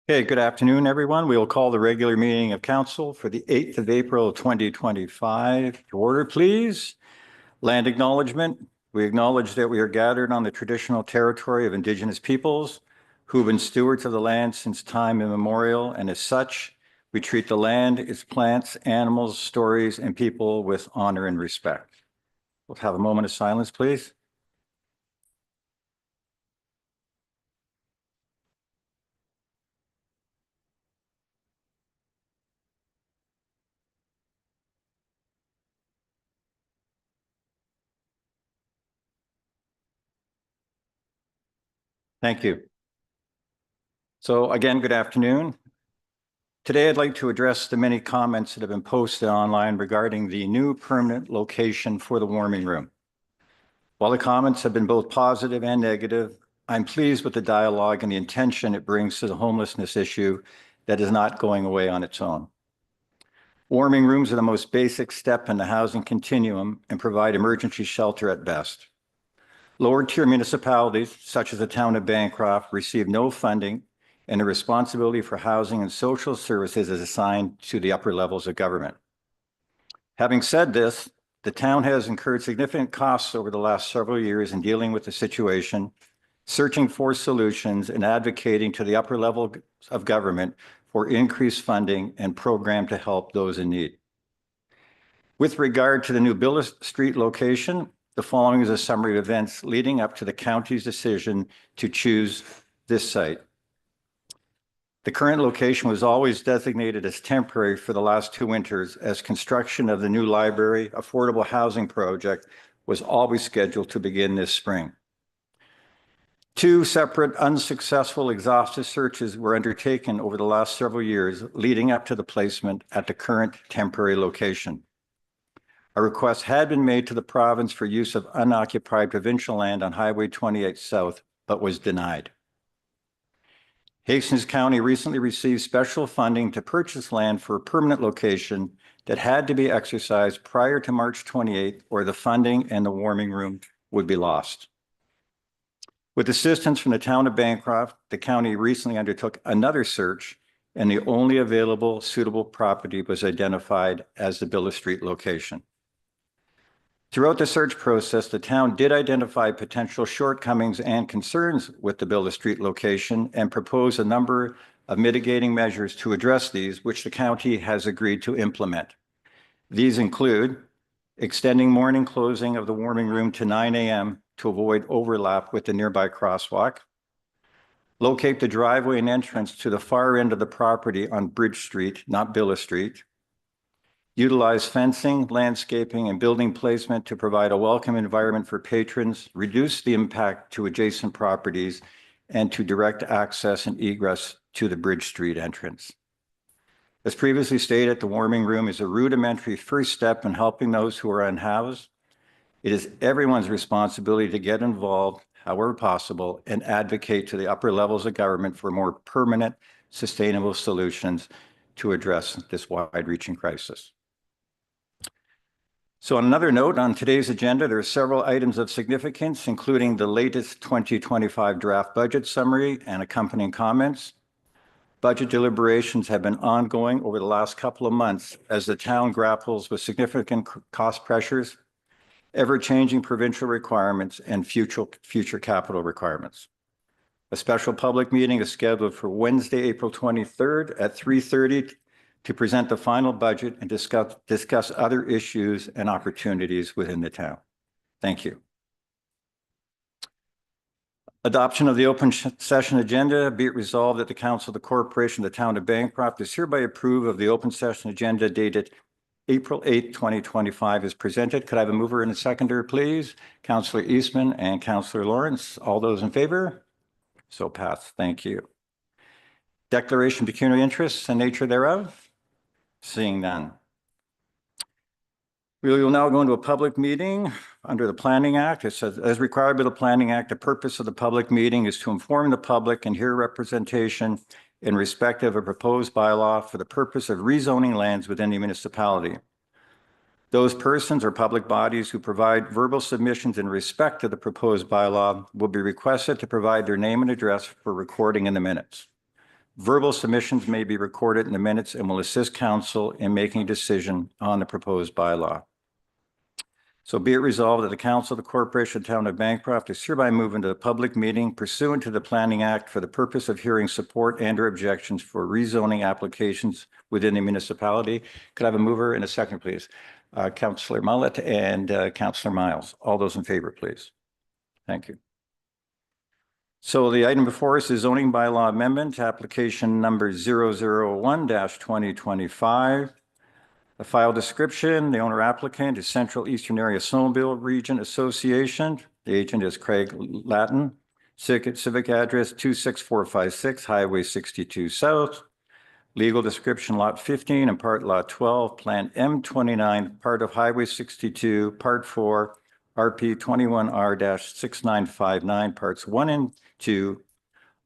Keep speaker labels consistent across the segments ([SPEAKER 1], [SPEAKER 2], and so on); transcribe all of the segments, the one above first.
[SPEAKER 1] Okay, good afternoon, everyone. We will call the regular meeting of council for the 8th of April, 2025. To order, please. Land acknowledgement. We acknowledge that we are gathered on the traditional territory of Indigenous peoples who have been stewards of the land since time immemorial, and as such, we treat the land, its plants, animals, stories, and people with honor and respect. We'll have a moment of silence, please. Thank you. So again, good afternoon. Today, I'd like to address the many comments that have been posted online regarding the new permanent location for the warming room. While the comments have been both positive and negative, I'm pleased with the dialogue and the intention it brings to the homelessness issue that is not going away on its own. Warming rooms are the most basic step in the housing continuum and provide emergency shelter at best. Lower tier municipalities, such as the town of Bancroft, receive no funding, and the responsibility for housing and social services is assigned to the upper levels of government. Having said this, the town has incurred significant costs over the last several years in dealing with the situation, searching for solutions, and advocating to the upper level of government for increased funding and program to help those in need. With regard to the new Bill Street location, the following is a summary of events leading up to the county's decision to choose this site. The current location was always designated as temporary for the last 2 winters, as construction of the new library affordable housing project was always scheduled to begin this spring. 2 separate unsuccessful exhaustive searches were undertaken over the last several years leading up to the placement at the current temporary location. A request had been made to the province for use of unoccupied provincial land on Highway 28 South, but was denied. Hastings County recently received special funding to purchase land for a permanent location that had to be exercised prior to March 28th, or the funding and the warming room would be lost. With assistance from the town of Bancroft, the county recently undertook another search, and the only available suitable property was identified as the Bill Street location. Throughout the search process, the town did identify potential shortcomings and concerns with the Bill Street location and propose a number of mitigating measures to address these, which the county has agreed to implement. These include extending morning closing of the warming room to 9 a.m. to avoid overlap with the nearby crosswalk, locate the driveway and entrance to the far end of the property on Bridge Street, not Bill Street, utilize fencing, landscaping, and building placement to provide a welcome environment for patrons, reduce the impact to adjacent properties, and to direct access and egress to the Bridge Street entrance. As previously stated, the warming room is a rudimentary first step in helping those who are unhoused. It is everyone's responsibility to get involved, however possible, and advocate to the upper levels of government for more permanent, sustainable solutions to address this wide-reaching crisis. So on another note, on today's agenda, there are several items of significance, including the latest 2025 draft budget summary and accompanying comments. Budget deliberations have been ongoing over the last couple of months as the town grapples with significant cost pressures, ever-changing provincial requirements, and future capital requirements. A special public meeting is scheduled for Wednesday, April 23rd at 3:30 to present the final budget and discuss other issues and opportunities within the town. Thank you. Adoption of the open session agenda. Be it resolved that the Council of the Corporation of the Town of Bancroft is hereby approve of the open session agenda dated April 8th, 2025 is presented. Could I have a mover and a seconder, please? Councillor Eastman and Councillor Lawrence. All those in favor? So passed. Thank you. Declaration of pecuniary interests and nature thereof. Seeing none. We will now go into a public meeting under the Planning Act. It says, as required by the Planning Act, the purpose of the public meeting is to inform the public and hear representation in respect of a proposed bylaw for the purpose of rezoning lands within the municipality. Those persons or public bodies who provide verbal submissions in respect to the proposed bylaw will be requested to provide their name and address for recording in the minutes. Verbal submissions may be recorded in the minutes and will assist council in making a decision on the proposed bylaw. So be it resolved that the Council of the Corporation of the Town of Bancroft is hereby moved into a public meeting pursuant to the Planning Act for the purpose of hearing support and or objections for rezoning applications within the municipality. Could I have a mover and a second, please? Councillor Mullett and Councillor Miles. All those in favor, please. Thank you. So the item before us is zoning bylaw amendment, application number 001-2025. The file description, the owner applicant is Central Eastern Area Snowmobile Region Association. The agent is Craig Laton. Civic address 26456 Highway 62 South. Legal description lot 15 and part lot 12, plan M29, part of Highway 62, part 4, RP 21R-6959, parts 1 and 2,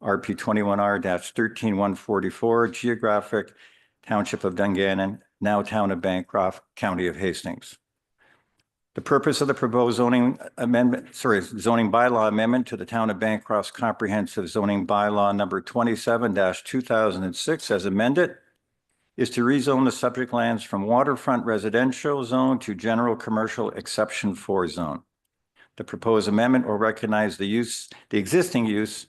[SPEAKER 1] RP 21R-13144, geographic Township of Dungannon, now Town of Bancroft, County of Hastings. The purpose of the proposed zoning bylaw amendment to the Town of Bancroft's comprehensive zoning bylaw number 27-2006 as amended is to rezone the subject lands from waterfront residential zone to general commercial exception 4 zone. The proposed amendment will recognize the existing use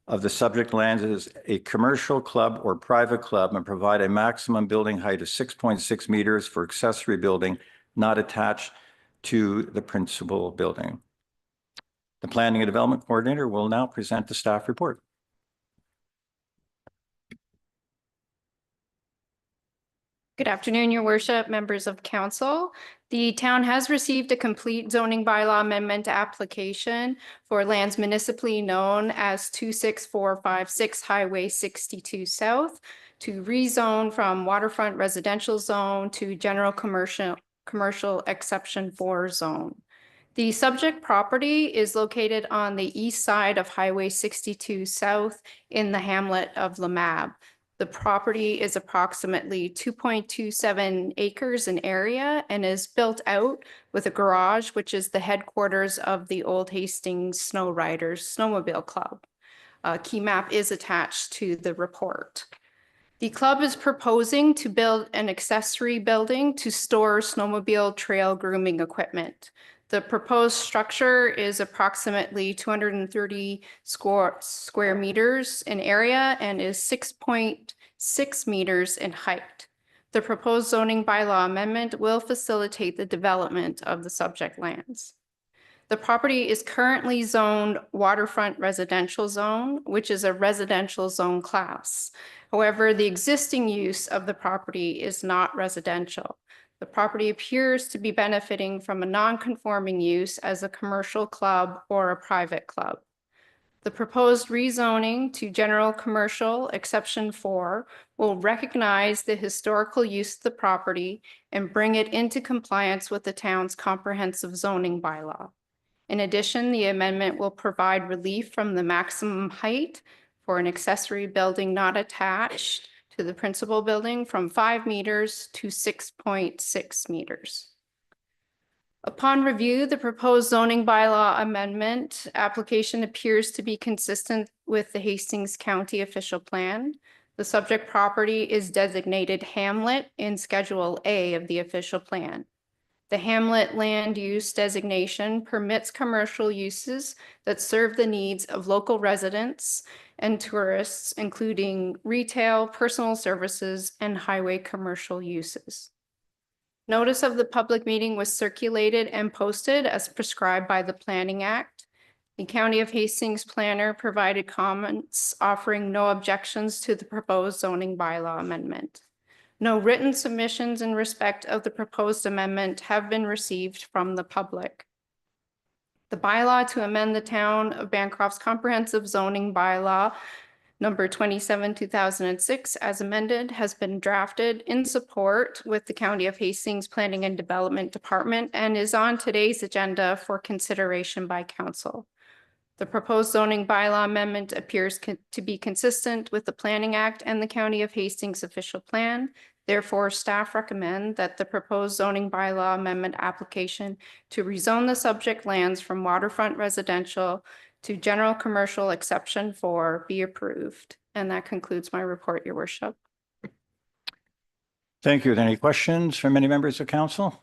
[SPEAKER 1] of the subject lands as a commercial club or private club and provide a maximum building height of 6.6 meters for accessory building not attached to the principal building. The Planning and Development Coordinator will now present the staff report.
[SPEAKER 2] Good afternoon, Your Worship, members of council. The town has received a complete zoning bylaw amendment application for lands municipally known as 26456 Highway 62 South to rezone from waterfront residential zone to general commercial exception 4 zone. The subject property is located on the east side of Highway 62 South in the hamlet of Lamab. The property is approximately 2.27 acres in area and is built out with a garage, which is the headquarters of the Old Hastings Snow Riders Snowmobile Club. A key map is attached to the report. The club is proposing to build an accessory building to store snowmobile trail grooming equipment. The proposed structure is approximately 230 square meters in area and is 6.6 meters in height. The proposed zoning bylaw amendment will facilitate the development of the subject lands. The property is currently zoned waterfront residential zone, which is a residential zone class. However, the existing use of the property is not residential. The property appears to be benefiting from a non-conforming use as a commercial club or a private club. The proposed rezoning to general commercial exception 4 will recognize the historical use of the property and bring it into compliance with the town's comprehensive zoning bylaw. In addition, the amendment will provide relief from the maximum height for an accessory building not attached to the principal building from 5 meters to 6.6 meters. Upon review, the proposed zoning bylaw amendment application appears to be consistent with the Hastings County official plan. The subject property is designated hamlet in Schedule A of the official plan. The hamlet land use designation permits commercial uses that serve the needs of local residents and tourists, including retail, personal services, and highway commercial uses. Notice of the public meeting was circulated and posted as prescribed by the Planning Act. The County of Hastings planner provided comments offering no objections to the proposed zoning bylaw amendment. No written submissions in respect of the proposed amendment have been received from the public. The bylaw to amend the Town of Bancroft's comprehensive zoning bylaw number 27/2006 as amended has been drafted in support with the County of Hastings Planning and Development Department and is on today's agenda for consideration by council. The proposed zoning bylaw amendment appears to be consistent with the Planning Act and the County of Hastings official plan. Therefore, staff recommend that the proposed zoning bylaw amendment application to rezone the subject lands from waterfront residential to general commercial exception 4 be approved. And that concludes my report, Your Worship.
[SPEAKER 1] Thank you. Any questions from any members of council?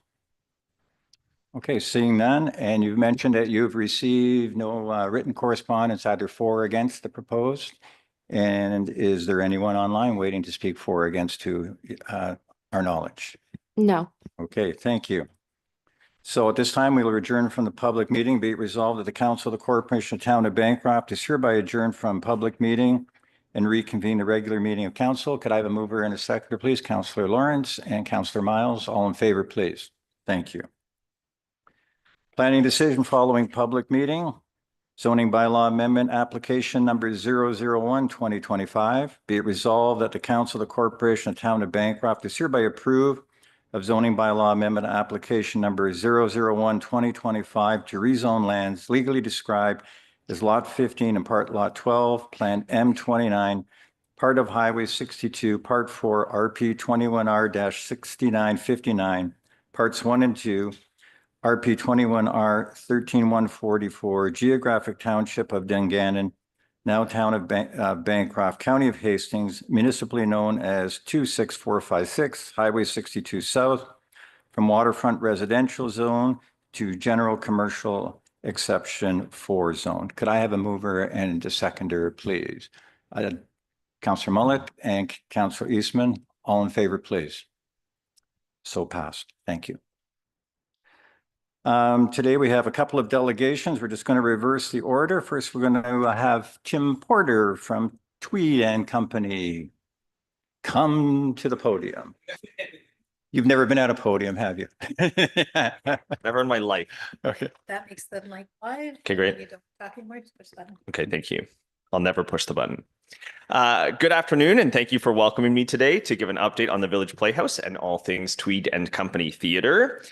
[SPEAKER 1] Okay, seeing none, and you've mentioned that you've received no written correspondence either for or against the proposed. And is there anyone online waiting to speak for or against to our knowledge?
[SPEAKER 3] No.
[SPEAKER 1] Okay, thank you. So at this time, we will adjourn from the public meeting. Be it resolved that the Council of the Corporation of Town of Bancroft is hereby adjourned from public meeting and reconvene the regular meeting of council. Could I have a mover and a seconder, please? Councillor Lawrence and Councillor Miles, all in favor, please. Thank you. Planning decision following public meeting. Zoning bylaw amendment application number 001-2025. Be it resolved that the Council of the Corporation of Town of Bancroft is hereby approved of zoning bylaw amendment application number 001-2025 to rezone lands legally described as Lot 15 and Part Lot 12, Plan M29, part of Highway 62, Part 4, RP 21R-6959, Parts 1 and 2, RP 21R 13144, Geographic Township of Dungannon, now Town of Bancroft, County of Hastings, municipally known as 26456, Highway 62 South, from waterfront residential zone to general commercial exception 4 zone. Could I have a mover and a seconder, please? Councillor Mullet and Councillor Eastman, all in favor, please. So passed. Thank you. Today we have a couple of delegations. We're just going to reverse the order. First, we're going to have Tim Porter from Tweed and Company come to the podium. You've never been at a podium, have you?
[SPEAKER 4] Never in my life.
[SPEAKER 1] Okay.
[SPEAKER 5] That makes the mic wide.
[SPEAKER 4] Okay, great.
[SPEAKER 5] You don't talking words, push the button.
[SPEAKER 4] Okay, thank you. I'll never push the button. Good afternoon, and thank you for welcoming me today to give an update on the Village Playhouse and all things Tweed and Company Theatre.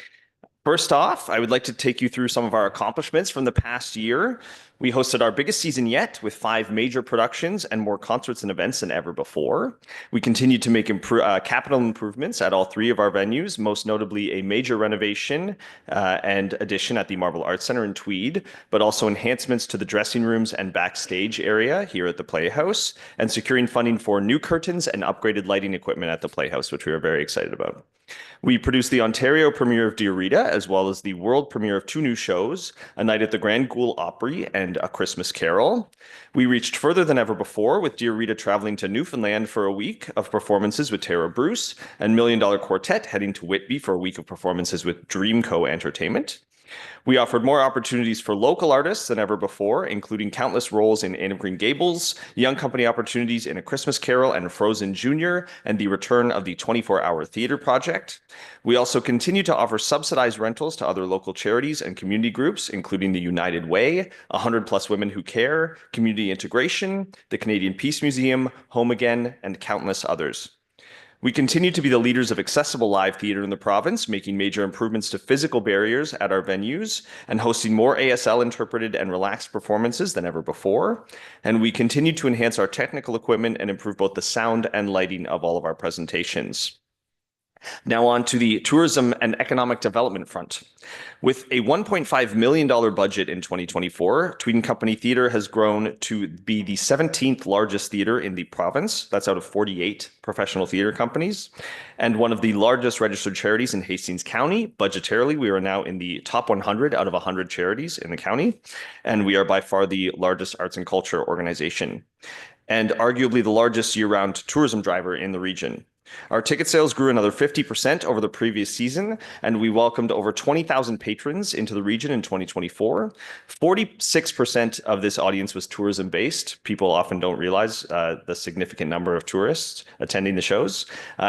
[SPEAKER 4] First off, I would like to take you through some of our accomplishments from the past year. We hosted our biggest season yet with 5 major productions and more concerts and events than ever before. We continued to make capital improvements at all 3 of our venues, most notably a major renovation and addition at the Marble Arts Centre in Tweed, but also enhancements to the dressing rooms and backstage area here at the Playhouse, and securing funding for new curtains and upgraded lighting equipment at the Playhouse, which we are very excited about. We produced the Ontario premiere of Dear Rita, as well as the world premiere of 2 new shows, A Night at the Grand Ghoul Opry and A Christmas Carol. We reached further than ever before, with Dear Rita traveling to Newfoundland for a week of performances with Tara Bruce, and Million Dollar Quartet heading to Whitby for a week of performances with Dream Co Entertainment. We offered more opportunities for local artists than ever before, including countless roles in Anne of Green Gables, Young Company opportunities in A Christmas Carol and Frozen Jr., and the return of the 24-hour theater project. We also continue to offer subsidized rentals to other local charities and community groups, including the United Way, 100+ Women Who Care, Community Integration, the Canadian Peace Museum, Home Again, and countless others. We continue to be the leaders of accessible live theater in the province, making major improvements to physical barriers at our venues and hosting more ASL interpreted and relaxed performances than ever before. And we continue to enhance our technical equipment and improve both the sound and lighting of all of our presentations. Now on to the tourism and economic development front. With a $1.5 million budget in 2024, Tweed and Company Theatre has grown to be the 17th largest theatre in the province. That's out of 48 professional theatre companies, and one of the largest registered charities in Hastings County. Budgetarily, we are now in the top 100 out of 100 charities in the county, and we are by far the largest arts and culture organization, and arguably the largest year-round tourism driver in the region. Our ticket sales grew another 50% over the previous season, and we welcomed over 20,000 patrons into the region in 2024. 46% of this audience was tourism-based. People often don't realize the significant number of tourists attending the shows,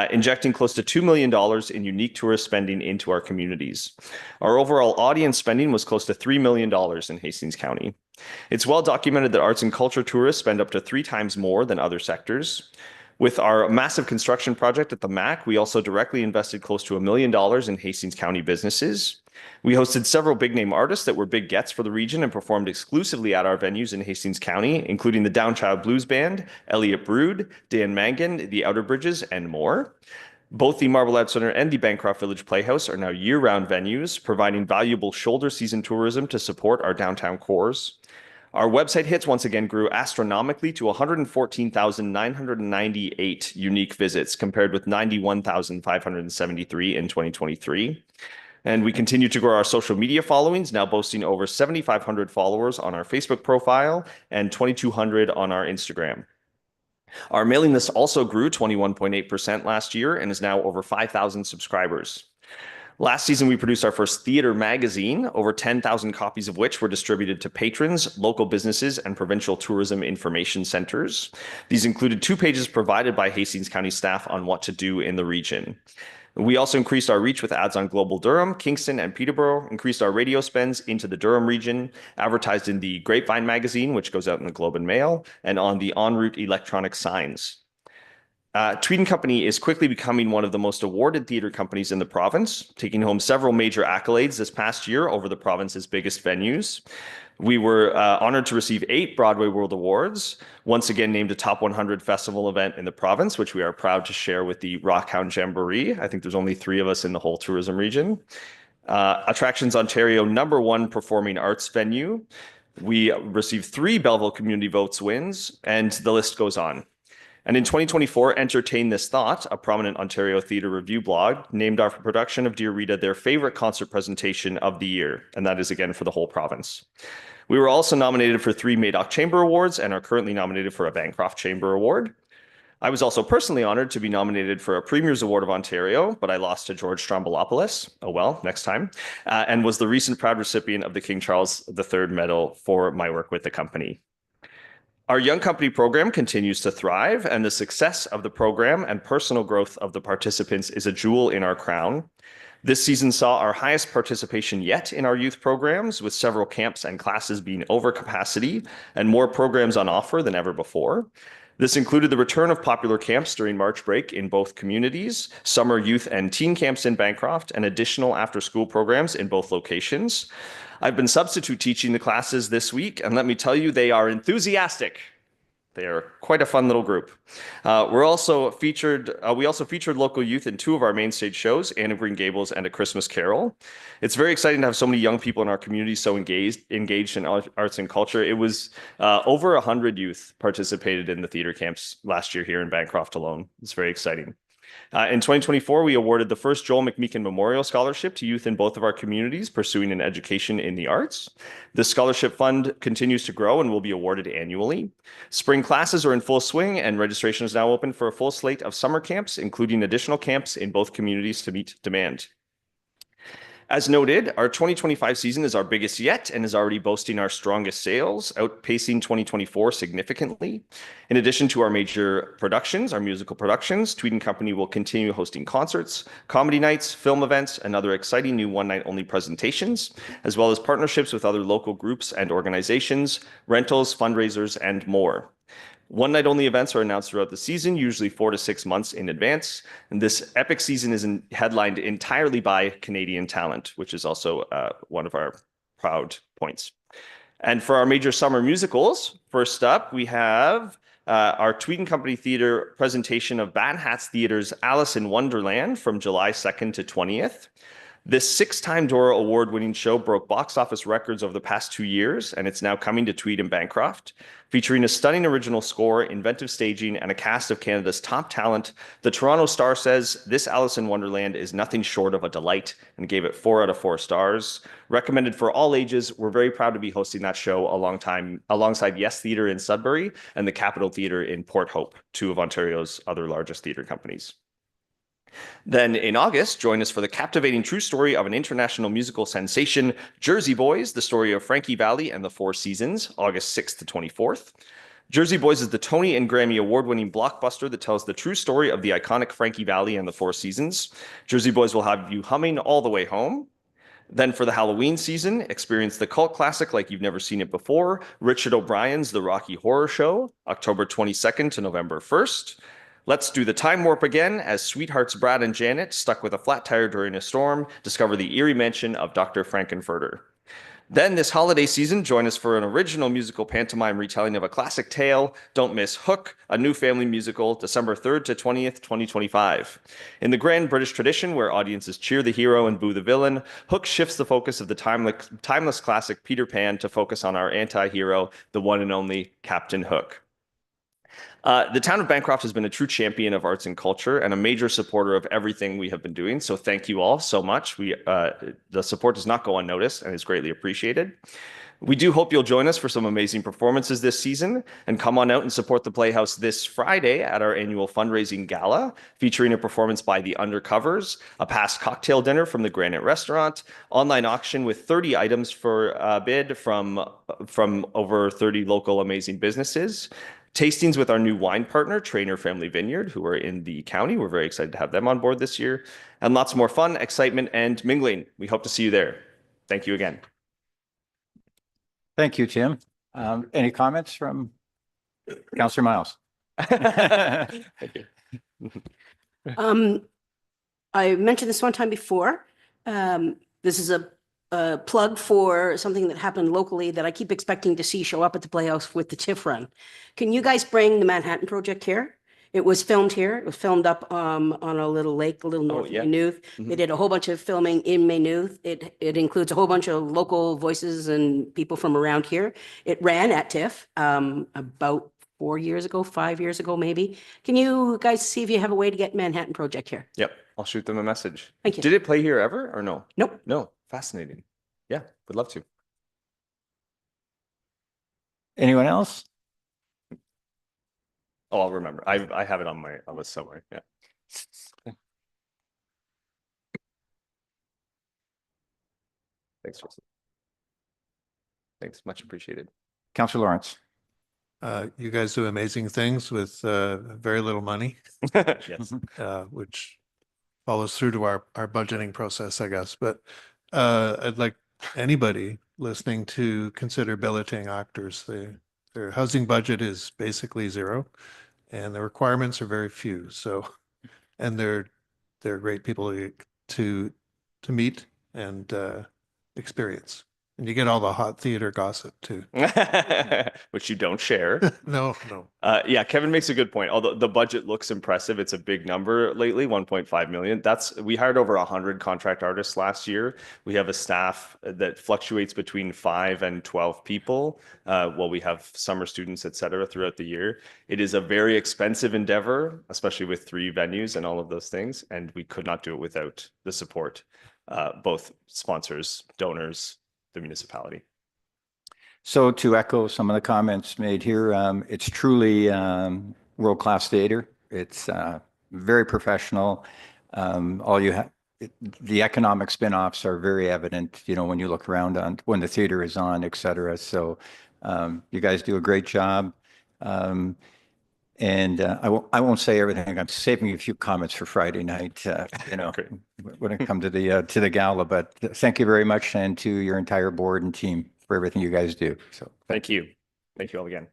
[SPEAKER 4] injecting close to $2 million in unique tourist spending into our communities. Our overall audience spending was close to $3 million in Hastings County. It's well documented that arts and culture tourists spend up to 3 times more than other sectors. With our massive construction project at the MAC, we also directly invested close to $1 million in Hastings County businesses. We hosted several big-name artists that were big gets for the region and performed exclusively at our venues in Hastings County, including the Downchild Blues Band, Elliot Brood, Dan Mangan, the Outer Bridges, and more. Both the Marble Arts Centre and the Bancroft Village Playhouse are now year-round venues, providing valuable shoulder season tourism to support our downtown cores. Our website hits once again grew astronomically to 114,998 unique visits compared with 91,573 in 2023. And we continue to grow our social media followings, now boasting over 7,500 followers on our Facebook profile and 2,200 on our Instagram. Our mailing list also grew 21.8% last year and is now over 5,000 subscribers. Last season, we produced our first theater magazine, over 10,000 copies of which were distributed to patrons, local businesses, and provincial tourism information centers. These included 2 pages provided by Hastings County staff on what to do in the region. We also increased our reach with ads on Global Durham, Kingston, and Peterborough, increased our radio spends into the Durham region, advertised in the Grapevine magazine, which goes out in the Globe and Mail, and on the en route electronic signs. Tweed Company is quickly becoming one of the most awarded theater companies in the province, taking home several major accolades this past year over the province's biggest venues. We were honored to receive 8 Broadway World Awards, once again named a top 100 festival event in the province, which we are proud to share with the Rockhound Jamboree. I think there's only 3 of us in the whole tourism region. Attractions Ontario #1 performing arts venue. We received 3 Belleville Community Votes wins, and the list goes on. And in 2024, Entertain This Thought, a prominent Ontario theatre review blog, named our production of Dear Rita their favorite concert presentation of the year, and that is again for the whole province. We were also nominated for 3 Madoc Chamber Awards and are currently nominated for a Bancroft Chamber Award. I was also personally honored to be nominated for a Premier's Award of Ontario, but I lost to George Strombolopoulos, oh well, next time, and was the recent proud recipient of the King Charles III Medal for my work with the company. Our Young Company program continues to thrive, and the success of the program and personal growth of the participants is a jewel in our crown. This season saw our highest participation yet in our youth programs, with several camps and classes being over capacity and more programs on offer than ever before. This included the return of popular camps during March break in both communities, summer youth and teen camps in Bancroft, and additional after-school programs in both locations. I've been substitute teaching the classes this week, and let me tell you, they are enthusiastic. They are quite a fun little group. We also featured local youth in 2 of our main stage shows, Anne of Green Gables and A Christmas Carol. It's very exciting to have so many young people in our community so engaged in arts and culture. It was over 100 youth participated in the theater camps last year here in Bancroft alone. It's very exciting. In 2024, we awarded the first Joel McMeekin Memorial Scholarship to youth in both of our communities pursuing an education in the arts. This scholarship fund continues to grow and will be awarded annually. Spring classes are in full swing, and registration is now open for a full slate of summer camps, including additional camps in both communities to meet demand. As noted, our 2025 season is our biggest yet and is already boasting our strongest sales, outpacing 2024 significantly. In addition to our major productions, our musical productions, Tweed & Company will continue hosting concerts, comedy nights, film events, and other exciting new one-night-only presentations, as well as partnerships with other local groups and organizations, rentals, fundraisers, and more. One-night-only events are announced throughout the season, usually 4 to 6 months in advance. And this epic season is headlined entirely by Canadian talent, which is also one of our proud points. And for our major summer musicals, first up, we have our Tweed & Company Theatre presentation of Ban Hats Theatre's Alice in Wonderland from July 2nd to 20th. This 6-time Dora Award-winning show broke box office records over the past 2 years, and it's now coming to Tweed and Bancroft. Featuring a stunning original score, inventive staging, and a cast of Canada's top talent, the Toronto Star says this Alice in Wonderland is nothing short of a delight and gave it 4 out of 4 stars. Recommended for all ages, we're very proud to be hosting that show alongside Yes Theatre in Sudbury and the Capitol Theatre in Port Hope, 2 of Ontario's other largest theatre companies. Then in August, join us for the captivating true story of an international musical sensation, Jersey Boys, the story of Frankie Valli and the Four Seasons, August 6th to 24th. Jersey Boys is the Tony and Grammy award-winning blockbuster that tells the true story of the iconic Frankie Valli and the Four Seasons. Jersey Boys will have you humming all the way home. Then for the Halloween season, experience the cult classic like you've never seen it before, Richard O'Brien's The Rocky Horror Show, October 22nd to November 1st. Let's do the time warp again as sweethearts Brad and Janet, stuck with a flat tire during a storm, discover the eerie mansion of Dr. Frankenfurter. Then this holiday season, join us for an original musical pantomime retelling of a classic tale. Don't miss Hook, a new family musical, December 3rd to 20th, 2025. In the grand British tradition, where audiences cheer the hero and boo the villain, Hook shifts the focus of the timeless classic Peter Pan to focus on our anti-hero, the one and only Captain Hook. The town of Bancroft has been a true champion of arts and culture and a major supporter of everything we have been doing. So thank you all so much. The support does not go unnoticed and is greatly appreciated. We do hope you'll join us for some amazing performances this season and come on out and support the Playhouse this Friday at our annual fundraising gala, featuring a performance by the Undercovers, a past cocktail dinner from the Granite Restaurant, online auction with 30 items for bid from over 30 local amazing businesses, tastings with our new wine partner, Trainer Family Vineyard, who are in the county. We're very excited to have them on board this year, and lots more fun, excitement, and mingling. We hope to see you there. Thank you again.
[SPEAKER 1] Thank you, Tim. Any comments from Councillor Miles?
[SPEAKER 4] Thank you.
[SPEAKER 3] I mentioned this one time before. This is a plug for something that happened locally that I keep expecting to see show up at the Playhouse with the TIFF run. Can you guys bring the Manhattan Project here? It was filmed here. It was filmed up on a little lake, a little north of Maynooth. They did a whole bunch of filming in Maynooth. It includes a whole bunch of local voices and people from around here. It ran at TIFF about 4 years ago, 5 years ago, maybe. Can you guys see if you have a way to get Manhattan Project here?
[SPEAKER 4] Yep, I'll shoot them a message.
[SPEAKER 3] Thank you.
[SPEAKER 4] Did it play here ever or no?
[SPEAKER 3] Nope.
[SPEAKER 4] No, fascinating. Yeah, would love to.
[SPEAKER 1] Anyone else?
[SPEAKER 4] Oh, I'll remember. I have it on my list somewhere. Yeah. Thanks, Tristan. Thanks, much appreciated.
[SPEAKER 1] Councillor Lawrence.
[SPEAKER 6] You guys do amazing things with very little money,
[SPEAKER 4] Yes.
[SPEAKER 6] which follows through to our budgeting process, I guess. But I'd like anybody listening to consider billeting actors. Their housing budget is basically zero, and the requirements are very few. So, and they're great people to meet and experience. And you get all the hot theater gossip too.
[SPEAKER 4] Which you don't share.
[SPEAKER 6] No.
[SPEAKER 4] Yeah, Kevin makes a good point. Although the budget looks impressive, it's a big number lately, 1.5 million. We hired over 100 contract artists last year. We have a staff that fluctuates between 5 and 12 people. While we have summer students, et cetera, throughout the year. It is a very expensive endeavor, especially with 3 venues and all of those things. And we could not do it without the support, both sponsors, donors, the municipality.
[SPEAKER 1] So to echo some of the comments made here, it's truly world-class theater. It's very professional. The economic spin-offs are very evident, when you look around when the theater is on, et cetera. So you guys do a great job. And I won't say everything. I'm saving a few comments for Friday night, when it comes to the gala. But thank you very much, and to your entire board and team for everything you guys do. So
[SPEAKER 4] Thank you all again.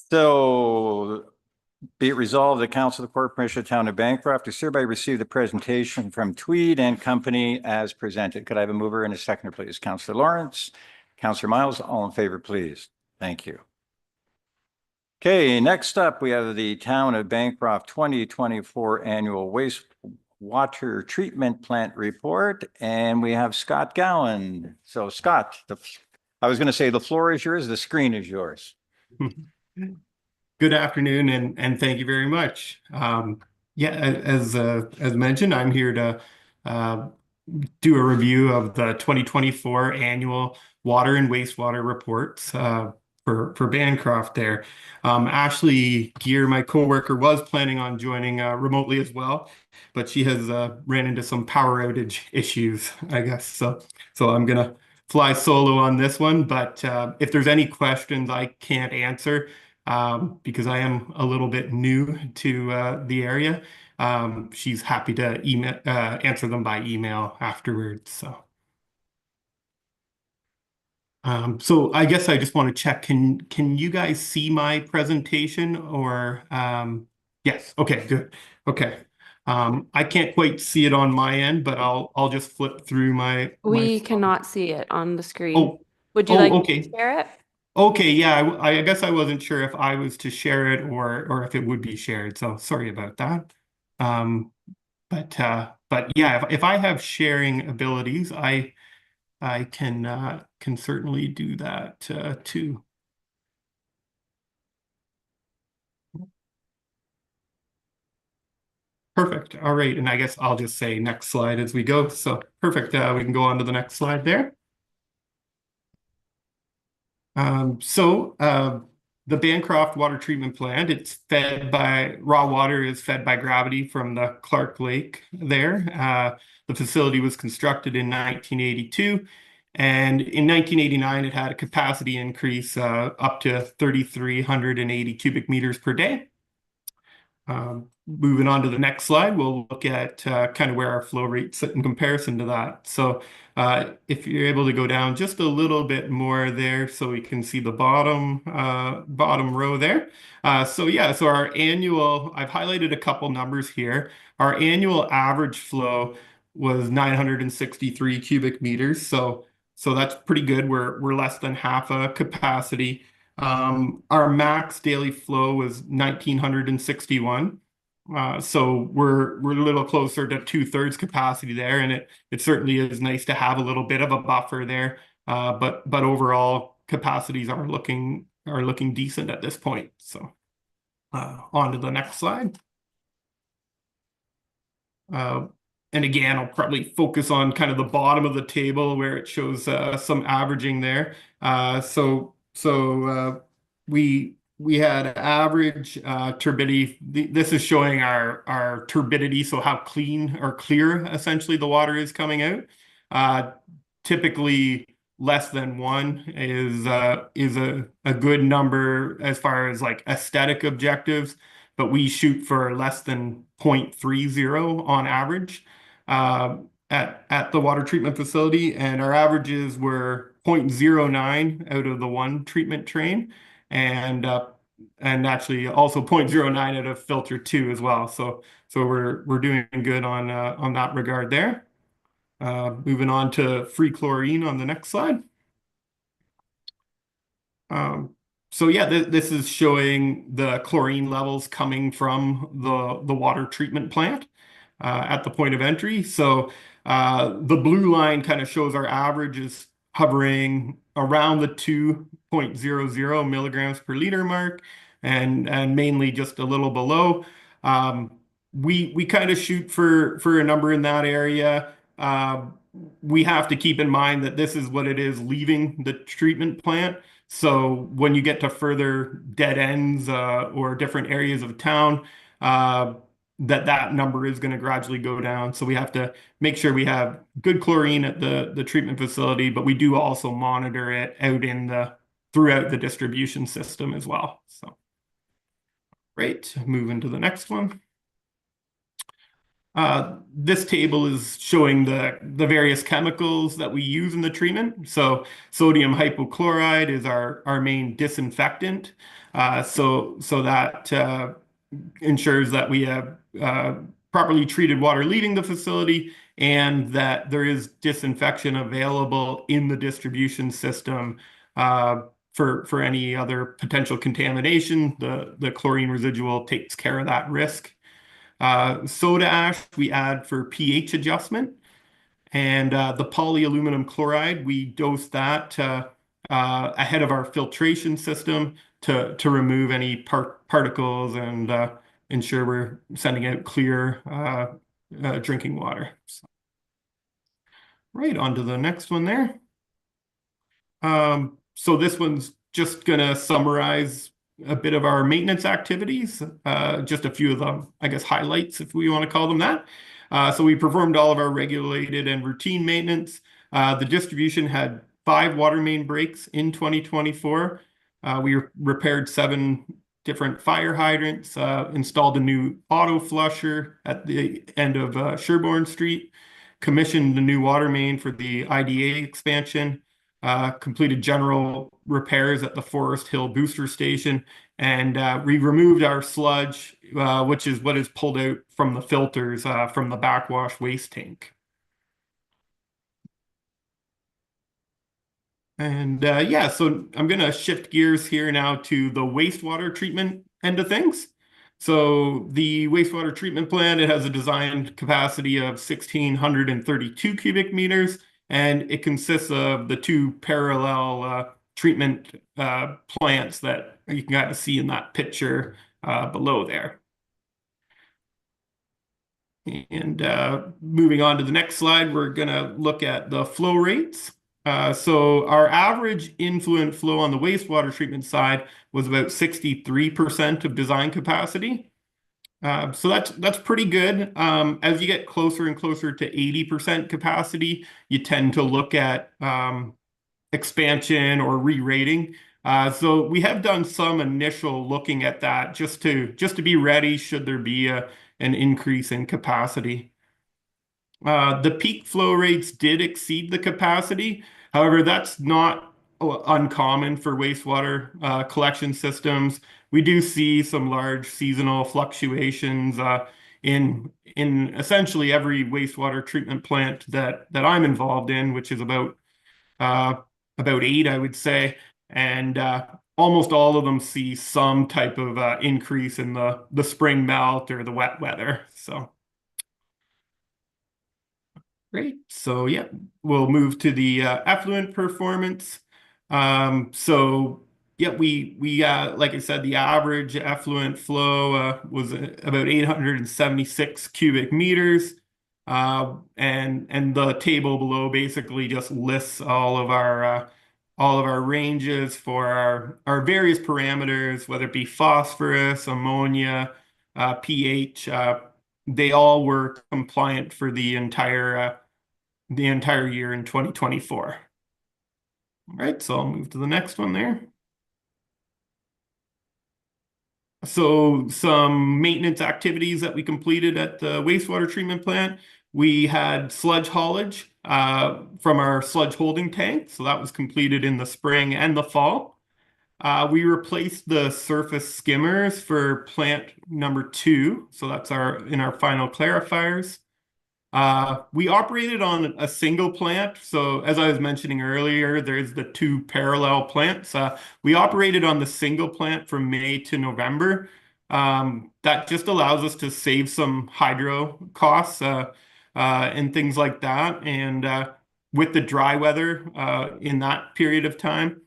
[SPEAKER 1] So be it resolved, the Council of the Corporation of the Town of Bancroft has hereby received the presentation from Tweed and Company as presented. Could I have a mover and a seconder, please? Councillor Lawrence, Councillor Miles, all in favor, please. Thank you. Okay, next up, we have the Town of Bancroft 2024 Annual Wastewater Treatment Plant Report, and we have Scott Gowan. So Scott, I was going to say the floor is yours, the screen is yours.
[SPEAKER 7] Good afternoon, and thank you very much. As mentioned, I'm here to do a review of the 2024 annual water and wastewater reports for Bancroft there. Ashley Gear, my coworker, was planning on joining remotely as well, but she has ran into some power outage issues, I guess. So I'm gonna fly solo on this one, but if there's any questions I can't answer, because I am a little bit new to the area. She's happy to answer them by email afterwards. So I guess I just want to check, can you guys see my presentation or yes, okay, good. Okay. I can't quite see it on my end, but I'll just flip through my
[SPEAKER 8] We cannot see it on the screen.
[SPEAKER 7] Oh,
[SPEAKER 8] Would you
[SPEAKER 7] oh,
[SPEAKER 8] like
[SPEAKER 7] okay.
[SPEAKER 8] to share it?
[SPEAKER 7] Okay, yeah, I guess I wasn't sure if I was to share it or if it would be shared, so sorry about that. But yeah, if I have sharing abilities, I can certainly do that too. Perfect. All right, and I guess I'll just say next slide as we go. So perfect. We can go on to the next slide there. The Bancroft water treatment plant, it's fed by raw water is fed by gravity from the Clark Lake there. The facility was constructed in 1982, and in 1989 it had a capacity increase up to 3,380 cubic meters per day. Moving on to the next slide, we'll look at kind of where our flow rates sit in comparison to that. So if you're able to go down just a little bit more there so we can see the bottom row there. So our annual, I've highlighted a couple numbers here. Our annual average flow was 963 cubic meters. So that's pretty good. We're less than half a capacity. Our max daily flow was 1,961. So we're a little closer to 2/3 capacity there, and it certainly is nice to have a little bit of a buffer there. But overall capacities are looking decent at this point. So on to the next slide. And again, I'll probably focus on kind of the bottom of the table where it shows some averaging there. We had average turbidity. This is showing our turbidity, so how clean or clear essentially the water is coming out. Typically, less than 1 is a good number as far as like aesthetic objectives, but we shoot for less than 0.30 on average at the water treatment facility, and our averages were 0.09 out of the 1 treatment train, and actually also 0.09 out of filter 2 as well. So we're doing good on that regard there. Moving on to free chlorine on the next slide. This is showing the chlorine levels coming from the water treatment plant at the point of entry. So the blue line kind of shows our average is hovering around the 2.00 milligrams per liter mark, and mainly just a little below. We kind of shoot for a number in that area. We have to keep in mind that this is what it is leaving the treatment plant. So when you get to further dead ends or different areas of town, that number is going to gradually go down. So we have to make sure we have good chlorine at the treatment facility, but we do also monitor it out throughout the distribution system as well. So great, moving to the next one. This table is showing the various chemicals that we use in the treatment. So sodium hypochlorite is our main disinfectant. So that ensures that we have properly treated water leaving the facility and that there is disinfection available in the distribution system for any other potential contamination. The chlorine residual takes care of that risk. Soda ash we add for pH adjustment, and the polyaluminum chloride, we dose that ahead of our filtration system to remove any particles and ensure we're sending out clear drinking water. So, right, on to the next one there. So this one's just going to summarize a bit of our maintenance activities, just a few of them, I guess, highlights, if we want to call them that. So we performed all of our regulated and routine maintenance. The distribution had 5 water main breaks in 2024. We repaired 7 different fire hydrants, installed a new auto flusher at the end of Sherbourne Street, commissioned a new water main for the IDA expansion, completed general repairs at the Forest Hill booster station, and we removed our sludge, which is what is pulled out from the filters from the backwash waste tank. And yeah, so I'm going to shift gears here now to the wastewater treatment end of things. So the wastewater treatment plant, it has a designed capacity of 1,632 cubic meters, and it consists of the 2 parallel treatment plants that you can kind of see in that picture below there. And moving on to the next slide, we're going to look at the flow rates. So our average influent flow on the wastewater treatment side was about 63% of design capacity. So that's pretty good. As you get closer and closer to 80% capacity, you tend to look at expansion or re-rating. So we have done some initial looking at that just to be ready should there be an increase in capacity. The peak flow rates did exceed the capacity. However, that's not uncommon for wastewater collection systems. We do see some large seasonal fluctuations in essentially every wastewater treatment plant that I'm involved in, which is about 8, I would say, and almost all of them see some type of increase in the spring melt or the wet weather. So. Great. So yeah, we'll move to the effluent performance. So yeah, we like I said, the average effluent flow was about 876 cubic meters. And the table below basically just lists all of our ranges for our various parameters, whether it be phosphorus, ammonia, pH. They all were compliant for the entire year in 2024. All right, so I'll move to the next one there. So some maintenance activities that we completed at the wastewater treatment plant. We had sludge haulage from our sludge holding tank. So that was completed in the spring and the fall. We replaced the surface skimmers for plant number 2. So that's in our final clarifiers. We operated on a single plant. So as I was mentioning earlier, there's the 2 parallel plants. We operated on the single plant from May to November. That just allows us to save some hydro costs and things like that. And with the dry weather in that period of time,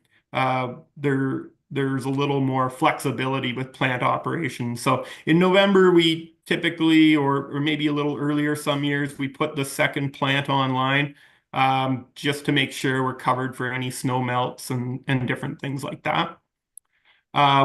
[SPEAKER 7] there's a little more flexibility with plant operations. So in November, we typically, or maybe a little earlier some years, we put the second plant online just to make sure we're covered for any snow melts and different things like that.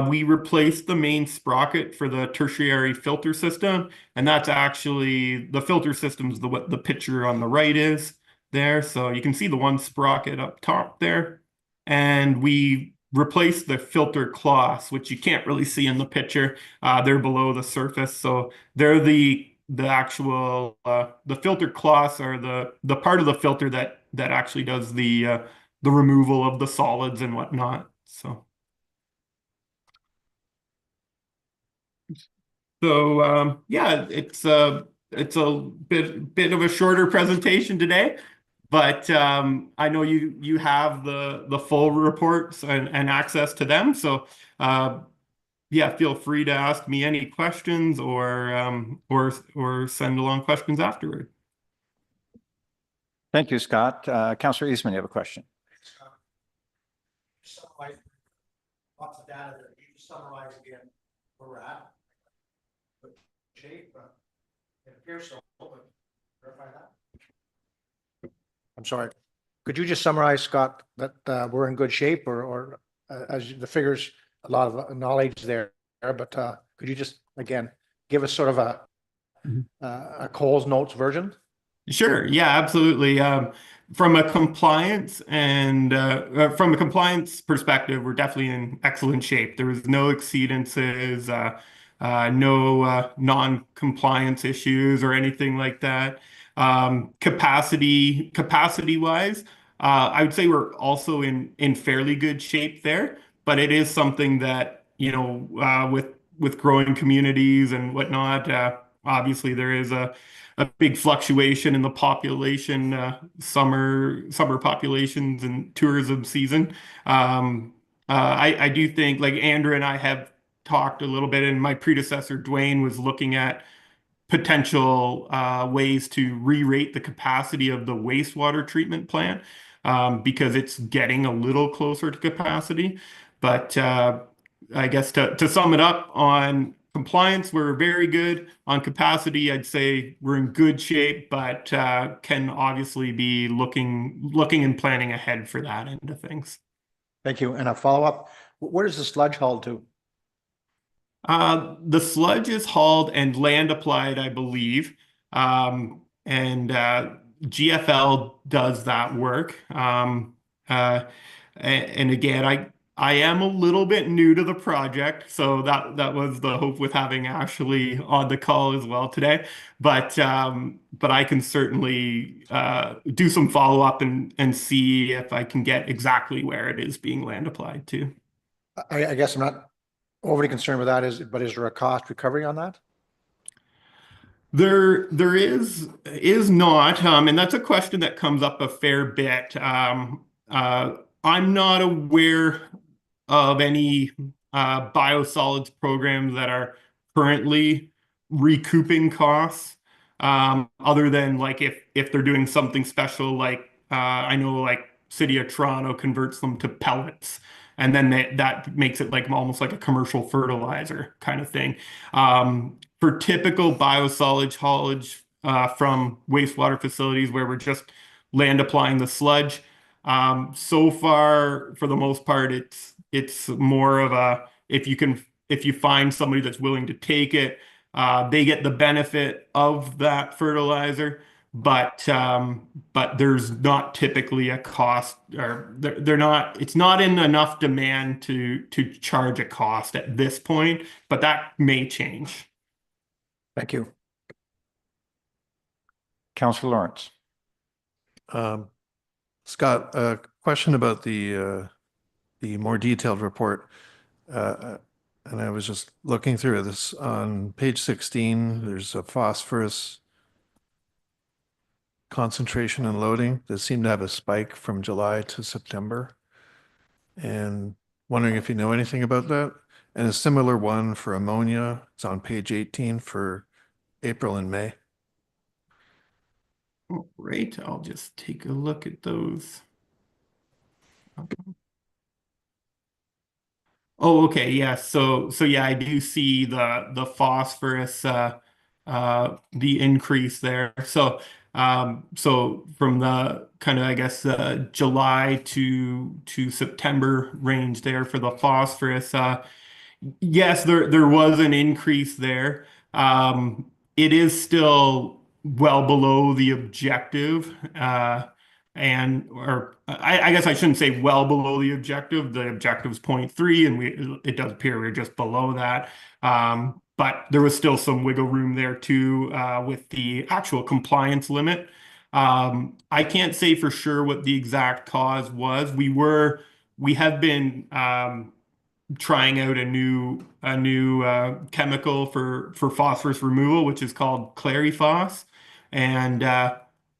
[SPEAKER 7] We replaced the main sprocket for the tertiary filter system, and that's actually the filter system's what the picture on the right is there. So you can see the one sprocket up top there. And we replaced the filter cloths, which you can't really see in the picture. They're below the surface. So they're the actual, the filter cloths are the part of the filter that actually does the removal of the solids and whatnot. So yeah, it's a bit of a shorter presentation today. But I know you have the full reports and access to them. So yeah, feel free to ask me any questions or send along questions afterward.
[SPEAKER 1] Thank you, Scott. Councillor Eastman, you have a question.
[SPEAKER 9] Lots of data there. You just summarize again where we're at. Shape, it appears so, but verify that. I'm sorry. Could you just summarize, Scott, that we're in good shape, or as the figures, a lot of knowledge there, but could you just again give us sort of a Coles Notes version?
[SPEAKER 7] Sure. Yeah, absolutely. from a compliance perspective, we're definitely in excellent shape. There was no exceedances, no non-compliance issues or anything like that. Capacity wise, I would say we're also in fairly good shape there, but it is something that, with growing communities and whatnot, obviously there is a big fluctuation in the population, summer populations and tourism season. I do think, like Andrew and I have talked a little bit, and my predecessor Dwayne was looking at potential ways to re-rate the capacity of the wastewater treatment plant, because it's getting a little closer to capacity. But I guess to sum it up, on compliance, we're very good. On capacity, I'd say we're in good shape, but can obviously be looking and planning ahead for that end of things.
[SPEAKER 9] Thank you. And a follow-up, where does the sludge hauled to?
[SPEAKER 7] The sludge is hauled and land applied, I believe. And GFL does that work. And again, I am a little bit new to the project, so that was the hope with having Ashley on the call as well today. But I can certainly do some follow-up and see if I can get exactly where it is being land applied to.
[SPEAKER 9] I guess I'm not overly concerned with that, but is there a cost recovery on that?
[SPEAKER 7] There is not, and that's a question that comes up a fair bit. I'm not aware of any biosolids programs that are currently recouping costs, other than like if they're doing something special, like I know like City of Toronto converts them to pellets, and then that makes it like almost like a commercial fertilizer kind of thing. For typical biosolids haulage from wastewater facilities where we're just land applying the sludge, so far for the most part it's more of a, if you find somebody that's willing to take it, they get the benefit of that fertilizer. But there's not typically a cost, or it's not in enough demand to charge a cost at this point, but that may change.
[SPEAKER 1] Thank you. Councillor Lawrence.
[SPEAKER 6] Scott, a question about the more detailed report. And I was just looking through this on page 16. There's a phosphorus concentration and loading that seemed to have a spike from July to September. And wondering if you know anything about that. And a similar one for ammonia. It's on page 18 for April and May.
[SPEAKER 7] All right, I'll just take a look at those. Oh, okay, yeah. So yeah, I do see the phosphorus, the increase there. So from the kind of, I guess, July to September range there for the phosphorus, yes, there was an increase there. It is still well below the objective, or I guess I shouldn't say well below the objective. The objective is 0.3, and it does appear we're just below that. But there was still some wiggle room there too, with the actual compliance limit. I can't say for sure what the exact cause was. We have been trying out a new chemical for phosphorus removal, which is called Clariphos, and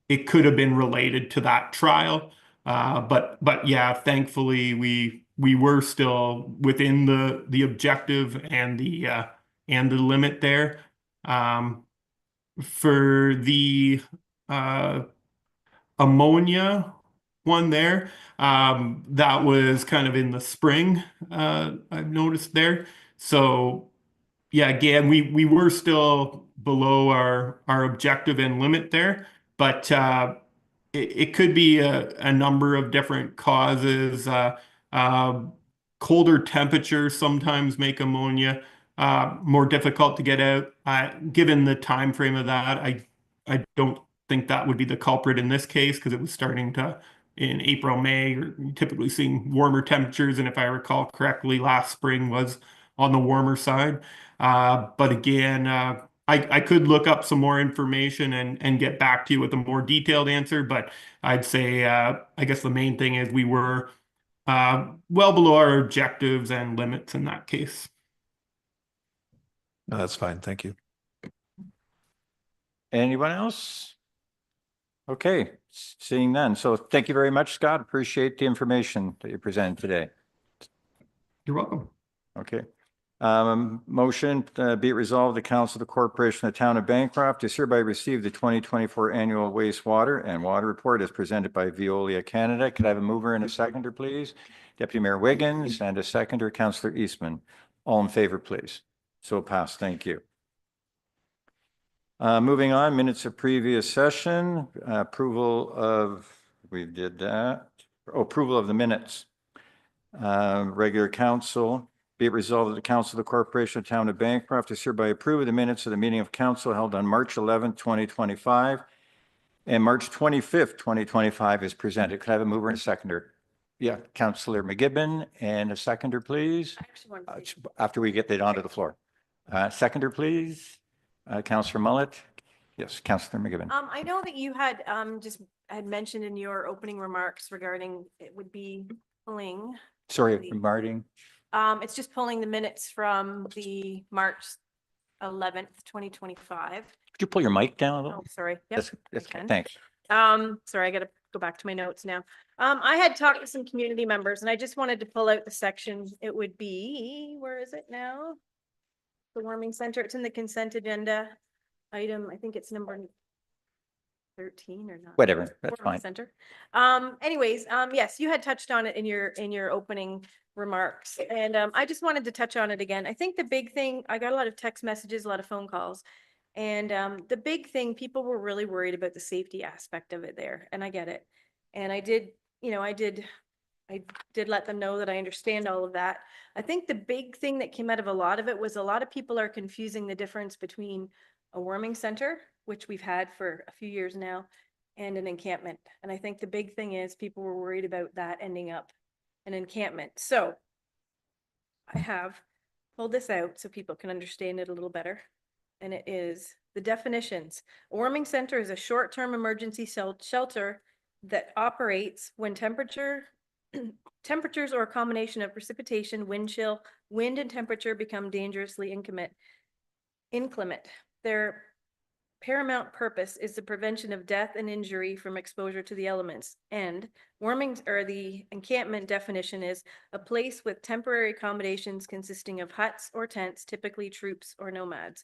[SPEAKER 7] it could have been related to that trial. But yeah, thankfully we were still within the objective and the limit there. For the ammonia one there, that was kind of in the spring, I've noticed there. So yeah, again, we were still below our objective and limit there, but it could be a number of different causes. Colder temperatures sometimes make ammonia more difficult to get out. Given the time frame of that, I don't think that would be the culprit in this case because it was starting to in April, May, or typically seeing warmer temperatures. And if I recall correctly, last spring was on the warmer side. But again, I could look up some more information and get back to you with a more detailed answer. But I'd say, I guess the main thing is we were well below our objectives and limits in that case.
[SPEAKER 6] No, that's fine. Thank you.
[SPEAKER 1] Anyone else? Okay, seeing none. So thank you very much, Scott. Appreciate the information that you presented today.
[SPEAKER 7] You're welcome.
[SPEAKER 1] Okay. Motion, be it resolved, the Council of the Corporation of the Town of Bancroft is hereby receive the 2024 annual wastewater and water report as presented by Veolia Canada. Could I have a mover and a seconder, please? Deputy Mayor Wiggins and a seconder, Councillor Eastman. All in favor, please. So passed. Thank you. Moving on, minutes of previous session, approval of, we did that. Oh, approval of the minutes. Regular council, be it resolved that the Council of the Corporation of Town of Bancroft is hereby approve the minutes of the meeting of council held on March 11th, 2025 and March 25th, 2025 is presented. Could I have a mover and a seconder? Yeah, Councillor McGibbon and a seconder, please. After we get that onto the floor. Seconder, please. Councillor Mullet. Yes, Councillor McGibbon.
[SPEAKER 5] I know that you had had mentioned in your opening remarks regarding it would be pulling.
[SPEAKER 1] Sorry, Martin.
[SPEAKER 5] It's just pulling the minutes from the March 11th, 2025.
[SPEAKER 1] Could you pull your mic down a little?
[SPEAKER 5] Oh, sorry. Yep,
[SPEAKER 1] That's
[SPEAKER 5] I can.
[SPEAKER 1] thanks.
[SPEAKER 5] Sorry, I got to go back to my notes now. I had talked to some community members and I just wanted to pull out the section. It would be, where is it now? The warming center. It's in the consent agenda item. I think it's number 13 or not.
[SPEAKER 1] Whatever, that's
[SPEAKER 5] Warming
[SPEAKER 1] fine.
[SPEAKER 5] Center. Anyways, yes, you had touched on it in your opening remarks, and I just wanted to touch on it again. I think the big thing, I got a lot of text messages, a lot of phone calls, and the big thing, people were really worried about the safety aspect of it there, and I get it. And I did let them know that I understand all of that. I think the big thing that came out of a lot of it was a lot of people are confusing the difference between a warming center, which we've had for a few years now, and an encampment. And I think the big thing is people were worried about that ending up an encampment. So I have pulled this out so people can understand it a little better. And it is the definitions. A warming center is a short-term emergency shelter that operates when temperatures or a combination of precipitation, wind chill, wind and temperature become dangerously inclement. Their paramount purpose is the prevention of death and injury from exposure to the elements. And warming, or the encampment definition, is a place with temporary accommodations consisting of huts or tents, typically troops or nomads.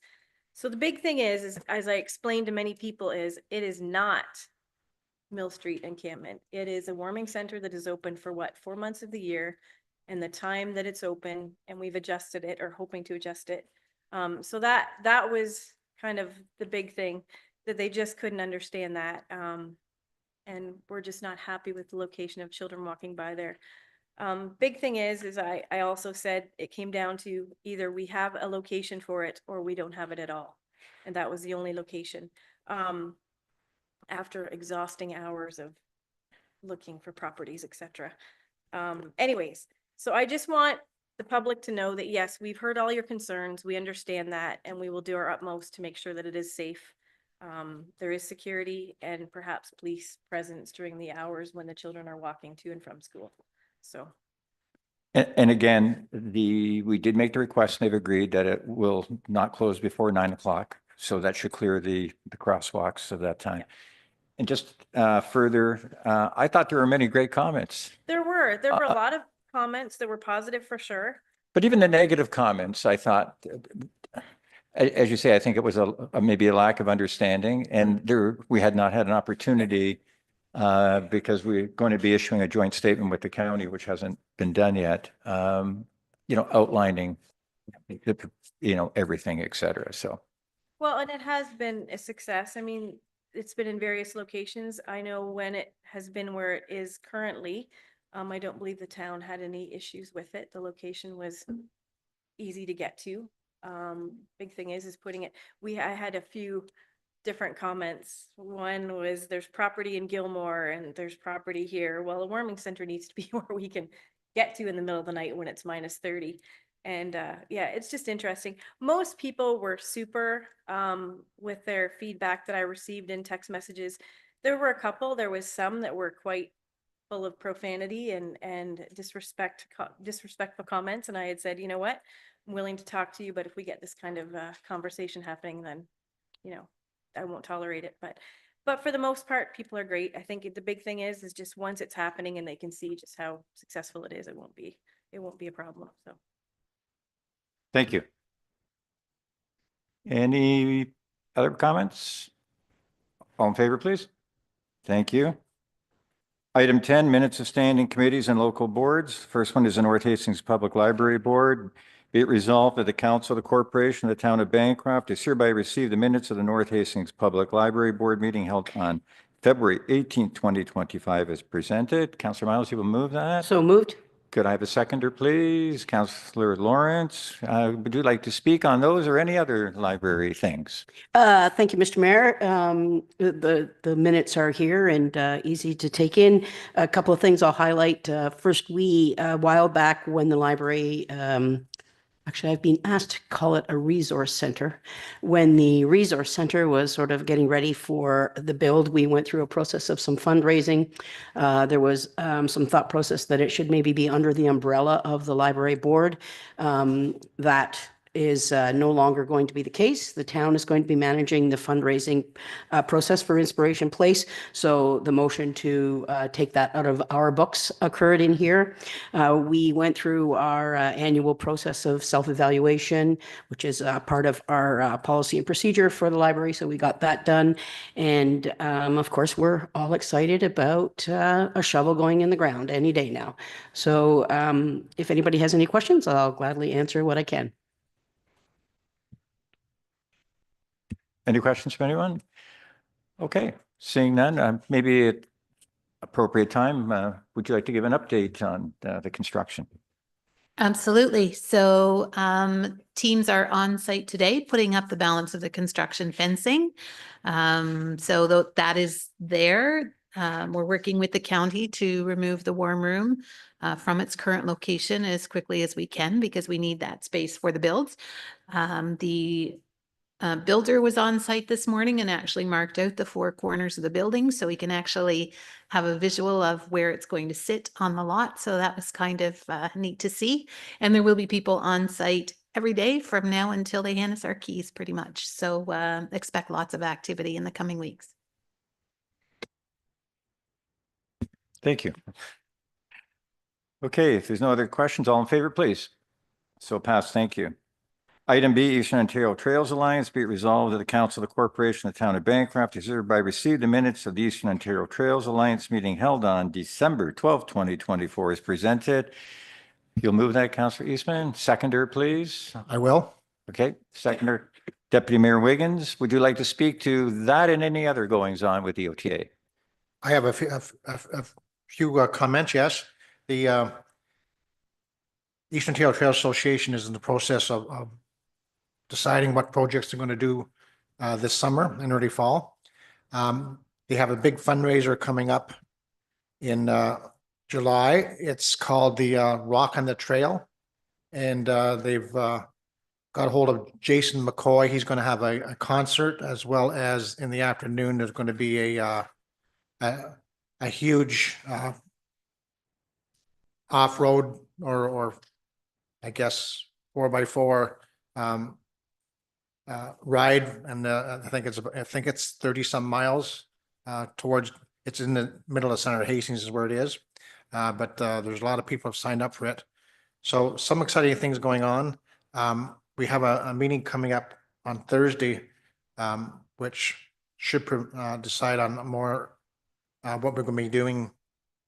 [SPEAKER 5] So the big thing is as I explained to many people, is it is not Mill Street encampment. It is a warming center that is open for 4 months of the year, and the time that it's open, and we've adjusted it, or hoping to adjust it. So that was kind of the big thing, that they just couldn't understand that. And we're just not happy with the location of children walking by there. Big thing is I also said it came down to either we have a location for it or we don't have it at all. And that was the only location. After exhausting hours of looking for properties, etc. Anyways, so I just want the public to know that, yes, we've heard all your concerns. We understand that, and we will do our utmost to make sure that it is safe. There is security and perhaps police presence during the hours when the children are walking to and from school. So.
[SPEAKER 1] And again, we did make the request and they've agreed that it will not close before 9 o'clock. So that should clear the crosswalks of that time. Yeah. And just further, I thought there were many great comments.
[SPEAKER 5] There were a lot of comments that were positive for sure.
[SPEAKER 1] But even the negative comments, I thought, as you say, I think it was maybe a lack of understanding, and we had not had an opportunity because we're going to be issuing a joint statement with the county, which hasn't been done yet, outlining, everything, et cetera. So.
[SPEAKER 5] Well, and it has been a success. I mean, it's been in various locations. I know when it has been where it is currently, I don't believe the town had any issues with it. The location was easy to get to. Big thing is putting it, I had a few different comments. One was there's property in Gilmore and there's property here. Well, a warming center needs to be where we can get to in the middle of the night when it's -30. And yeah, it's just interesting. Most people were super with their feedback that I received in text messages. There were a couple, there was some that were quite full of profanity and disrespectful comments. And I had said, you know what, I'm willing to talk to you, but if we get this kind of conversation happening, then, you know, I won't tolerate it. But for the most part, people are great. I think the big thing is just once it's happening and they can see just how successful it is, it won't be a problem. So.
[SPEAKER 1] Thank you. Any other comments? All in favor, please. Thank you. Item 10, minutes of standing committees and local boards. First one is the North Hastings Public Library Board. Be it resolved that the Council of the Corporation of the Town of Bancroft is hereby receive the minutes of the North Hastings Public Library Board meeting held on February 18th, 2025 as presented. Councillor Miles, you will move that?
[SPEAKER 3] So moved.
[SPEAKER 1] Could I have a seconder, please? Councillor Lawrence, would you like to speak on those or any other library things?
[SPEAKER 3] Thank you, Mr. Mayor. The minutes are here and easy to take in. A couple of things I'll highlight. First, a while back when the library, actually, I've been asked to call it a resource center. When the resource center was sort of getting ready for the build, we went through a process of some fundraising. There was some thought process that it should maybe be under the umbrella of the library board. That is no longer going to be the case. The town is going to be managing the fundraising process for Inspiration Place. So the motion to take that out of our books occurred in here. We went through our annual process of self-evaluation, which is part of our policy and procedure for the library. So we got that done. And of course, we're all excited about a shovel going in the ground any day now. So if anybody has any questions, I'll gladly answer what I can.
[SPEAKER 1] Any questions from anyone? Okay, seeing none, maybe at appropriate time, would you like to give an update on the construction?
[SPEAKER 10] Absolutely. So teams are on site today, putting up the balance of the construction fencing. So that is there. We're working with the county to remove the warm room from its current location as quickly as we can because we need that space for the builds. The builder was on site this morning and actually marked out the 4 corners of the building so we can actually have a visual of where it's going to sit on the lot. So that was kind of neat to see. And there will be people on site every day from now until they hand us our keys pretty much. So expect lots of activity in the coming weeks.
[SPEAKER 1] Thank you. Okay, if there's no other questions, all in favor, please. So passed, thank you. Item B, Eastern Ontario Trails Alliance, be it resolved that the Council of the Corporation of the Town of Bancroft is hereby receive the minutes of the Eastern Ontario Trails Alliance meeting held on December 12th, 2024 as presented. You'll move that, Councillor Eastman. Seconder, please.
[SPEAKER 9] I will.
[SPEAKER 1] Okay, seconder. Deputy Mayor Wiggins, would you like to speak to that and any other goings on with the OTA?
[SPEAKER 9] I have a few comments, yes. The Eastern Ontario Trails Association is in the process of deciding what projects they're going to do this summer and early fall. They have a big fundraiser coming up in July. It's called the Rock on the Trail. And they've got a hold of Jason McCoy. He's going to have a concert, as well as in the afternoon, there's going to be a huge off-road or I guess 4x4 ride, and I think it's 30 some miles towards. It's in the middle of Senator Hastings is where it is, but there's a lot of people have signed up for it. So some exciting things going on. We have a meeting coming up on Thursday, which should decide on more what we're going to be doing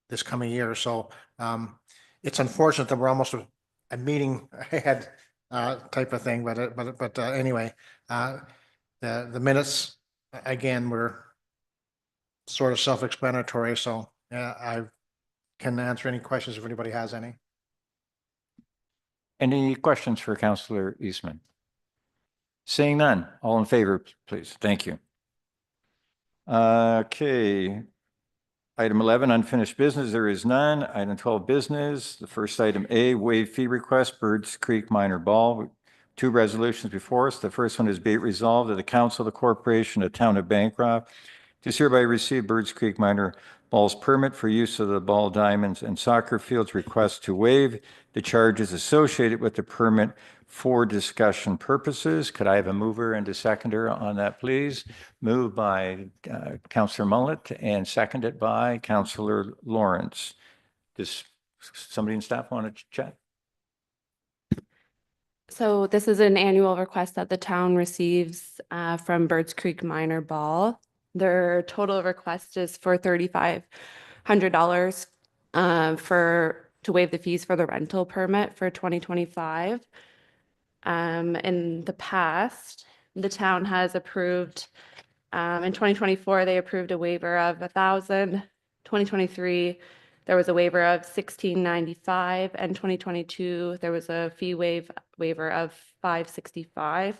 [SPEAKER 9] this coming year. So it's unfortunate that we're almost a meeting ahead type of thing, but anyway, the minutes again were sort of self-explanatory. So I can answer any questions if anybody has any.
[SPEAKER 1] Any questions for Councillor Eastman? Seeing none, all in favor, please. Thank you. Okay. Item 11, unfinished business, there is none. Item 12, business. The first item A, waive fee request, Birds Creek Minor Ball. Two resolutions before us. The first one is be it resolved that the Council of the Corporation of Town of Bancroft does hereby receive Birds Creek Minor Ball's permit for use of the ball diamonds and soccer fields, request to waive the charges associated with the permit for discussion purposes. Could I have a mover and a seconder on that, please? Moved by Councillor Mullet and seconded by Councillor Lawrence. Does somebody in staff want to chat?
[SPEAKER 8] So this is an annual request that the town receives from Birds Creek Minor Ball. Their total request is for $3,500 to waive the fees for the rental permit for 2025. In the past, the town has approved, in 2024, they approved a waiver of $1,000. 2023, there was a waiver of $1,695, and 2022, there was a fee waiver of $565.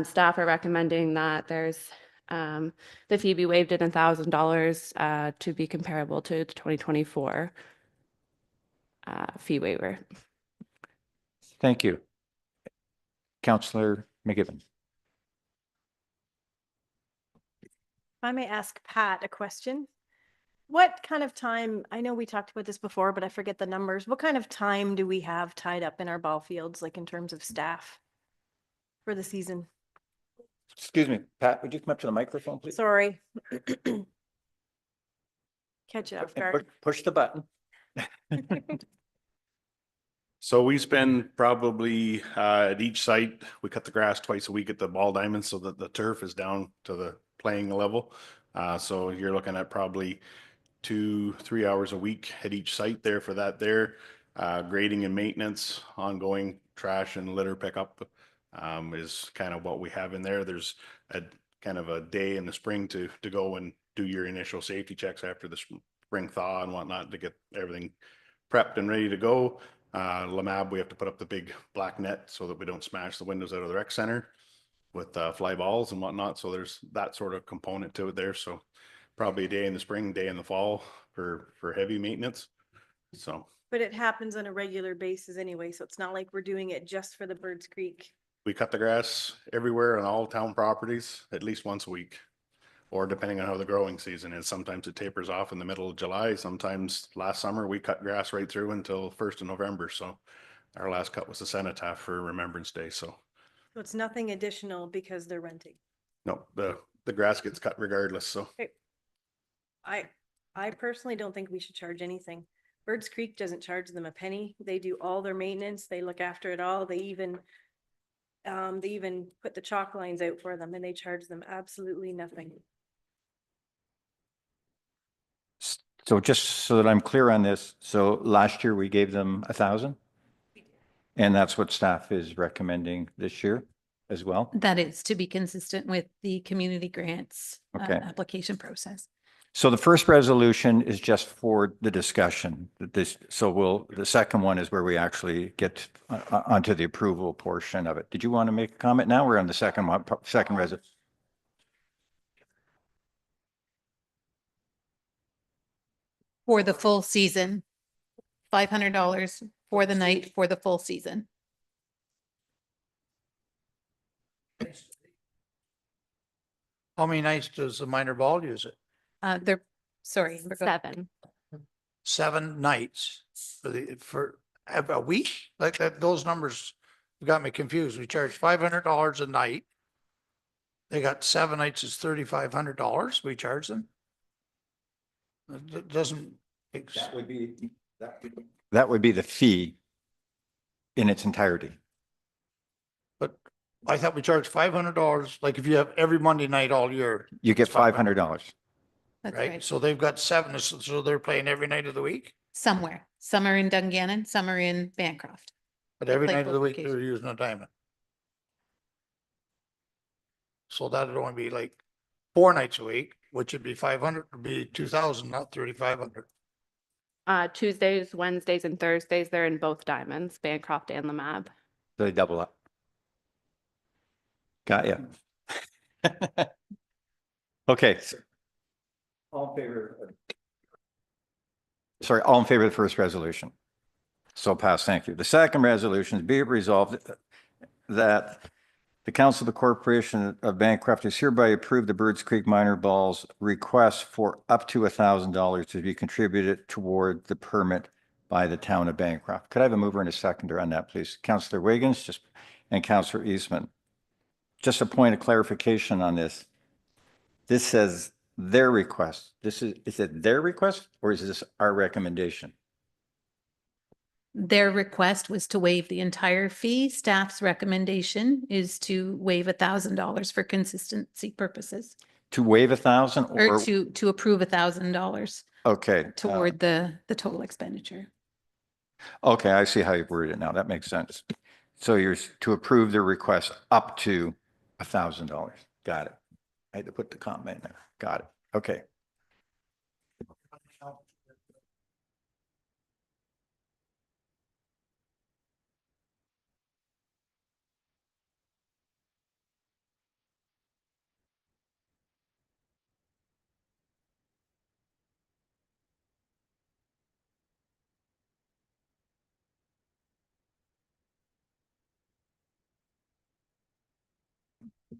[SPEAKER 8] Staff are recommending that there's the fee be waived at $1,000 to be comparable to the 2024 fee waiver.
[SPEAKER 1] Thank you. Councillor McGibbon.
[SPEAKER 5] If I may ask Pat a question. What kind of time, I know we talked about this before, but I forget the numbers. What kind of time do we have tied up in our ball fields, like in terms of staff for the season?
[SPEAKER 1] Excuse me, Pat, would you come up to the microphone, please?
[SPEAKER 5] Sorry. Catch it up, guard.
[SPEAKER 1] Push the button.
[SPEAKER 11] So we spend probably at each site, we cut the grass twice a week at the ball diamond so that the turf is down to the playing level. So you're looking at probably 2-3 hours a week at each site there for that there. Grading and maintenance, ongoing trash and litter pickup is kind of what we have in there. There's a kind of a day in the spring to go and do your initial safety checks after the spring thaw and whatnot to get everything prepped and ready to go. Lamab, we have to put up the big black net so that we don't smash the windows out of the rec center with fly balls and whatnot. So there's that sort of component to it there. So probably a day in the spring, day in the fall for heavy maintenance. So.
[SPEAKER 5] But it happens on a regular basis anyway, so it's not like we're doing it just for the Birds Creek.
[SPEAKER 11] We cut the grass everywhere on all town properties at least once a week. Or depending on how the growing season is, sometimes it tapers off in the middle of July. Sometimes last summer we cut grass right through until 1st of November. So our last cut was the cenotaph for Remembrance Day. So
[SPEAKER 5] it's nothing additional because they're renting.
[SPEAKER 11] No, the grass gets cut regardless. So
[SPEAKER 5] I personally don't think we should charge anything. Birds Creek doesn't charge them a penny. They do all their maintenance. They look after it all. They even put the chalk lines out for them and they charge them absolutely nothing.
[SPEAKER 1] So just so that I'm clear on this, so last year we gave them 1,000? And that's what staff is recommending this year as well?
[SPEAKER 10] That is to be consistent with the community grants
[SPEAKER 1] Okay.
[SPEAKER 10] application process.
[SPEAKER 1] So the first resolution is just for the discussion. The second one is where we actually get onto the approval portion of it. Did you want to make a comment now? We're on the second one, second resolution.
[SPEAKER 10] For the full season, $500 for the night for the full season.
[SPEAKER 9] How many nights does the minor ball use it?
[SPEAKER 10] They're, sorry.
[SPEAKER 8] 7.
[SPEAKER 9] 7 nights for a week? Like that, those numbers got me confused. We charge $500 a night. They got 7 nights, it's $3,500 we charge them. It doesn't.
[SPEAKER 1] That would be the fee in its entirety.
[SPEAKER 9] But I thought we charged $500, like if you have every Monday night all year.
[SPEAKER 1] You get
[SPEAKER 9] it's $500,
[SPEAKER 1] $500.
[SPEAKER 10] That's
[SPEAKER 9] right?
[SPEAKER 10] right.
[SPEAKER 9] So they've got 7, so they're playing every night of the week?
[SPEAKER 10] Somewhere. Some are in Dungannon, some are in Bancroft.
[SPEAKER 9] But every
[SPEAKER 10] Like
[SPEAKER 9] night of the
[SPEAKER 10] both
[SPEAKER 9] week they're
[SPEAKER 10] locations.
[SPEAKER 9] using a diamond. So that'd only be like 4 nights a week, which would be 500, would be 2,000, not 3,500.
[SPEAKER 8] Tuesdays, Wednesdays, and Thursdays, they're in both diamonds, Bancroft and Lamab.
[SPEAKER 1] So they double up. Got you. Okay. All in favor? Sorry, all in favor of the first resolution? So passed, thank you. The second resolution is be it resolved that the Council of the Corporation of Bancroft is hereby approved the Birds Creek Minor Balls request for up to $1,000 to be contributed toward the permit by the town of Bancroft. Could I have a mover and a seconder on that, please? Councillor Wiggins and Councillor Eastman. Just a point of clarification on this. This says their request. Is it their request or is this our recommendation?
[SPEAKER 10] Their request was to waive the entire fee. Staff's recommendation is to waive $1,000 for consistency purposes,
[SPEAKER 1] To waive 1,000
[SPEAKER 10] or
[SPEAKER 1] or?
[SPEAKER 10] to approve $1,000
[SPEAKER 1] Okay.
[SPEAKER 10] toward the total expenditure.
[SPEAKER 1] Okay, I see how you worded it now. That makes sense. So you're to approve the request up to $1,000. Got it. I had to put the comma in there. Got it. Okay.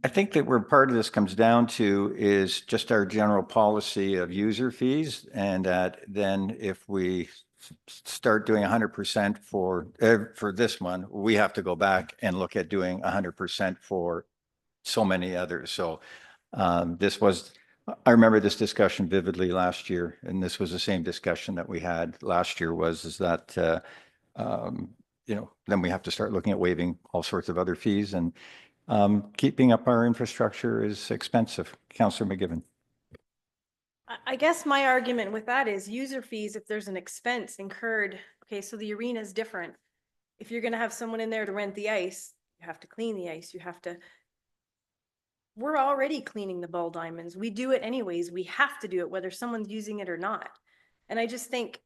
[SPEAKER 1] I think that where part of this comes down to is just our general policy of user fees, and that then if we start doing 100% for this one, we have to go back and look at doing 100% for so many others. So I remember this discussion vividly last year, and this was the same discussion that we had last year is that then we have to start looking at waiving all sorts of other fees, and keeping up our infrastructure is expensive. Councillor McGibbon.
[SPEAKER 5] I guess my argument with that is user fees, if there's an expense incurred, okay, so the arena is different. If you're gonna have someone in there to rent the ice, you have to clean the ice, we're already cleaning the ball diamonds. We do it anyways. We have to do it whether someone's using it or not. And I just think,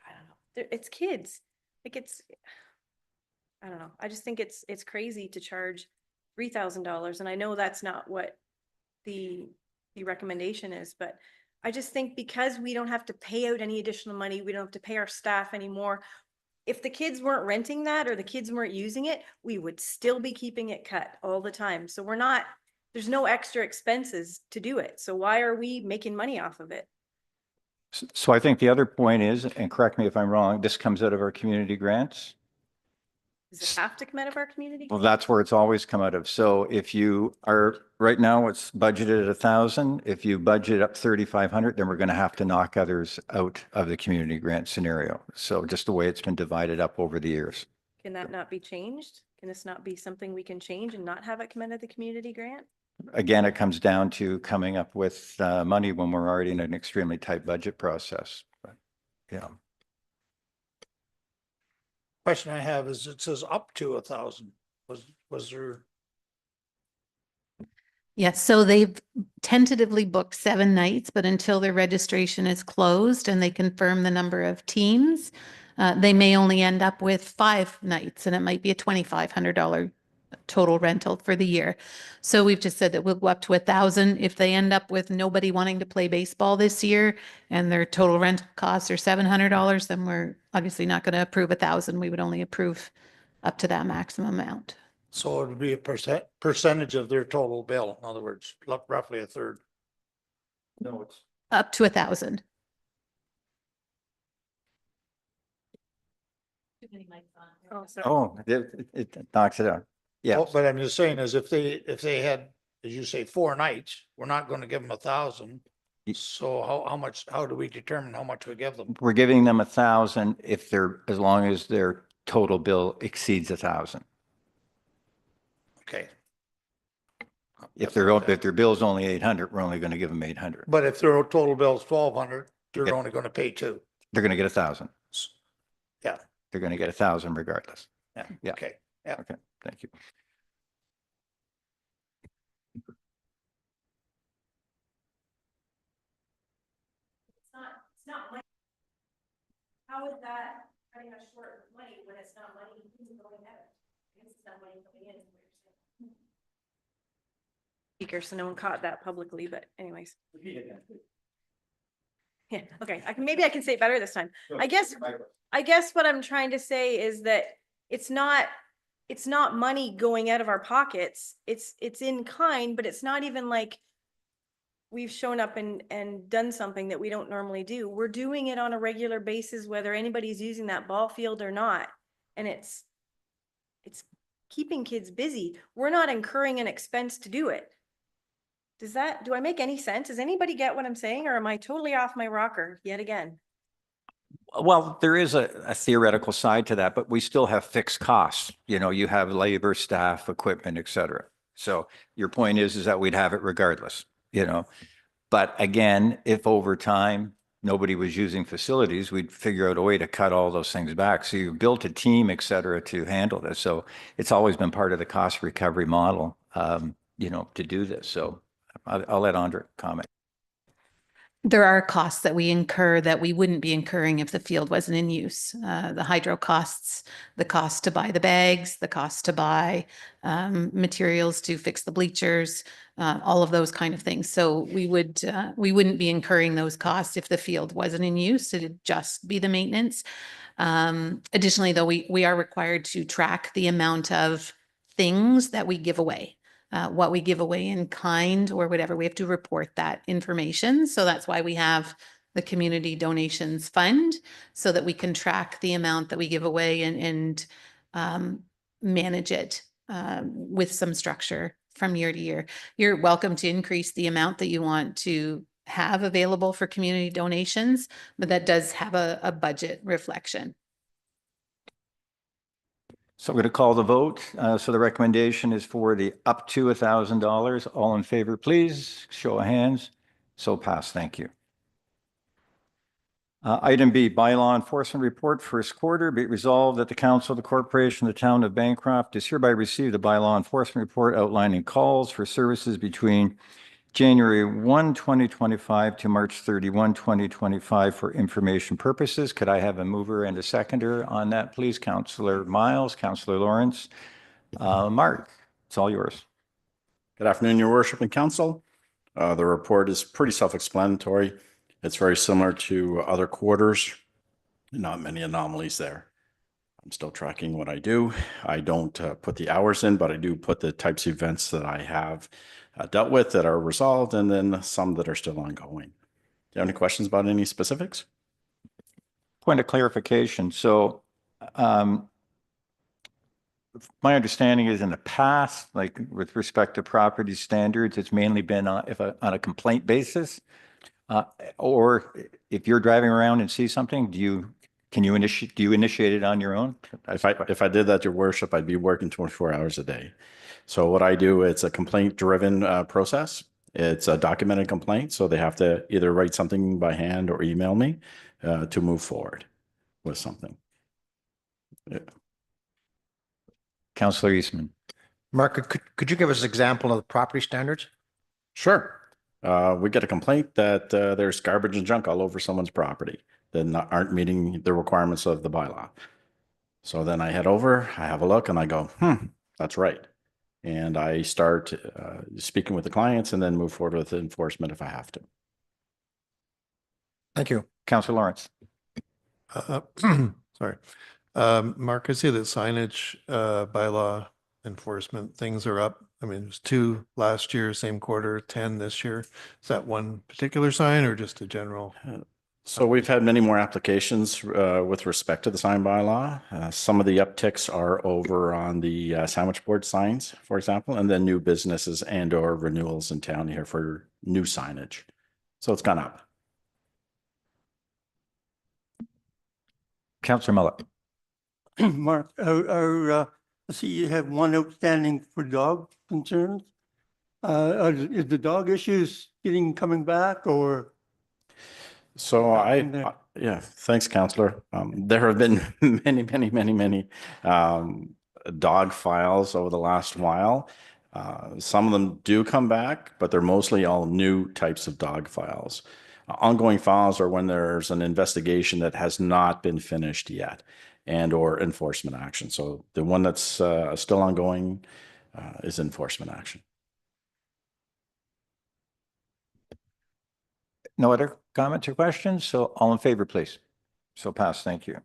[SPEAKER 5] I don't know, it's kids. I don't know. I just think it's crazy to charge $3,000. And I know that's not what the recommendation is, but I just think because we don't have to pay out any additional money, we don't have to pay our staff anymore. If the kids weren't renting that or the kids weren't using it, we would still be keeping it cut all the time. So there's no extra expenses to do it. So why are we making money off of it?
[SPEAKER 1] So I think the other point is, and correct me if I'm wrong, this comes out of our community grants.
[SPEAKER 5] Does it have to come out of our community?
[SPEAKER 1] Well, that's where it's always come out of. So if you are, right now it's budgeted at 1,000. If you budget up 3,500, then we're going to have to knock others out of the community grant scenario. So just the way it's been divided up over the years.
[SPEAKER 5] Can that not be changed? Can this not be something we can change and not have it come out of the community grant?
[SPEAKER 1] Again, it comes down to coming up with money when we're already in an extremely tight budget process. But, yeah.
[SPEAKER 9] Question I have is it says up to 1,000. Was there?
[SPEAKER 10] Yes, so they've tentatively booked 7 nights, but until their registration is closed and they confirm the number of teams, they may only end up with 5 nights, and it might be a $2,500 total rental for the year. So we've just said that we'll go up to 1,000. If they end up with nobody wanting to play baseball this year and their total rental costs are $700, then we're obviously not going to approve 1,000. We would only approve up to that maximum amount.
[SPEAKER 9] So it would be a percentage of their total bill. In other words, roughly a third.
[SPEAKER 1] No, it's
[SPEAKER 10] Up to 1,000.
[SPEAKER 5] Oh, sorry.
[SPEAKER 1] oh, it knocks it out. Yeah.
[SPEAKER 9] But I'm just saying is if they had, as you say, 4 nights, we're not going to give them 1,000. So how do we determine how much we give them?
[SPEAKER 1] We're giving them 1,000 as long as their total bill exceeds 1,000.
[SPEAKER 9] Okay.
[SPEAKER 1] If their bill's only 800, we're only going to give them 800.
[SPEAKER 9] But if their total bill is 1,200, they're
[SPEAKER 1] Yeah.
[SPEAKER 9] only going to pay 2.
[SPEAKER 1] They're going to get 1,000.
[SPEAKER 9] Yeah.
[SPEAKER 1] They're going to get 1,000 regardless. Yeah.
[SPEAKER 9] Okay. Yeah.
[SPEAKER 1] Okay. Thank you.
[SPEAKER 5] It's not money. How is that cutting us short of money when it's not money going out? It's not money coming in. speaker, so no one caught that publicly, but anyways. Yeah, okay, maybe I can say it better this time. I guess what I'm trying to say is that it's not money going out of our pockets. It's in kind, but it's not even like we've shown up and done something that we don't normally do. We're doing it on a regular basis, whether anybody's using that ball field or not. And it's keeping kids busy. We're not incurring an expense to do it. Do I make any sense? Does anybody get what I'm saying, or am I totally off my rocker yet again?
[SPEAKER 1] Well, there is a theoretical side to that, but we still have fixed costs. You know, you have labor, staff, equipment, et cetera. So your point is that we'd have it regardless, you know. But again, if over time nobody was using facilities, we'd figure out a way to cut all those things back. So you built a team, et cetera, to handle this. So it's always been part of the cost recovery model, you know, to do this. So I'll let Andra comment.
[SPEAKER 10] There are costs that we incur that we wouldn't be incurring if the field wasn't in use. The hydro costs, the cost to buy the bags, the cost to buy materials to fix the bleachers, all of those kind of things. So we wouldn't be incurring those costs if the field wasn't in use. It'd just be the maintenance. Additionally, though, we are required to track the amount of things that we give away. What we give away in kind or whatever, we have to report that information. So that's why we have the community donations fund, so that we can track the amount that we give away and manage it with some structure from year to year. You're welcome to increase the amount that you want to have available for community donations, but that does have a budget reflection.
[SPEAKER 1] So I'm going to call the vote. So the recommendation is for the up to $1,000. All in favor, please. Show of hands. So passed. Thank you. Item B, bylaw enforcement report, first quarter. Be it resolved that the council of the corporation of the town of Bancroft is hereby received a bylaw enforcement report outlining calls for services between January 1, 2025 to March 31, 2025 for information purposes. Could I have a mover and a seconder on that, please? Councillor Miles, Councillor Lawrence. Mark, it's all yours.
[SPEAKER 11] Good afternoon, Your Worship and Council. The report is pretty self-explanatory. It's very similar to other quarters. Not many anomalies there. I'm still tracking what I do. I don't put the hours in, but I do put the types of events that I have dealt with that are resolved, and then some that are still ongoing. Do you have any questions about any specifics?
[SPEAKER 1] Point of clarification. So my understanding is in the past, like with respect to property standards, it's mainly been on a complaint basis. Or if you're driving around and see something, do you initiate it on your own?
[SPEAKER 11] If I did that, Your Worship, I'd be working 24 hours a day. So what I do, it's a complaint-driven process. It's a documented complaint, so they have to either write something by hand or email me to move forward with something. Yeah.
[SPEAKER 1] Councillor Eastman.
[SPEAKER 9] Mark, could you give us an example of the property standards?
[SPEAKER 11] Sure. We get a complaint that there's garbage and junk all over someone's property that aren't meeting the requirements of the bylaw. So then I head over, I have a look, and I go, that's right. And I start speaking with the clients and then move forward with enforcement if I have to.
[SPEAKER 9] Thank you.
[SPEAKER 1] Councillor Lawrence.
[SPEAKER 6] Sorry. Mark, I see that signage bylaw enforcement things are up. I mean, it was 2 last year, same quarter, 10 this year. Is that one particular sign or just a general?
[SPEAKER 11] So we've had many more applications with respect to the sign bylaw. Some of the upticks are over on the sandwich board signs, for example, and then new businesses and or renewals in town here for new signage. So it's gone up.
[SPEAKER 1] Councillor Mullet.
[SPEAKER 12] Mark, I see you have one outstanding for dog concerns. Is the dog issues coming back or?
[SPEAKER 11] So yeah, thanks, Councillor. There have been many dog files over the last while. Some of them do come back, but they're mostly all new types of dog files. Ongoing files are when there's an investigation that has not been finished yet and or enforcement action. So the one that's still ongoing is enforcement action.
[SPEAKER 1] No other comments or questions? So all in favor, please. So pass, thank you.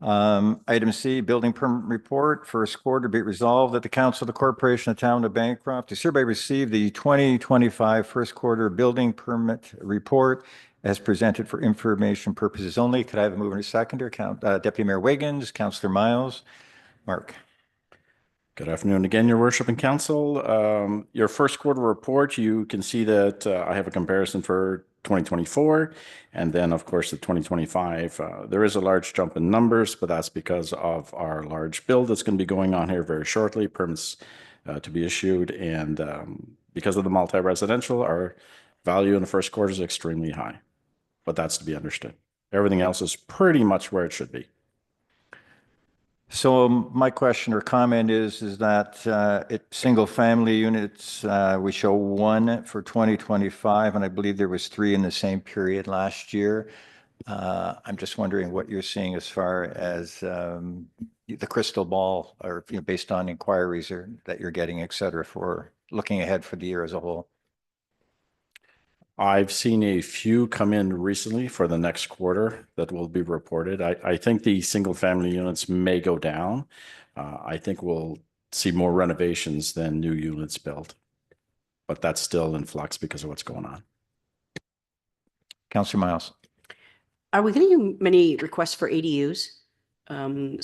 [SPEAKER 1] Item C, building permit report, first quarter, be it resolved that the council of the corporation of town of Bancroft is hereby receive the 2025 first quarter building permit report as presented for information purposes only. Could I have a mover and a seconder? Deputy Mayor Wiggins, Councillor Miles, Mark.
[SPEAKER 11] Good afternoon again, Your Worship and Council. Your first quarter report, you can see that I have a comparison for 2024 and then, of course, the 2025. There is a large jump in numbers, but that's because of our large build that's going to be going on here very shortly, permits to be issued. And because of the multi-residential, our value in the first quarter is extremely high, but that's to be understood. Everything else is pretty much where it should be.
[SPEAKER 1] So my question or comment is that single family units, we show one for 2025, and I believe there was 3 in the same period last year. I'm just wondering what you're seeing as far as the crystal ball or based on inquiries that you're getting, et cetera, for looking ahead for the year as a whole.
[SPEAKER 11] I've seen a few come in recently for the next quarter that will be reported. I think the single family units may go down. I think we'll see more renovations than new units built, but that's still in flux because of what's going on.
[SPEAKER 1] Councillor Miles.
[SPEAKER 3] Are we getting many requests for ADUs?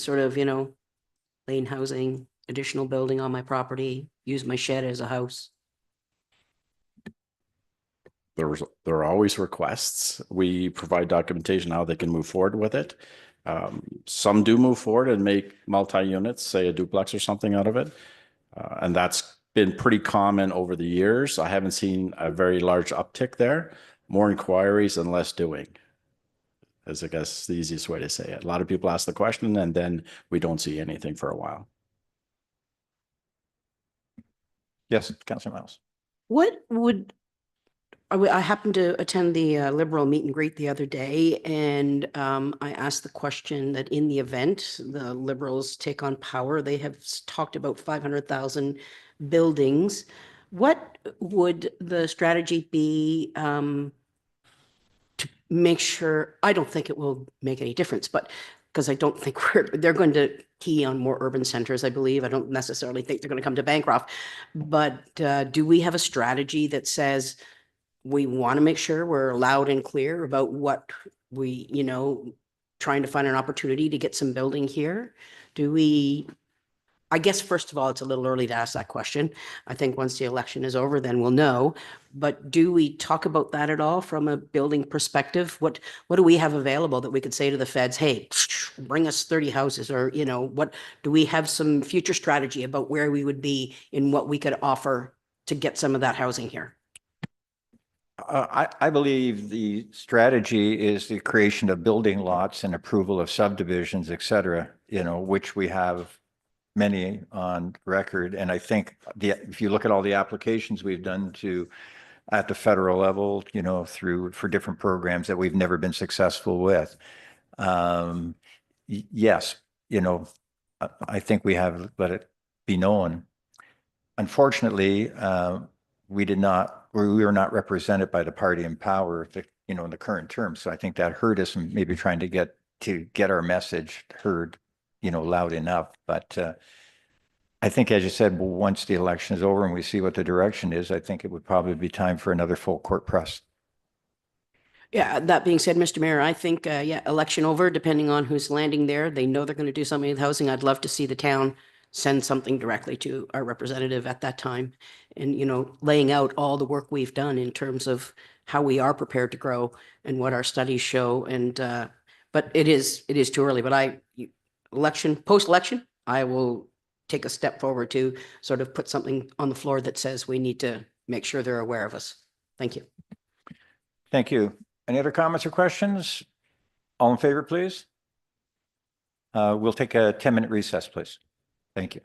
[SPEAKER 3] Sort of, lane housing, additional building on my property, use my shed as a house?
[SPEAKER 11] There are always requests. We provide documentation how they can move forward with it. Some do move forward and make multi-units, say a duplex or something out of it. And that's been pretty common over the years. I haven't seen a very large uptick there. More inquiries and less doing, is I guess the easiest way to say it. A lot of people ask the question and then we don't see anything for a while.
[SPEAKER 1] Yes, Councillor Miles.
[SPEAKER 3] I happened to attend the Liberal meet and greet the other day, and I asked the question that in the event the Liberals take on power, they have talked about 500,000 buildings. What would the strategy be to make sure? I don't think it will make any difference, but because I don't think they're going to key on more urban centers, I believe. I don't necessarily think they're going to come to Bancroft, but do we have a strategy that says we want to make sure we're loud and clear about what we, trying to find an opportunity to get some building here? I guess, first of all, it's a little early to ask that question. I think once the election is over, then we'll know. But do we talk about that at all from a building perspective? What do we have available that we could say to the feds, hey, bring us 30 houses? Or, what do we have some future strategy about where we would be in what we could offer to get some of that housing here?
[SPEAKER 1] I believe the strategy is the creation of building lots and approval of subdivisions, et cetera, which we have many on record. And I think if you look at all the applications we've done at the federal level, for different programs that we've never been successful with. Yes, I think we have let it be known. Unfortunately, we were not represented by the party in power, in the current term. So I think that hurt us and maybe trying to get our message heard, loud enough. But I think, as you said, once the election is over and we see what the direction is, I think it would probably be time for another full court press.
[SPEAKER 3] Yeah, that being said, Mr. Mayor, I think, election over, depending on who's landing there, they know they're going to do something with housing. I'd love to see the town send something directly to our representative at that time and, laying out all the work we've done in terms of how we are prepared to grow and what our studies show. And, but it is too early, but post-election, I will take a step forward to sort of put something on the floor that says we need to make sure they're aware of us. Thank you.
[SPEAKER 1] Thank you. Any other comments or questions? All in favor, please? We'll take a 10-minute recess, please. Thank you.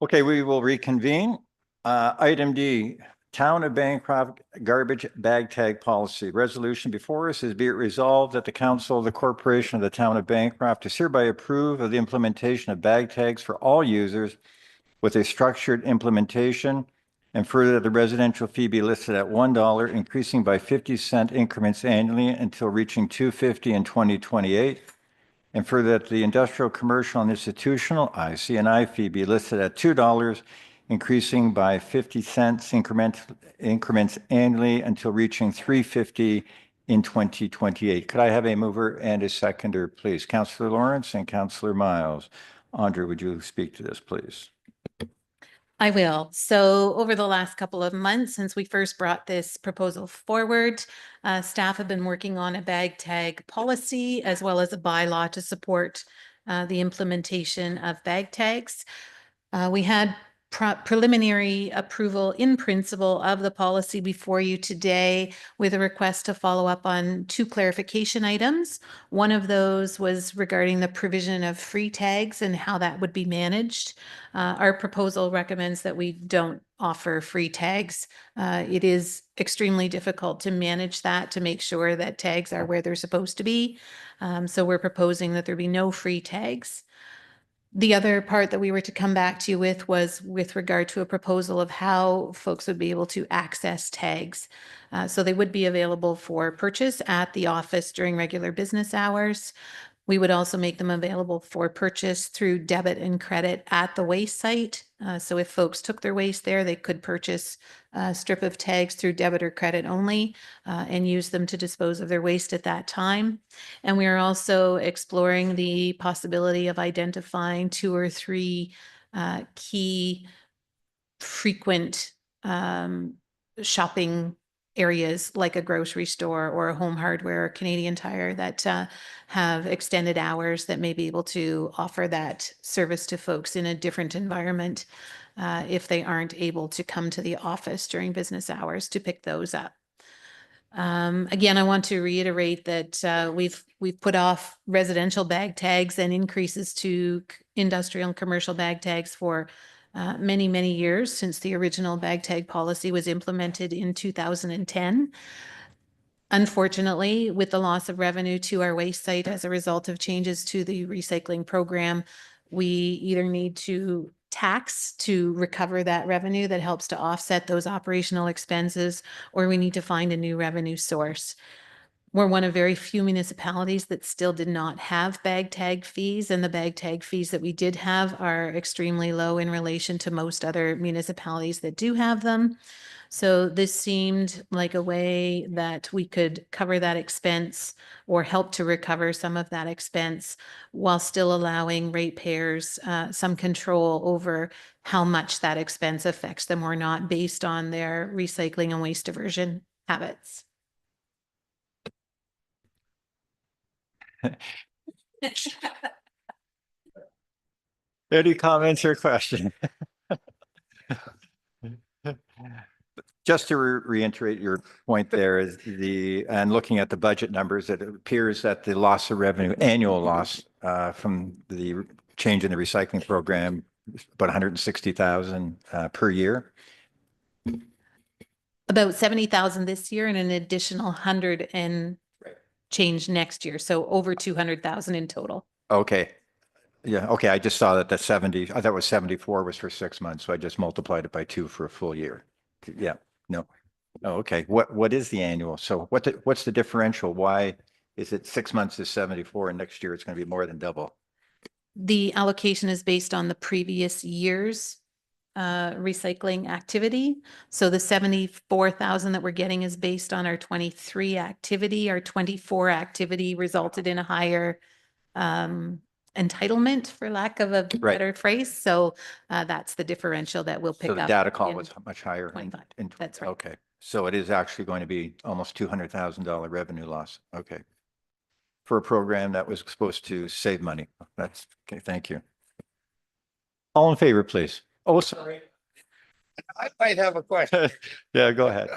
[SPEAKER 1] Okay, we will reconvene. Item D, Town of Bancroft Garbage Bag Tag Policy. Resolution before us is be it resolved that the Council of the Corporation of the Town of Bancroft is hereby approve of the implementation of bag tags for all users with a structured implementation, and further that the residential fee be listed at $1, increasing by 50-cent increments annually until reaching $2.50 in 2028. And further that the industrial, commercial, and institutional IC&I fee be listed at $2, increasing by 50 cents increments annually until reaching $3.50 in 2028. Could I have a mover and a seconder, please? Councillor Lawrence and Councillor Miles. Andrea, would you speak to this, please?
[SPEAKER 10] I will. So over the last couple of months, since we first brought this proposal forward, staff have been working on a bag tag policy as well as a bylaw to support the implementation of bag tags. We had preliminary approval in principle of the policy before you today with a request to follow up on 2 clarification items. One of those was regarding the provision of free tags and how that would be managed. Our proposal recommends that we don't offer free tags. It is extremely difficult to manage that, to make sure that tags are where they're supposed to be. So we're proposing that there be no free tags. The other part that we were to come back to you with was with regard to a proposal of how folks would be able to access tags. So they would be available for purchase at the office during regular business hours. We would also make them available for purchase through debit and credit at the waste site. So if folks took their waste there, they could purchase a strip of tags through debit or credit only and use them to dispose of their waste at that time. And we are also exploring the possibility of identifying 2 or 3 key frequent shopping areas like a grocery store or a Home Hardware or Canadian Tire that have extended hours that may be able to offer that service to folks in a different environment if they aren't able to come to the office during business hours to pick those up. Again, I want to reiterate that we've put off residential bag tags and increases to industrial and commercial bag tags for many, many years since the original bag tag policy was implemented in 2010. Unfortunately, with the loss of revenue to our waste site as a result of changes to the recycling program, we either need to tax to recover that revenue that helps to offset those operational expenses, or we need to find a new revenue source. We're one of very few municipalities that still did not have bag tag fees, and the bag tag fees that we did have are extremely low in relation to most other municipalities that do have them. So this seemed like a way that we could cover that expense or help to recover some of that expense while still allowing ratepayers some control over how much that expense affects them or not based on their recycling and waste diversion habits.
[SPEAKER 1] Any comments or questions? Just to reiterate your point there is and looking at the budget numbers, it appears that the loss of revenue, annual loss from the change in the recycling program, about 160,000 per year.
[SPEAKER 10] About 70,000 this year and an additional 100 and change next year. So over 200,000 in total.
[SPEAKER 1] Okay. Yeah. Okay. I just saw that the 70, I thought it was 74 was for 6 months. So I just multiplied it by 2 for a full year. Yeah. No. Oh, okay. What is the annual? So what's the differential? Why is it 6 months is 74 and next year it's going to be more than double?
[SPEAKER 10] The allocation is based on the previous year's recycling activity. So the 74,000 that we're getting is based on our 23 activity. Our 24 activity resulted in a higher entitlement, for lack of a better phrase. So that's the differential that we'll pick
[SPEAKER 1] So the
[SPEAKER 10] up.
[SPEAKER 1] data call was much higher.
[SPEAKER 10] 25. That's right.
[SPEAKER 1] Okay. So it is actually going to be almost $200,000 revenue loss. Okay. For a program that was supposed to save money. That's okay. Thank you. All in favor, please. Oh, sorry.
[SPEAKER 9] I might have a question.
[SPEAKER 1] Yeah, go ahead.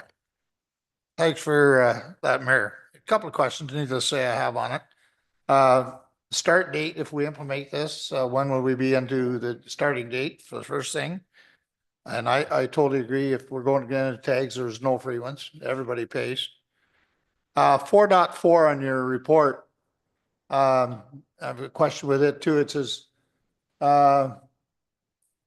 [SPEAKER 9] Thanks for that, Mayor. A couple of questions, needless to say, I have on it. start date, if we implement this, when will we be into the starting date for the first thing? And I totally agree. If we're going to get into tags, there's no free ones. Everybody pays. 4.4 on your report. I have a question with it too. It says,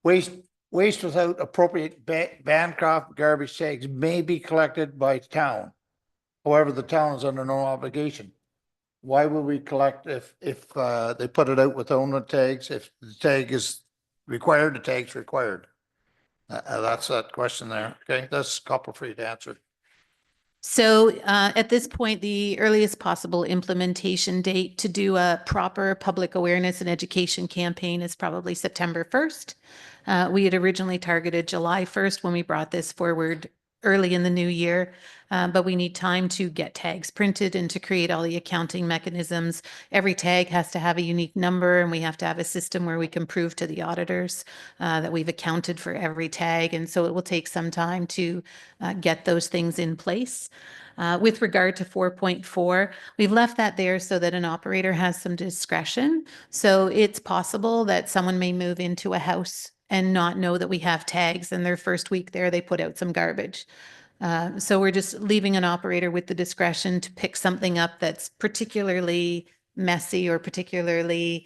[SPEAKER 9] waste without appropriate Bancroft garbage tags may be collected by town. However, the town is under no obligation. Why would we collect if they put it out with owner tags? If the tag is required, the tag's required. That's that question there. Okay, that's a couple for you to answer.
[SPEAKER 10] So at this point, the earliest possible implementation date to do a proper public awareness and education campaign is probably September 1st. We had originally targeted July 1st when we brought this forward early in the new year, but we need time to get tags printed and to create all the accounting mechanisms. Every tag has to have a unique number, and we have to have a system where we can prove to the auditors that we've accounted for every tag. And so it will take some time to get those things in place. With regard to 4.4, we've left that there so that an operator has some discretion. So it's possible that someone may move into a house and not know that we have tags, and their first week there, they put out some garbage. So we're just leaving an operator with the discretion to pick something up that's particularly messy or particularly,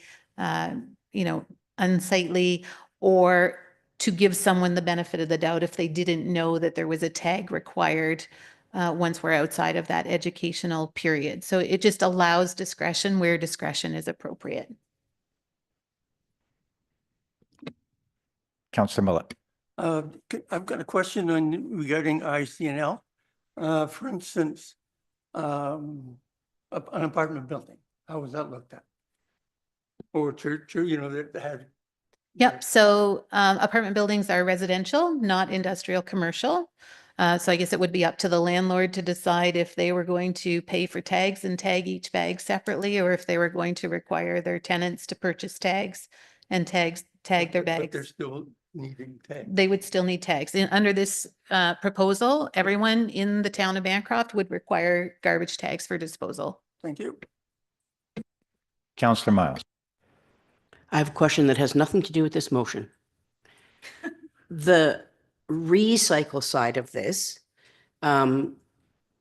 [SPEAKER 10] unsightly, or to give someone the benefit of the doubt if they didn't know that there was a tag required once we're outside of that educational period. So it just allows discretion where discretion is appropriate.
[SPEAKER 1] Councillor Millett.
[SPEAKER 12] I've got a question on regarding ICNL. For instance, an apartment building, how was that looked at? Or church, that had.
[SPEAKER 10] Yep. So apartment buildings are residential, not industrial commercial. So I guess it would be up to the landlord to decide if they were going to pay for tags and tag each bag separately, or if they were going to require their tenants to purchase tags and tag their bags.
[SPEAKER 12] But they're still needing tags.
[SPEAKER 10] They would still need tags. Under this proposal, everyone in the town of Bancroft would require garbage tags for disposal.
[SPEAKER 12] Thank you.
[SPEAKER 1] Councillor Miles.
[SPEAKER 3] I have a question that has nothing to do with this motion. The recycle side of this, I'm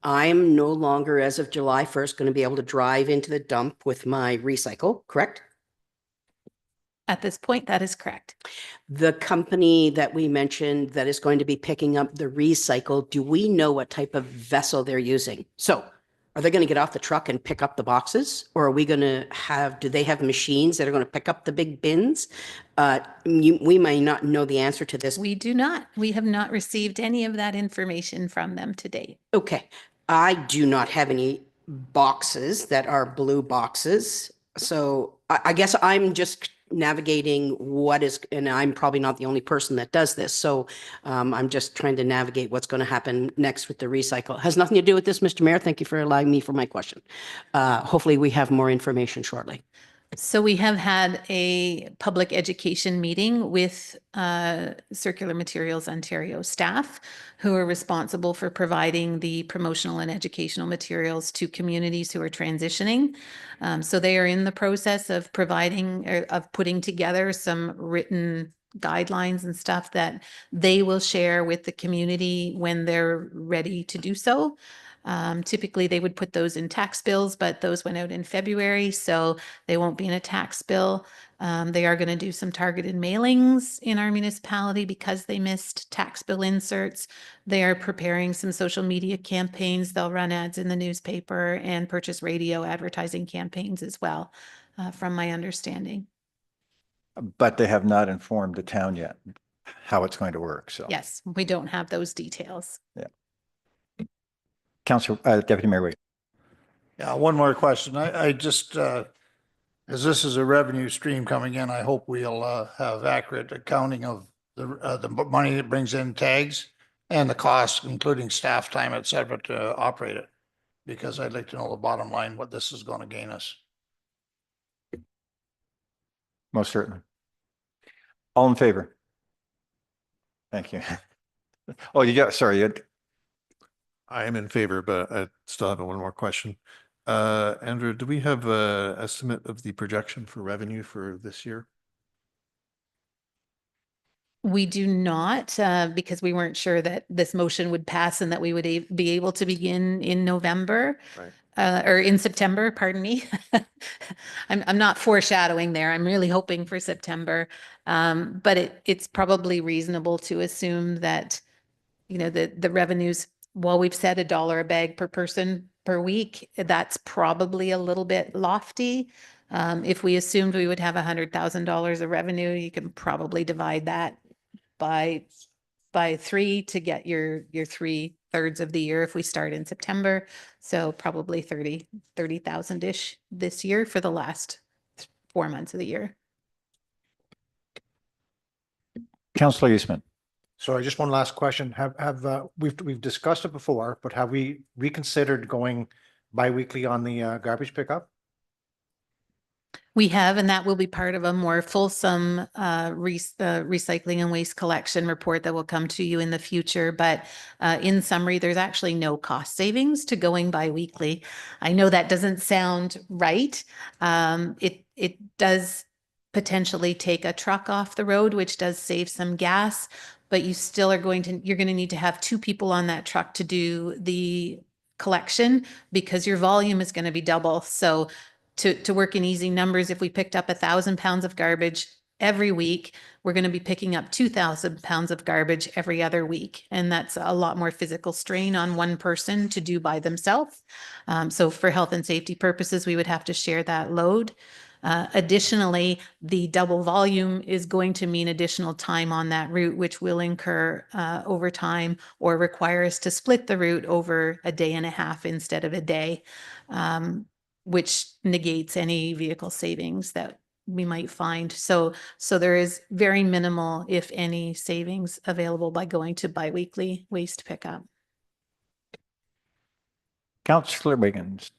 [SPEAKER 3] no longer, as of July 1st, going to be able to drive into the dump with my recycle, correct?
[SPEAKER 10] At this point, that is correct.
[SPEAKER 3] The company that we mentioned that is going to be picking up the recycle, do we know what type of vessel they're using? So are they going to get off the truck and pick up the boxes? Or are we going to do they have machines that are going to pick up the big bins? We may not know the answer to this.
[SPEAKER 10] We do not. We have not received any of that information from them to date.
[SPEAKER 3] Okay. I do not have any boxes that are blue boxes. So I guess I'm just navigating what is, and I'm probably not the only person that does this. So I'm just trying to navigate what's going to happen next with the recycle. It has nothing to do with this, Mr. Mayor. Thank you for allowing me for my question. Hopefully we have more information shortly.
[SPEAKER 10] So we have had a public education meeting with Circular Materials Ontario staff who are responsible for providing the promotional and educational materials to communities who are transitioning. So they are in the process of putting together some written guidelines and stuff that they will share with the community when they're ready to do so. Typically, they would put those in tax bills, but those went out in February, so they won't be in a tax bill. They are going to do some targeted mailings in our municipality because they missed tax bill inserts. They are preparing some social media campaigns. They'll run ads in the newspaper and purchase radio advertising campaigns as well, from my understanding.
[SPEAKER 1] But they have not informed the town yet how it's going to work, so.
[SPEAKER 10] Yes, we don't have those details.
[SPEAKER 1] Yeah. Councillor, Deputy Mayor Waived.
[SPEAKER 9] Yeah, one more question. I just, as this is a revenue stream coming in, I hope we'll have accurate accounting of the money that brings in tags and the costs, including staff time, et cetera, to operate it. Because I'd like to know the bottom line, what this is going to gain us.
[SPEAKER 1] Most certainly. All in favor? Thank you. Oh, sorry.
[SPEAKER 6] I am in favor, but I still have one more question. Andrew, do we have a estimate of the projection for revenue for this year?
[SPEAKER 10] We do not, because we weren't sure that this motion would pass and that we would be able to begin in November.
[SPEAKER 6] Right.
[SPEAKER 10] Or in September, pardon me. I'm not foreshadowing there. I'm really hoping for September. But it's probably reasonable to assume that, the revenues, while we've said $1 a bag per person per week, that's probably a little bit lofty. If we assumed we would have $100,000 of revenue, you can probably divide that by 3 to get your 3/3 of the year if we start in September. So probably 30,000-ish this year for the last 4 months of the year.
[SPEAKER 1] Councillor Eastman.
[SPEAKER 9] Sorry, just one last question. We've discussed it before, but have we reconsidered going bi-weekly on the garbage pickup?
[SPEAKER 10] We have, and that will be part of a more fulsome recycling and waste collection report that will come to you in the future. But in summary, there's actually no cost savings to going bi-weekly. I know that doesn't sound right. It does potentially take a truck off the road, which does save some gas, but you still you're going to need to have 2 people on that truck to do the collection because your volume is going to be double. So to work in easy numbers, if we picked up 1,000 pounds of garbage every week, we're going to be picking up 2,000 pounds of garbage every other week. And that's a lot more physical strain on one person to do by themselves. So for health and safety purposes, we would have to share that load. Additionally, the double volume is going to mean additional time on that route, which will incur overtime or require us to split the route over a day and a half instead of a day. Which negates any vehicle savings that we might find. So there is very minimal, if any, savings available by going to biweekly waste pickup.
[SPEAKER 1] Councillor Wiggins.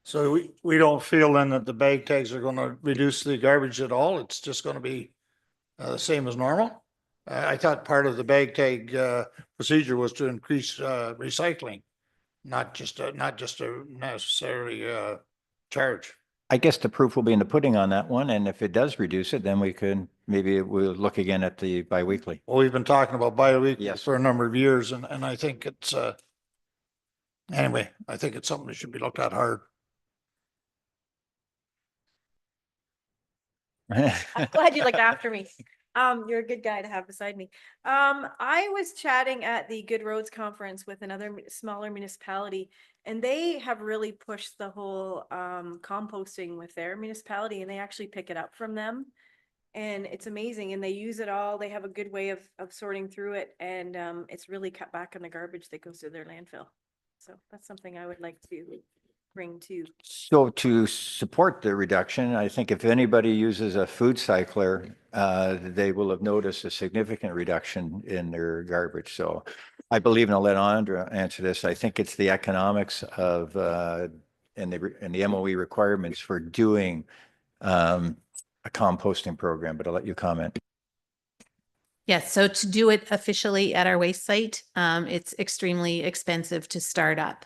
[SPEAKER 9] So we don't feel then that the bag tags are going to reduce the garbage at all? It's just going to be the same as normal? I thought part of the bag tag procedure was to increase recycling, not just a necessarily charge.
[SPEAKER 1] I guess the proof will be in the pudding on that one. And if it does reduce it, then maybe we'll look again at the biweekly.
[SPEAKER 9] Well, we've been talking about bi-weekly
[SPEAKER 1] Yes.
[SPEAKER 9] for a number of years, and I think it's anyway, I think it's something that should be looked at hard.
[SPEAKER 5] I'm glad you looked after me. You're a good guy to have beside me. I was chatting at the Good Roads Conference with another smaller municipality, and they have really pushed the whole composting with their municipality, and they actually pick it up from them. And it's amazing, and they use it all. They have a good way of sorting through it, and it's really cut back on the garbage that goes to their landfill. So that's something I would like to bring to.
[SPEAKER 1] So to support the reduction, I think if anybody uses a food cycler, they will have noticed a significant reduction in their garbage. So I believe, and I'll let Andra answer this, I think it's the economics of and the MOE requirements for doing a composting program, but I'll let you comment.
[SPEAKER 10] Yes, so to do it officially at our waste site, it's extremely expensive to start up.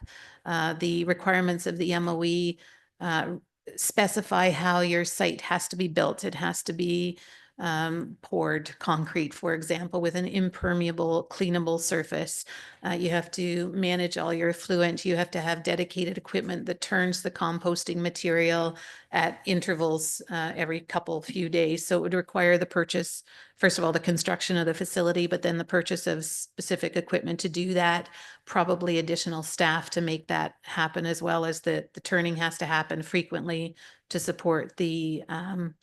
[SPEAKER 10] The requirements of the MOE specify how your site has to be built. It has to be poured concrete, for example, with an impermeable, cleanable surface. You have to manage all your effluent. You have to have dedicated equipment that turns the composting material at intervals every few days. So it would require the purchase, first of all, the construction of the facility, but then the purchase of specific equipment to do that, probably additional staff to make that happen, as well as the turning has to happen frequently to support the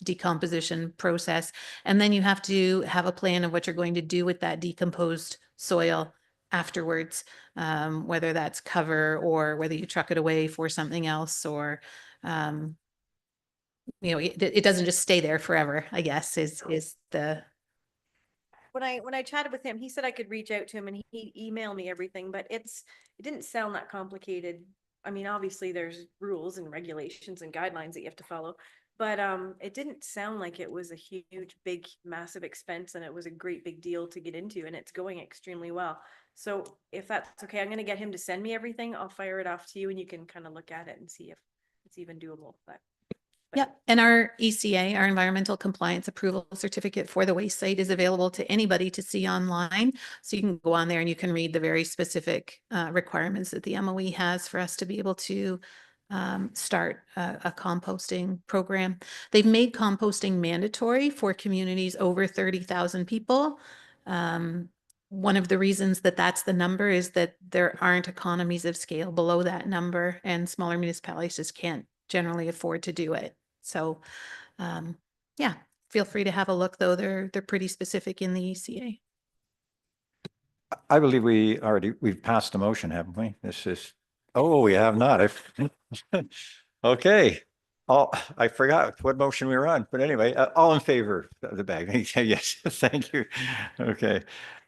[SPEAKER 10] decomposition process. And then you have to have a plan of what you're going to do with that decomposed soil afterwards, whether that's cover or whether you truck it away for something else, or it doesn't just stay there forever, I guess, is the.
[SPEAKER 5] When I chatted with him, he said I could reach out to him and he emailed me everything, but it didn't sound that complicated. I mean, obviously there's rules and regulations and guidelines that you have to follow, but it didn't sound like it was a huge, big, massive expense, and it was a great big deal to get into, and it's going extremely well. So if that's okay, I'm going to get him to send me everything. I'll fire it off to you, and you can kind of look at it and see it's even doable, but.
[SPEAKER 10] Yep, and our ECA, our Environmental Compliance Approval Certificate for the waste site is available to anybody to see online. So you can go on there and you can read the very specific requirements that the MOE has for us to be able to start a composting program. They've made composting mandatory for communities over 30,000 people. One of the reasons that that's the number is that there aren't economies of scale below that number, and smaller municipalities just can't generally afford to do it. So, yeah, feel free to have a look, though. They're pretty specific in the ECA.
[SPEAKER 1] I believe we've passed a motion, haven't we? This is, oh, we have not. Okay. I forgot what motion we were on, but anyway, all in favor of the bag. Yes, thank you. Okay.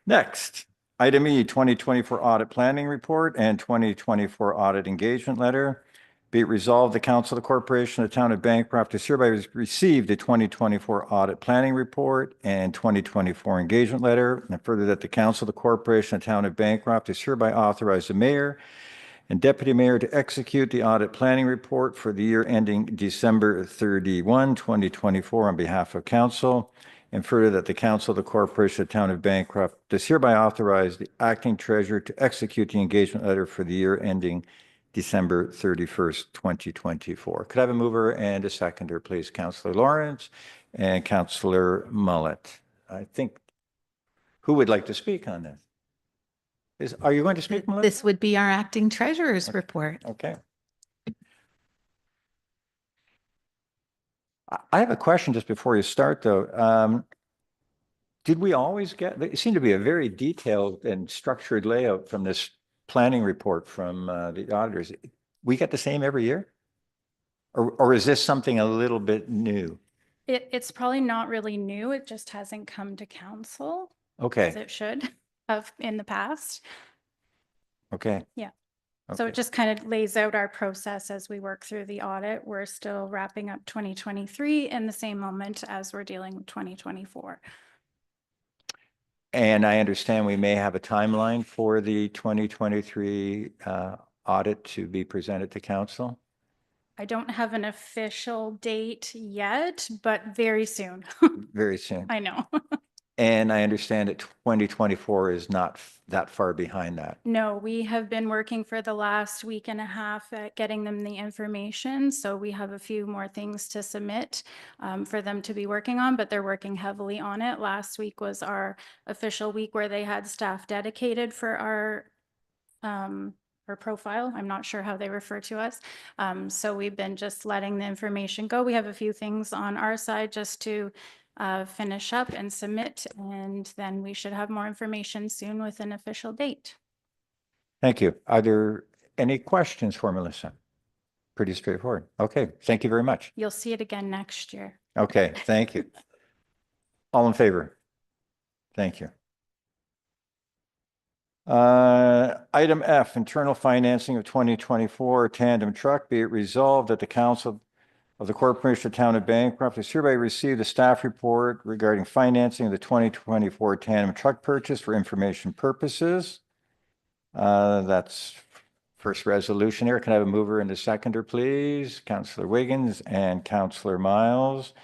[SPEAKER 1] Next, item E, 2024 audit planning report and 2024 audit engagement letter. Be it resolved, the Council of the Corporation of the Town of Bancroft has hereby received the 2024 audit planning report and 2024 engagement letter. And further, that the Council of the Corporation of the Town of Bancroft has hereby authorized the mayor and deputy mayor to execute the audit planning report for the year ending December 31, 2024 on behalf of council. And further, that the Council of the Corporation of the Town of Bancroft does hereby authorize the acting treasurer to execute the engagement letter for the year ending December 31st, 2024. Could I have a mover and a seconder, please? Councillor Lawrence and Councillor Mullet. I think, who would like to speak on this? Are you going to speak, Mullet?
[SPEAKER 10] This would be our acting treasurer's report.
[SPEAKER 1] Okay. I have a question just before you start, though. Did we always get, it seemed to be a very detailed and structured layout from this planning report from the auditors. We get the same every year? Or is this something a little bit new?
[SPEAKER 2] It's probably not really new. It just hasn't come to council as
[SPEAKER 1] Okay,
[SPEAKER 2] it should have in the past.
[SPEAKER 1] okay.
[SPEAKER 2] Yeah. So
[SPEAKER 1] Okay.
[SPEAKER 2] it just kind of lays out our process as we work through the audit. We're still wrapping up 2023 in the same moment as we're dealing with 2024.
[SPEAKER 1] And I understand we may have a timeline for the 2023 audit to be presented to council?
[SPEAKER 2] I don't have an official date yet, but very soon.
[SPEAKER 1] Very soon.
[SPEAKER 2] I know.
[SPEAKER 1] And I understand that 2024 is not that far behind that.
[SPEAKER 2] No, we have been working for the last week and a half at getting them the information. So we have a few more things to submit for them to be working on, but they're working heavily on it. Last week was our official week where they had staff dedicated for our profile. I'm not sure how they refer to us. So we've been just letting the information go. We have a few things on our side just to finish up and submit, and then we should have more information soon with an official date.
[SPEAKER 1] Thank you. Are there any questions for Melissa? Pretty straightforward. Okay, thank you very much.
[SPEAKER 2] You'll see it again next year.
[SPEAKER 1] Okay, thank you. All in favor? Thank you. Item F, internal financing of 2024 tandem truck. Be it resolved that the Council of the Corporation of the Town of Bancroft has hereby received a staff report regarding financing of the 2024 tandem truck purchase for information purposes. That's first resolution here. Can I have a mover and a seconder, please? Councillor Wiggins and Councillor Miles.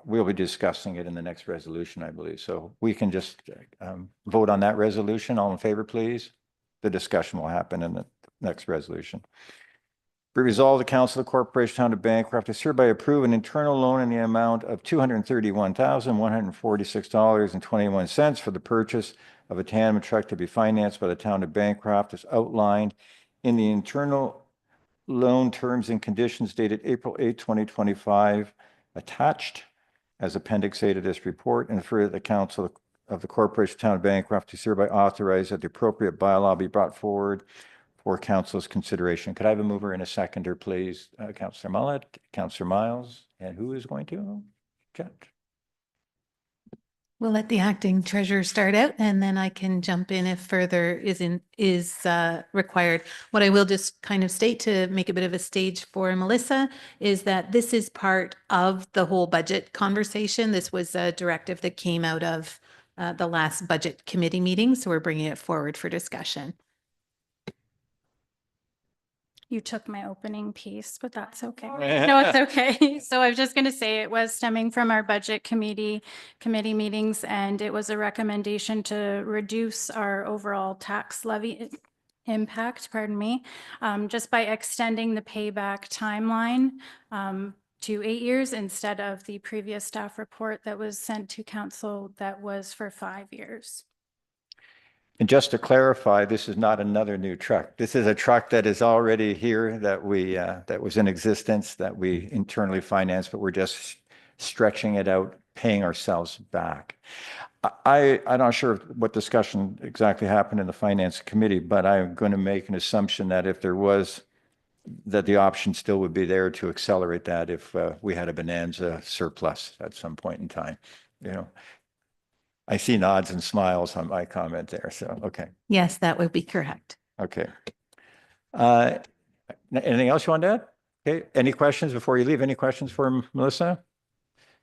[SPEAKER 1] We'll be discussing it in the next resolution, I believe. So we can just vote on that resolution. All in favor, please. The discussion will happen in the next resolution. Be resolved, the Council of the Corporation of the Town of Bancroft has hereby approve an internal loan in the amount of $231,146.21 for the purchase of a tandem truck to be financed by the Town of Bancroft as outlined in the internal loan terms and conditions dated April 8, 2025, attached as Appendix A to this report, and further the Council of the Corporation of the Town of Bancroft is hereby authorized that the appropriate bylaw be brought forward for council's consideration. Could I have a mover and a seconder, please? Councillor Mullet, Councillor Miles, and who is going to? Judge.
[SPEAKER 10] We'll let the acting treasurer start out, and then I can jump in if further is required. What I will just kind of state to make a bit of a stage for Melissa is that this is part of the whole budget conversation. This was a directive that came out of the last budget committee meeting, so we're bringing it forward for discussion.
[SPEAKER 13] You took my opening piece, but that's okay. No, it's okay. So I was just going to say it was stemming from our budget committee meetings, and it was a recommendation to reduce our overall tax levy impact, pardon me, just by extending the payback timeline to 8 years instead of the previous staff report that was sent to council that was for 5 years.
[SPEAKER 1] And just to clarify, this is not another new truck. This is a truck that is already here that that was in existence, that we internally financed, but we're just stretching it out, paying ourselves back. I'm not sure what discussion exactly happened in the finance committee, but I'm going to make an assumption that if there was, that the option still would be there to accelerate that if we had a bonanza surplus at some point in time. You know, I see nods and smiles on my comment there. So, okay.
[SPEAKER 10] Yes, that would be correct.
[SPEAKER 1] Okay. Anything else you want to add? Okay. Any questions before you leave? Any questions for Melissa?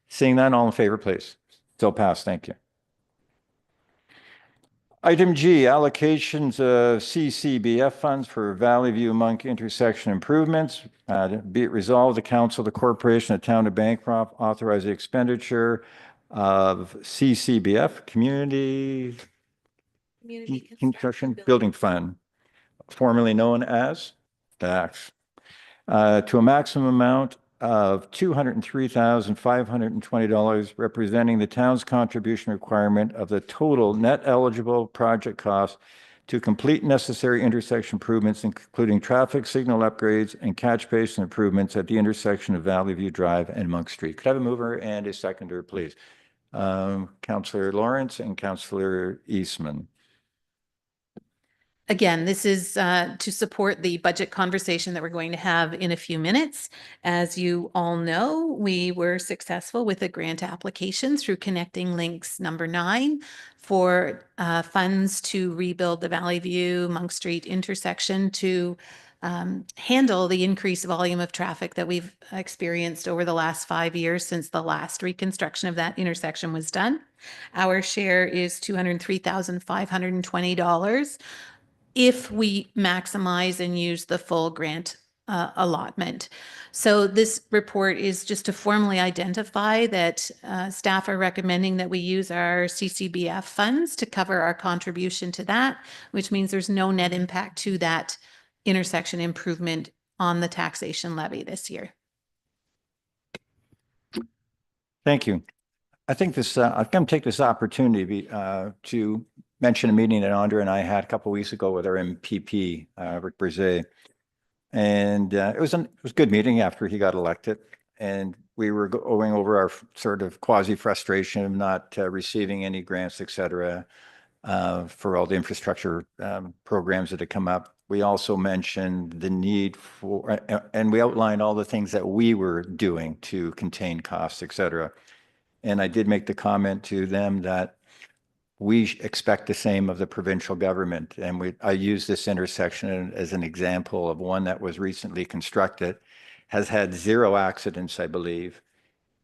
[SPEAKER 1] Seeing none, all in favor, please. Still passed. Thank you. Item G, allocations of CCBF funds for Valleyview Monck intersection improvements. Be it resolved, the council, the corporation, the town of Bancroft authorize the expenditure of CCBF, Community Construction Building Fund, formerly known as DAX, to a maximum amount of $203,520, representing the town's contribution requirement of the total net eligible project cost to complete necessary intersection improvements, including traffic signal upgrades and catch basin improvements at the intersection of Valleyview Drive and Monk Street. Could I have a mover and a seconder, please? Councillor Lawrence and Councillor Eastman.
[SPEAKER 10] Again, this is to support the budget conversation that we're going to have in a few minutes. As you all know, we were successful with a grant application through Connecting Links number 9 for funds to rebuild the Valleyview Monk Street intersection to handle the increased volume of traffic that we've experienced over the last 5 years since the last reconstruction of that intersection was done. Our share is $203,520. If we maximize and use the full grant allotment. So this report is just to formally identify that staff are recommending that we use our CCBF funds to cover our contribution to that, which means there's no net impact to that intersection improvement on the taxation levy this year.
[SPEAKER 1] Thank you. I think this, I'm going to take this opportunity to mention a meeting that Andre and I had a couple of weeks ago with our MPP, Rick Brzee. And it was a good meeting after he got elected. And we were going over our sort of quasi frustration of not receiving any grants, et cetera, for all the infrastructure programs that had come up. We also mentioned the need for, and we outlined all the things that we were doing to contain costs, et cetera. And I did make the comment to them that we expect the same of the provincial government. And I use this intersection as an example of one that was recently constructed, has had 0 accidents, I believe,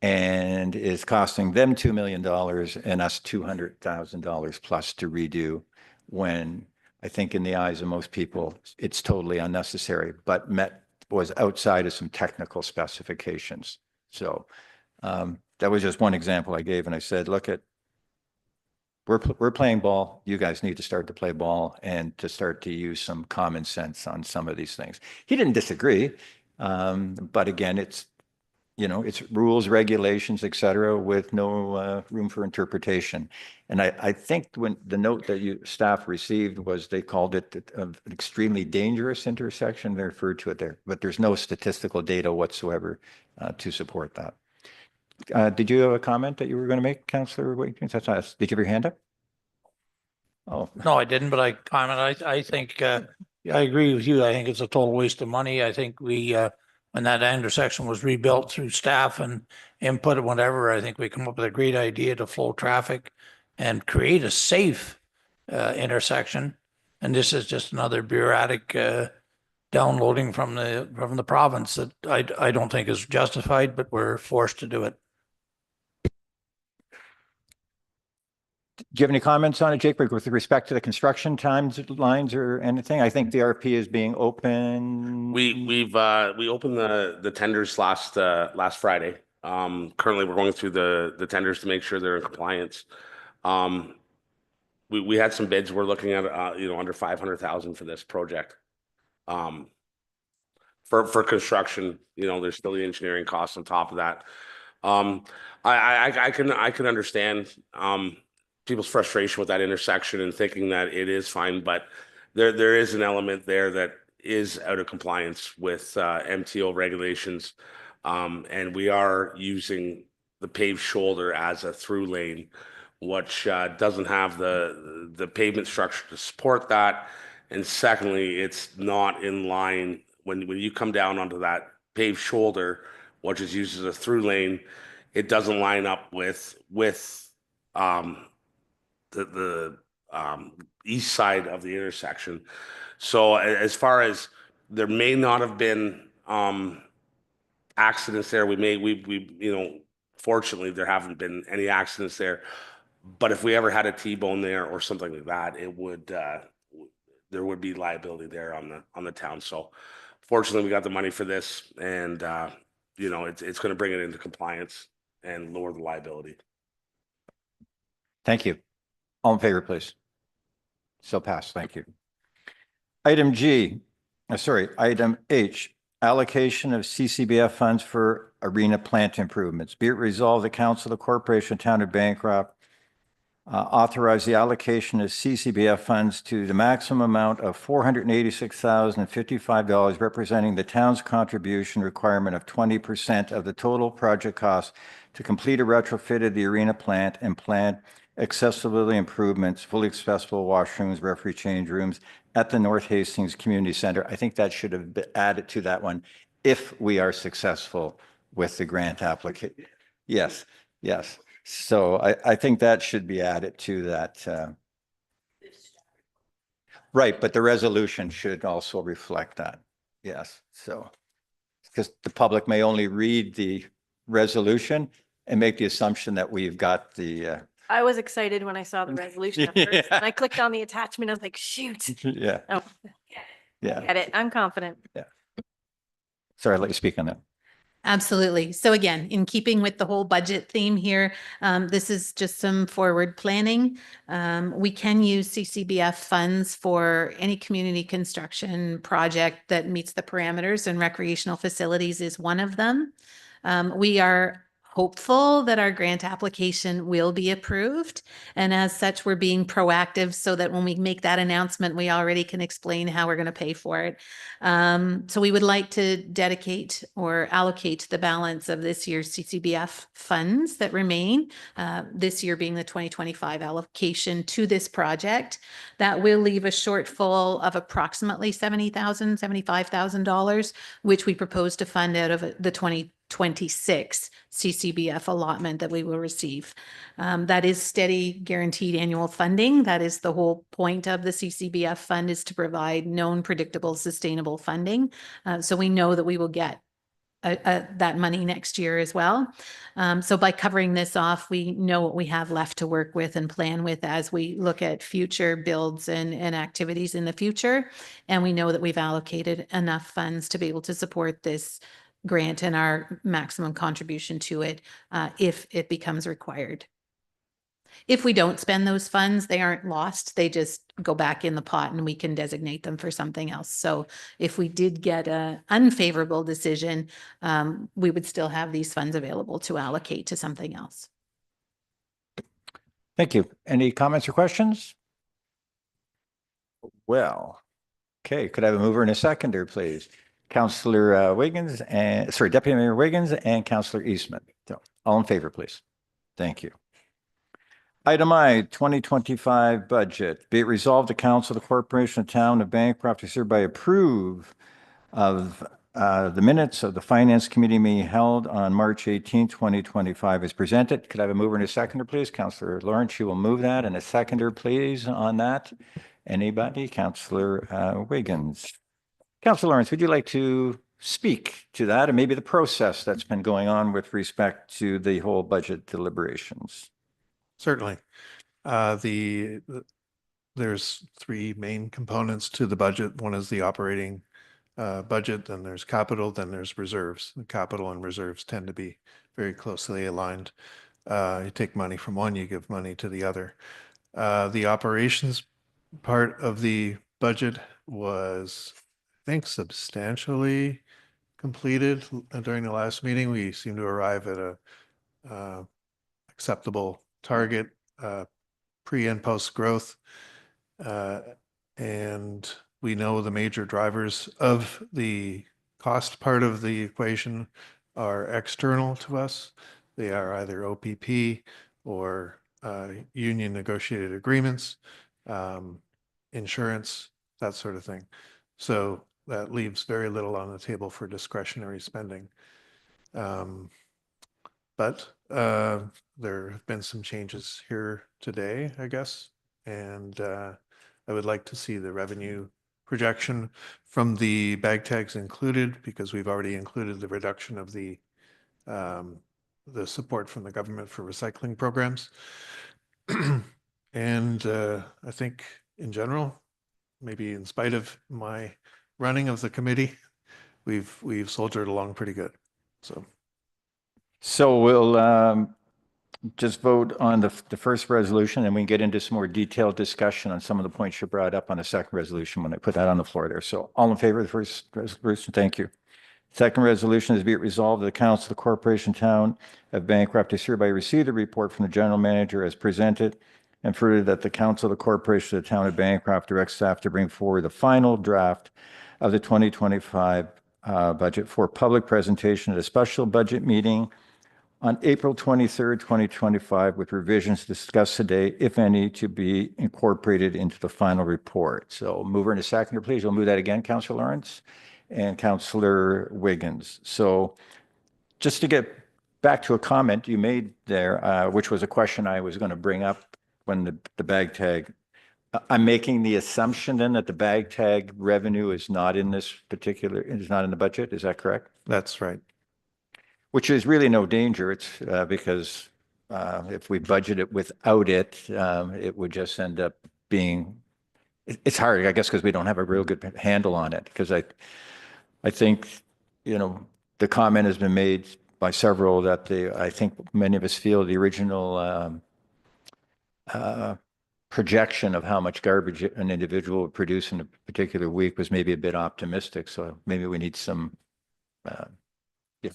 [SPEAKER 1] and is costing them $2 million and us $200,000 plus to redo, when I think in the eyes of most people, it's totally unnecessary, but was outside of some technical specifications. So that was just one example I gave. And I said, look, we're playing ball. You guys need to start to play ball and to start to use some common sense on some of these things. He didn't disagree. But again, it's rules, regulations, et cetera, with no room for interpretation. And I think when the note that staff received was, they called it an extremely dangerous intersection. They referred to it there, but there's no statistical data whatsoever to support that. Did you have a comment that you were going to make, Councillor Watkins? Did you have your hand up? Oh,
[SPEAKER 9] No, I didn't, but I think I agree with you. I think it's a total waste of money. I think we, when that intersection was rebuilt through staff and input and whatever, I think we come up with a great idea to flow traffic and create a safe intersection. And this is just another bureaucratic downloading from the province that I don't think is justified, but we're forced to do it.
[SPEAKER 1] Do you have any comments on it, Jake, with respect to the construction timelines or anything? I think the RP is being open.
[SPEAKER 14] We opened the tenders last Friday. Currently we're going through the tenders to make sure they're in compliance. We had some bids. We're looking at under 500,000 for this project. For construction, there's still the engineering costs on top of that. I can understand people's frustration with that intersection and thinking that it is fine, but there is an element there that is out of compliance with MTO regulations, and we are using the paved shoulder as a through lane, which doesn't have the pavement structure to support that. And secondly, it's not in line when you come down onto that paved shoulder, which is used as a through lane. It doesn't line up with the east side of the intersection. So as far as there may not have been accidents there, fortunately there haven't been any accidents there. But if we ever had a T-bone there or something like that, it would there would be liability there on the town. So fortunately we got the money for this, and it's going to bring it into compliance and lower the liability.
[SPEAKER 1] Thank you. All in favor, please. So passed. Thank you. Item H, allocation of CCBF funds for arena plant improvements. Be it resolved, the Council of the Corporation of Town of Bancroft authorize the allocation of CCBF funds to the maximum amount of $486,055, representing the town's contribution requirement of 20% of the total project cost to complete a retrofit of the arena plant and plant accessibility improvements, fully accessible washrooms, referee change rooms at the North Hastings Community Center. I think that should have been added to that one if we are successful with the grant application. Yes, yes. So I think that should be added to that. Right, but the resolution should also reflect that. Yes, so because the public may only read the resolution and make the assumption that we've got the
[SPEAKER 5] I was excited when I saw the resolution at first. And I clicked on the attachment. I was like, shoot.
[SPEAKER 1] Yeah.
[SPEAKER 5] Oh,
[SPEAKER 1] Yeah.
[SPEAKER 5] get it. I'm confident.
[SPEAKER 1] Yeah. Sorry, I'll let you speak on that.
[SPEAKER 10] Absolutely. So again, in keeping with the whole budget theme here, this is just some forward planning. We can use CCBF funds for any community construction project that meets the parameters, and recreational facilities is one of them. We are hopeful that our grant application will be approved. And as such, we're being proactive so that when we make that announcement, we already can explain how we're going to pay for it. So we would like to dedicate or allocate the balance of this year's CCBF funds that remain, this year being the 2025 allocation to this project. That will leave a shortfall of approximately $70,000, $75,000, which we propose to fund out of the 2026 CCBF allotment that we will receive. That is steady, guaranteed annual funding. That is the whole point of the CCBF fund, is to provide known, predictable, sustainable funding. So we know that we will get that money next year as well. So by covering this off, we know what we have left to work with and plan with as we look at future builds and activities in the future. And we know that we've allocated enough funds to be able to support this grant and our maximum contribution to it if it becomes required. If we don't spend those funds, they aren't lost. They just go back in the pot and we can designate them for something else. So if we did get an unfavorable decision, we would still have these funds available to allocate to something else.
[SPEAKER 1] Thank you. Any comments or questions? Well, okay. Could I have a mover and a seconder, please? Councillor Wiggins and Deputy Mayor Wiggins and Councillor Eastman. So all in favor, please. Thank you. Item I, 2025 budget. Be it resolved, the Council of the Corporation of Town of Bancroft is hereby approve of the minutes of the Finance Committee meeting held on March 18, 2025 as presented. Could I have a mover and a seconder, please? Councillor Lawrence, you will move that, and a seconder, please, on that. Anybody? Councillor Wiggins. Councillor Lawrence, would you like to speak to that and maybe the process that's been going on with respect to the whole budget deliberations?
[SPEAKER 6] Certainly. There's three main components to the budget. One is the operating budget, then there's capital, then there's reserves. The capital and reserves tend to be very closely aligned. You take money from one, you give money to the other. The operations part of the budget was, I think, substantially completed during the last meeting. We seem to arrive at a acceptable target, pre and post growth. And we know the major drivers of the cost part of the equation are external to us. They are either OPP or union negotiated agreements, insurance, that sort of thing. So that leaves very little on the table for discretionary spending. But there have been some changes here today, I guess, and I would like to see the revenue projection from the bag tags included, because we've already included the reduction of the support from the government for recycling programs. And I think in general, maybe in spite of my running of the committee, we've soldiered along pretty good.
[SPEAKER 1] So we'll just vote on the first resolution, and we can get into some more detailed discussion on some of the points you brought up on the second resolution when I put that on the floor there. So all in favor of the first resolution? Thank you. Second resolution is be it resolved that the Council of the Corporation Town of Bancroft is hereby receive the report from the General Manager as presented, and further that the Council of the Corporation of the Town of Bancroft directs staff to bring forward the final draft of the 2025 budget for public presentation at a special budget meeting on April 23rd, 2025, with revisions discussed today, if any, to be incorporated into the final report. So mover and a seconder, please. We'll move that again, Councillor Lawrence and Councillor Wiggins. So just to get back to a comment you made there, which was a question I was going to bring up when the bag tag, I'm making the assumption then that the bag tag revenue is not in this particular, is not in the budget. Is that correct?
[SPEAKER 6] That's right.
[SPEAKER 1] Which is really no danger. It's because if we budget it without it, it would just end up being, it's hard, I guess, because we don't have a real good handle on it. Because I think, you know, the comment has been made by several that I think many of us feel the original projection of how much garbage an individual would produce in a particular week was maybe a bit optimistic. So maybe we need some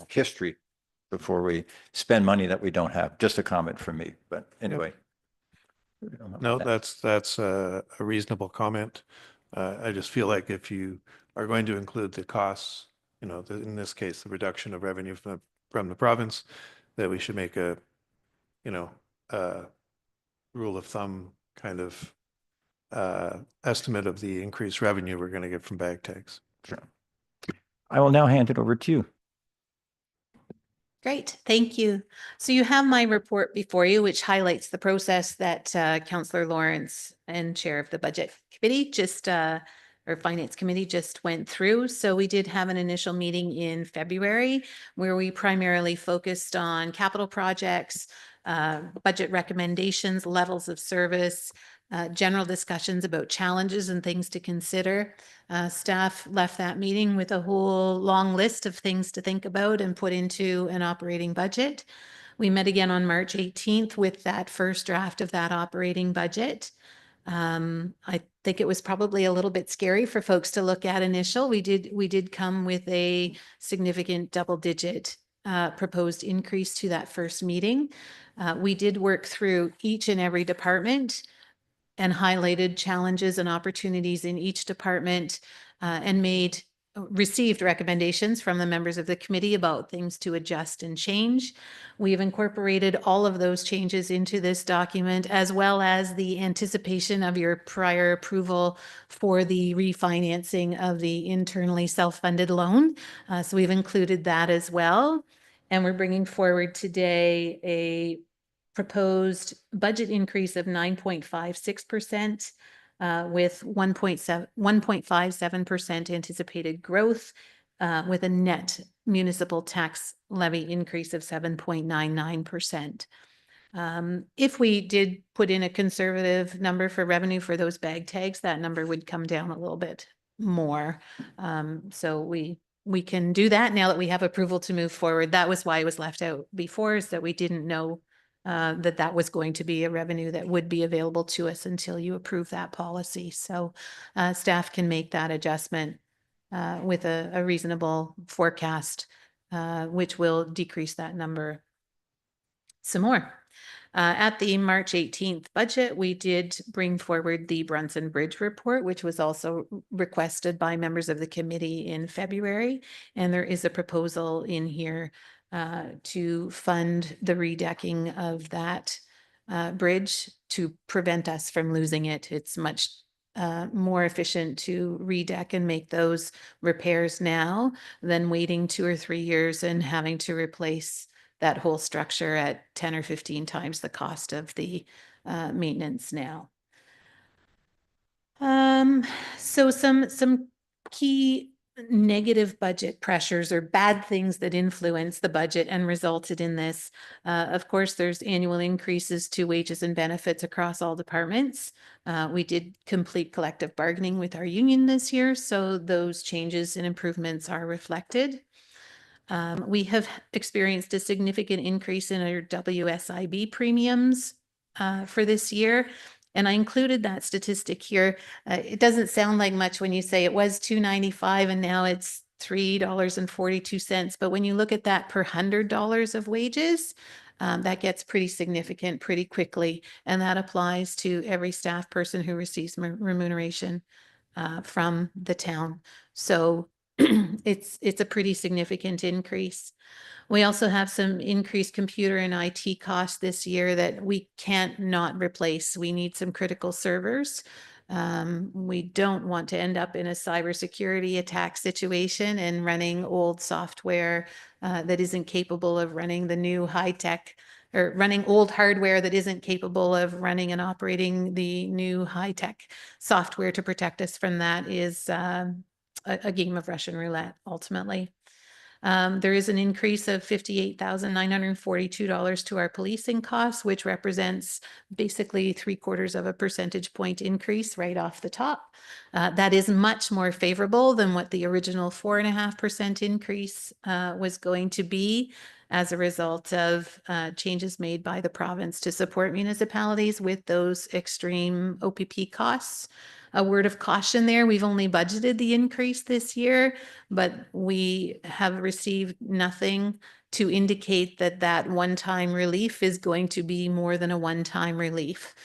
[SPEAKER 1] history before we spend money that we don't have. Just a comment from me, but anyway.
[SPEAKER 6] No, that's a reasonable comment. I just feel like if you are going to include the costs, you know, in this case, the reduction of revenue from the province, that we should make a, you know, rule of thumb kind of estimate of the increased revenue we're going to get from bag tags.
[SPEAKER 1] Sure. I will now hand it over to you.
[SPEAKER 10] Great, thank you. So you have my report before you, which highlights the process that Councillor Lawrence and Chair of the Budget Committee or Finance Committee just went through. So we did have an initial meeting in February where we primarily focused on capital projects, budget recommendations, levels of service, general discussions about challenges and things to consider. Staff left that meeting with a whole long list of things to think about and put into an operating budget. We met again on March 18th with that first draft of that operating budget. I think it was probably a little bit scary for folks to look at initial. We did come with a significant double-digit proposed increase to that first meeting. We did work through each and every department and highlighted challenges and opportunities in each department and received recommendations from the members of the committee about things to adjust and change. We've incorporated all of those changes into this document, as well as the anticipation of your prior approval for the refinancing of the internally self-funded loan. So we've included that as well. And we're bringing forward today a proposed budget increase of 9.56% with 1.57% anticipated growth with a net municipal tax levy increase of 7.99%. If we did put in a conservative number for revenue for those bag tags, that number would come down a little bit more. So we can do that now that we have approval to move forward. That was why it was left out before, is that we didn't know that was going to be a revenue that would be available to us until you approve that policy. So staff can make that adjustment with a reasonable forecast, which will decrease that number some more. At the March 18th budget, we did bring forward the Brunson Bridge report, which was also requested by members of the committee in February. And there is a proposal in here to fund the redecking of that bridge to prevent us from losing it. It's much more efficient to redeck and make those repairs now than waiting 2 or 3 years and having to replace that whole structure at 10 or 15 times the cost of the maintenance now. So some key negative budget pressures or bad things that influence the budget and resulted in this. Of course, there's annual increases to wages and benefits across all departments. We did complete collective bargaining with our union this year, so those changes and improvements are reflected. We have experienced a significant increase in our WSIB premiums for this year. And I included that statistic here. It doesn't sound like much when you say it was $2.95 and now it's $3.42. But when you look at that per $100 of wages, that gets pretty significant pretty quickly. And that applies to every staff person who receives remuneration from the town. So it's a pretty significant increase. We also have some increased computer and IT costs this year that we can't not replace. We need some critical servers. We don't want to end up in a cybersecurity attack situation and running old software that isn't capable of running the new high-tech, or running old hardware that isn't capable of running and operating the new high-tech software. To protect us from that is a game of Russian roulette, ultimately. There is an increase of $58,942 to our policing costs, which represents basically 3/4 of a percentage point increase right off the top. That is much more favorable than what the original 4.5% increase was going to be as a result of changes made by the province to support municipalities with those extreme OPP costs. A word of caution there, we've only budgeted the increase this year, but we have received nothing to indicate that that one-time relief is going to be more than a one-time relief.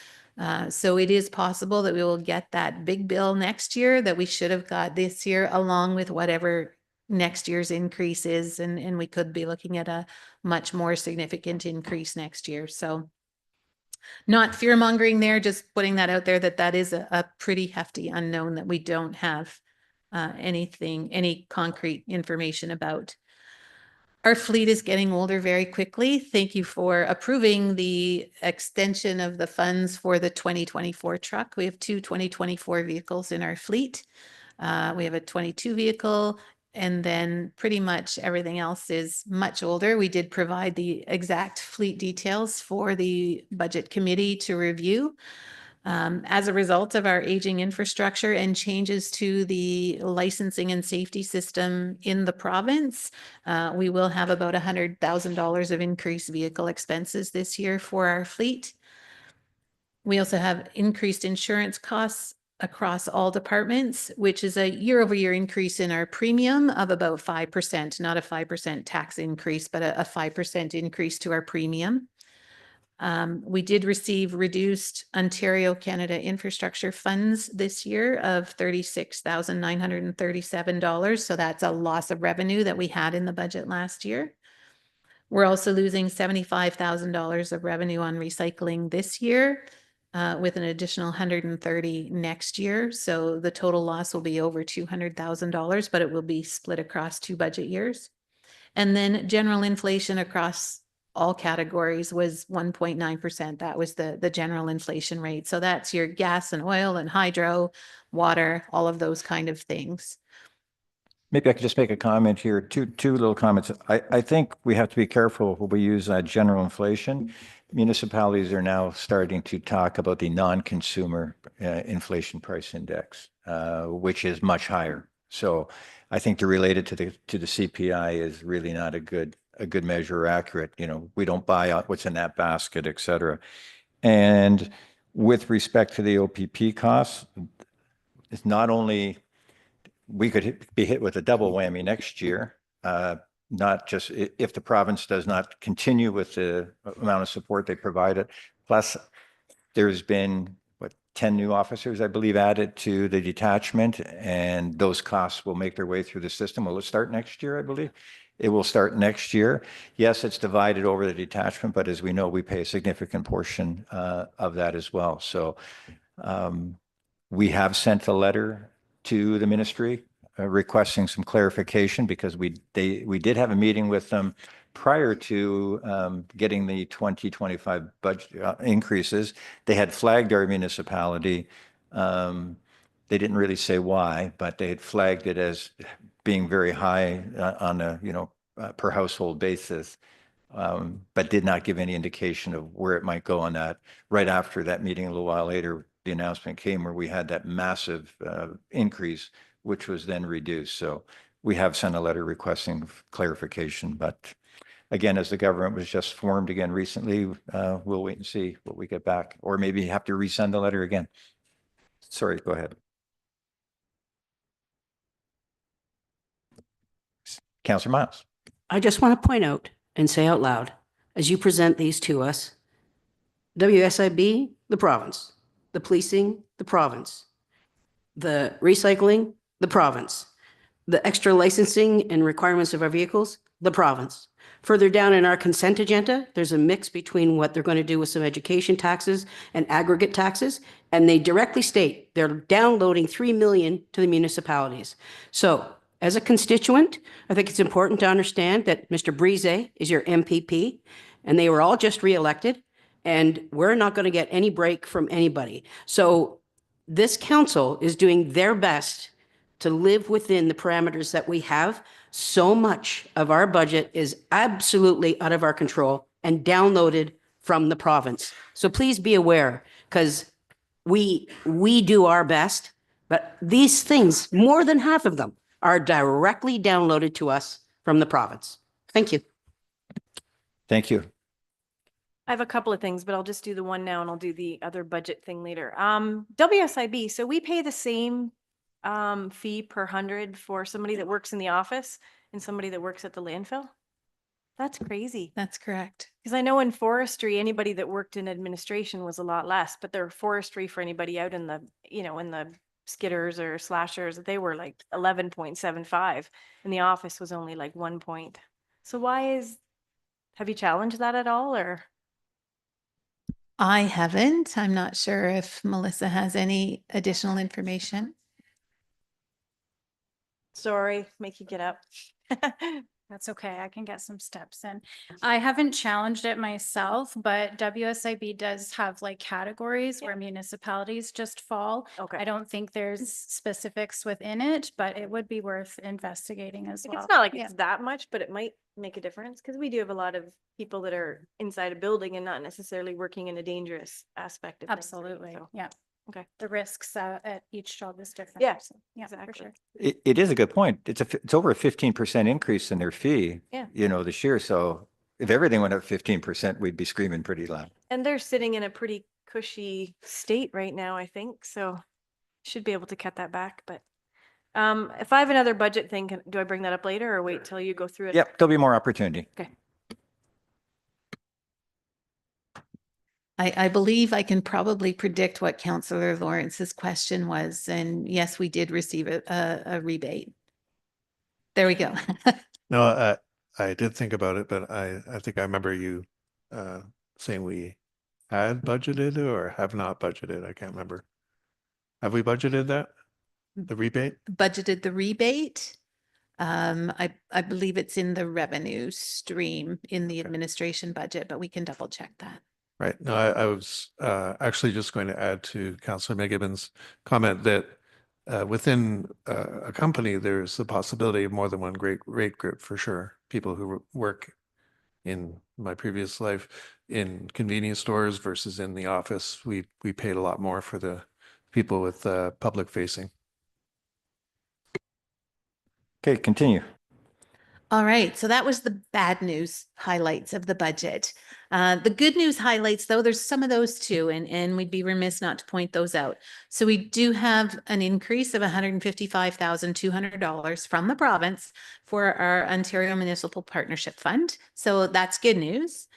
[SPEAKER 10] So it is possible that we will get that big bill next year that we should have got this year, along with whatever next year's increase is, and we could be looking at a much more significant increase next year. So not fear mongering there, just putting that out there that is a pretty hefty unknown that we don't have any concrete information about. Our fleet is getting older very quickly. Thank you for approving the extension of the funds for the 2024 truck. We have 2 2024 vehicles in our fleet. We have a 22 vehicle, and then pretty much everything else is much older. We did provide the exact fleet details for the budget committee to review. As a result of our aging infrastructure and changes to the licensing and safety system in the province, we will have about $100,000 of increased vehicle expenses this year for our fleet. We also have increased insurance costs across all departments, which is a year-over-year increase in our premium of about 5%, not a 5% tax increase, but a 5% increase to our premium. We did receive reduced Ontario Canada infrastructure funds this year of $36,937. So that's a loss of revenue that we had in the budget last year. We're also losing $75,000 of revenue on recycling this year, with an additional 130 next year. So the total loss will be over $200,000, but it will be split across 2 budget years. And then general inflation across all categories was 1.9%. That was the general inflation rate. So that's your gas and oil and hydro, water, all of those kind of things.
[SPEAKER 1] Maybe I could just make a comment here, two little comments. I think we have to be careful when we use general inflation. Municipalities are now starting to talk about the non-consumer inflation price index, which is much higher. So I think to relate it to the CPI is really not a good measure or accurate. You know, we don't buy what's in that basket, et cetera. And with respect to the OPP costs, it's not only we could be hit with a double whammy next year, not just if the province does not continue with the amount of support they provided. Plus, there's been, 10 new officers, I believe, added to the detachment, and those costs will make their way through the system. Will it start next year, I believe? It will start next year. Yes, it's divided over the detachment, but as we know, we pay a significant portion of that as well. So we have sent a letter to the ministry requesting some clarification because we did have a meeting with them prior to getting the 2025 budget increases. They had flagged our municipality. They didn't really say why, but they had flagged it as being very high on a per household basis, but did not give any indication of where it might go on that. Right after that meeting, a little while later, the announcement came where we had that massive increase, which was then reduced. So we have sent a letter requesting clarification, but again, as the government was just formed again recently, we'll wait and see what we get back, or maybe have to resend the letter again. Sorry, go ahead. Councillor Miles.
[SPEAKER 3] I just want to point out and say out loud, as you present these to us, WSIB, the province, the policing, the province, the recycling, the province, the extra licensing and requirements of our vehicles, the province. Further down in our consent agenda, there's a mix between what they're going to do with some education taxes and aggregate taxes, and they directly state they're downloading 3 million to the municipalities. So as a constituent, I think it's important to understand that Mr. Brise is your MPP, and they were all just reelected, and we're not going to get any break from anybody. So this council is doing their best to live within the parameters that we have. So much of our budget is absolutely out of our control and downloaded from the province. So please be aware, because we do our best, but these things, more than half of them, are directly downloaded to us from the province. Thank you.
[SPEAKER 1] Thank you.
[SPEAKER 5] I have a couple of things, but I'll just do the one now and I'll do the other budget thing later. WSIB, so we pay the same fee per 100 for somebody that works in the office and somebody that works at the landfill. That's crazy.
[SPEAKER 10] That's correct.
[SPEAKER 5] Because I know in forestry, anybody that worked in administration was a lot less, but their forestry for anybody out in the, in the skidders or slashers, they were like 11.75 and the office was only like 1 point. So have you challenged that at all, or?
[SPEAKER 10] I haven't. I'm not sure if Melissa has any additional information.
[SPEAKER 5] Sorry, make you get up.
[SPEAKER 13] That's okay. I can get some steps in. I haven't challenged it myself, but WSIB does have like categories where municipalities just fall.
[SPEAKER 5] Okay.
[SPEAKER 13] I don't think there's specifics within it, but it would be worth investigating as well.
[SPEAKER 5] It's not like it's that much, but it might make a difference because we do have a lot of people that are inside a building and not necessarily working in a dangerous aspect of things, right?
[SPEAKER 13] Absolutely.
[SPEAKER 5] So,
[SPEAKER 13] Yeah.
[SPEAKER 5] okay.
[SPEAKER 13] The risks at each job is different.
[SPEAKER 5] Yeah,
[SPEAKER 13] So, yeah,
[SPEAKER 5] exactly.
[SPEAKER 13] for sure.
[SPEAKER 1] It is a good point. It's over a 15% increase in their fee,
[SPEAKER 5] Yeah.
[SPEAKER 1] This year. So if everything went up 15%, we'd be screaming pretty loud.
[SPEAKER 5] And they're sitting in a pretty cushy state right now, I think. So should be able to cut that back. But if I have another budget thing, do I bring that up later or wait till you go through it?
[SPEAKER 1] Yep, there'll be more opportunity.
[SPEAKER 5] Okay.
[SPEAKER 10] I believe I can probably predict what Councillor Lawrence's question was. And yes, we did receive a rebate. There we go.
[SPEAKER 6] No, I did think about it, but I think I remember you saying we had budgeted or have not budgeted. I can't remember. Have we budgeted that? The rebate?
[SPEAKER 10] Budgeted the rebate. I believe it's in the revenue stream in the administration budget, but we can double check that.
[SPEAKER 6] Right. No, I was actually just going to add to Councillor McGibbon's comment that within a company, there's the possibility of more than one great rate group for sure. People who work in my previous life in convenience stores versus in the office, we paid a lot more for the people with public facing.
[SPEAKER 1] Okay, continue.
[SPEAKER 10] All right, so that was the bad news highlights of the budget. The good news highlights, though, there's some of those too, and we'd be remiss not to point those out. So we do have an increase of $155,200 from the province for our Ontario Municipal Partnership Fund. So that's good news.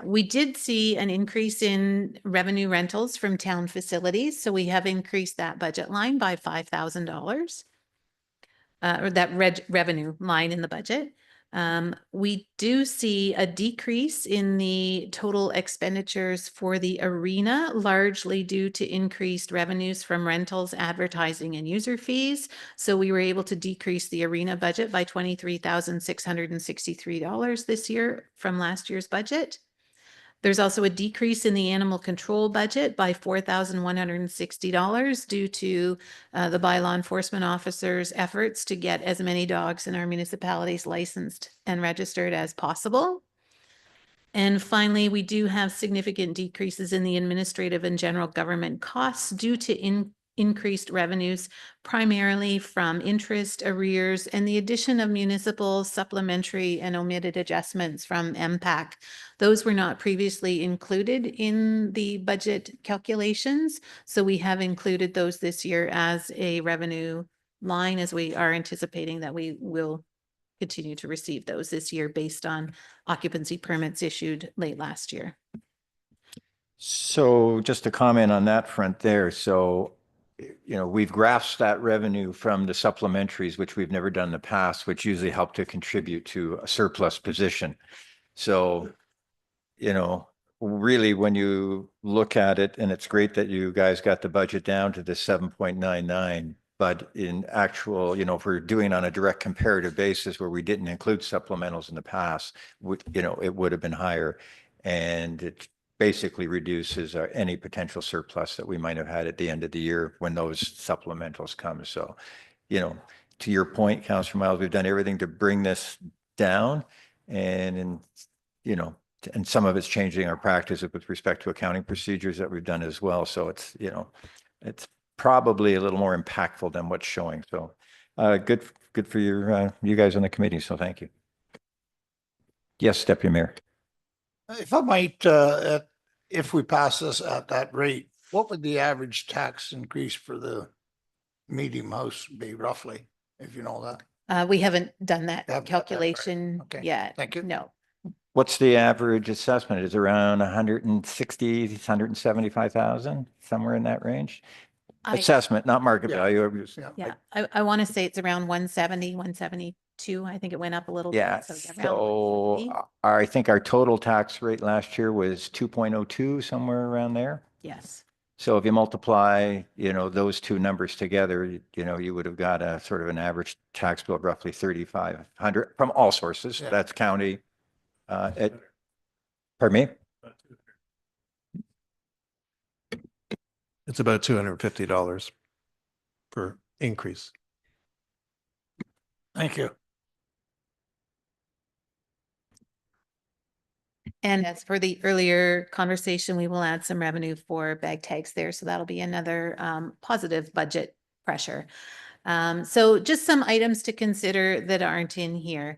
[SPEAKER 10] We did see an increase in revenue rentals from town facilities. So we have increased that budget line by $5,000. Or that revenue line in the budget. We do see a decrease in the total expenditures for the arena, largely due to increased revenues from rentals, advertising, and user fees. So we were able to decrease the arena budget by $23,663 this year from last year's budget. There's also a decrease in the animal control budget by $4,160 due to the bylaw enforcement officers' efforts to get as many dogs in our municipalities licensed and registered as possible. And finally, we do have significant decreases in the administrative and general government costs due to increased revenues, primarily from interest, arrears, and the addition of municipal supplementary and omitted adjustments from MPAC. Those were not previously included in the budget calculations, so we have included those this year as a revenue line, as we are anticipating that we will continue to receive those this year based on occupancy permits issued late last year.
[SPEAKER 1] So just to comment on that front there. So, you know, we've grasped that revenue from the supplementaries, which we've never done in the past, which usually help to contribute to a surplus position. So, you know, really, when you look at it, and it's great that you guys got the budget down to the 7.99, but in actual, you know, if we're doing on a direct comparative basis where we didn't include supplementals in the past, you know, it would have been higher. And it basically reduces any potential surplus that we might have had at the end of the year when those supplementals come. So, you know, to your point, Councillor Miles, we've done everything to bring this down, and you know, and some of it's changing our practice with respect to accounting procedures that we've done as well. So it's, you know, it's probably a little more impactful than what's showing. So good for you guys on the committee. So thank you. Yes, Deputy Mayor.
[SPEAKER 9] If I might, if we pass this at that rate, what would the average tax increase for the medium house be roughly, if you know that?
[SPEAKER 10] We haven't done that
[SPEAKER 9] Haven't got that, right.
[SPEAKER 10] calculation
[SPEAKER 9] Okay.
[SPEAKER 10] yet.
[SPEAKER 9] Thank you.
[SPEAKER 10] No.
[SPEAKER 1] What's the average assessment? Is it around 160, 175,000, somewhere in that range? Assessment, not market
[SPEAKER 9] Yeah.
[SPEAKER 1] value.
[SPEAKER 10] Yeah, I want to say it's around 170, 172. I think it went up a little
[SPEAKER 1] Yeah,
[SPEAKER 10] bit. So around
[SPEAKER 1] so
[SPEAKER 10] 170.
[SPEAKER 1] I think our total tax rate last year was 2.02, somewhere around there.
[SPEAKER 10] Yes.
[SPEAKER 1] So if you multiply, you know, those two numbers together, you know, you would have got a sort of an average tax bill of roughly 3,500 from all sources.
[SPEAKER 9] Yeah.
[SPEAKER 1] That's county. Pardon me?
[SPEAKER 6] It's about $250 per increase.
[SPEAKER 9] Thank you.
[SPEAKER 10] And as for the earlier conversation, we will add some revenue for bag tags there. So that'll be another positive budget pressure. So just some items to consider that aren't in here.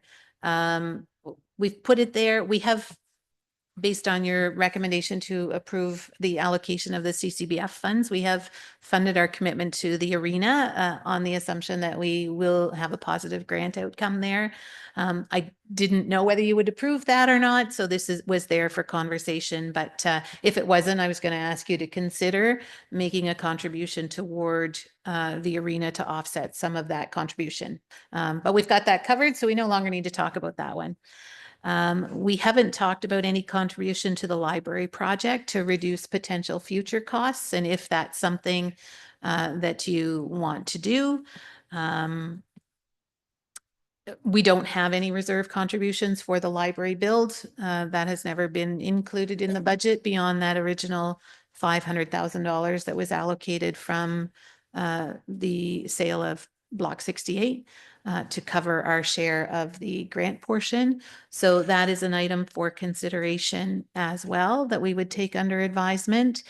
[SPEAKER 10] We've put it there. We have, based on your recommendation to approve the allocation of the CCBF funds, we have funded our commitment to the arena on the assumption that we will have a positive grant outcome there. I didn't know whether you would approve that or not, so this was there for conversation. But if it wasn't, I was going to ask you to consider making a contribution toward the arena to offset some of that contribution. But we've got that covered, so we no longer need to talk about that one. We haven't talked about any contribution to the library project to reduce potential future costs, and if that's something that you want to do. We don't have any reserve contributions for the library build. That has never been included in the budget beyond that original $500,000 that was allocated from the sale of Block 68 to cover our share of the grant portion. So that is an item for consideration as well that we would take under advisement.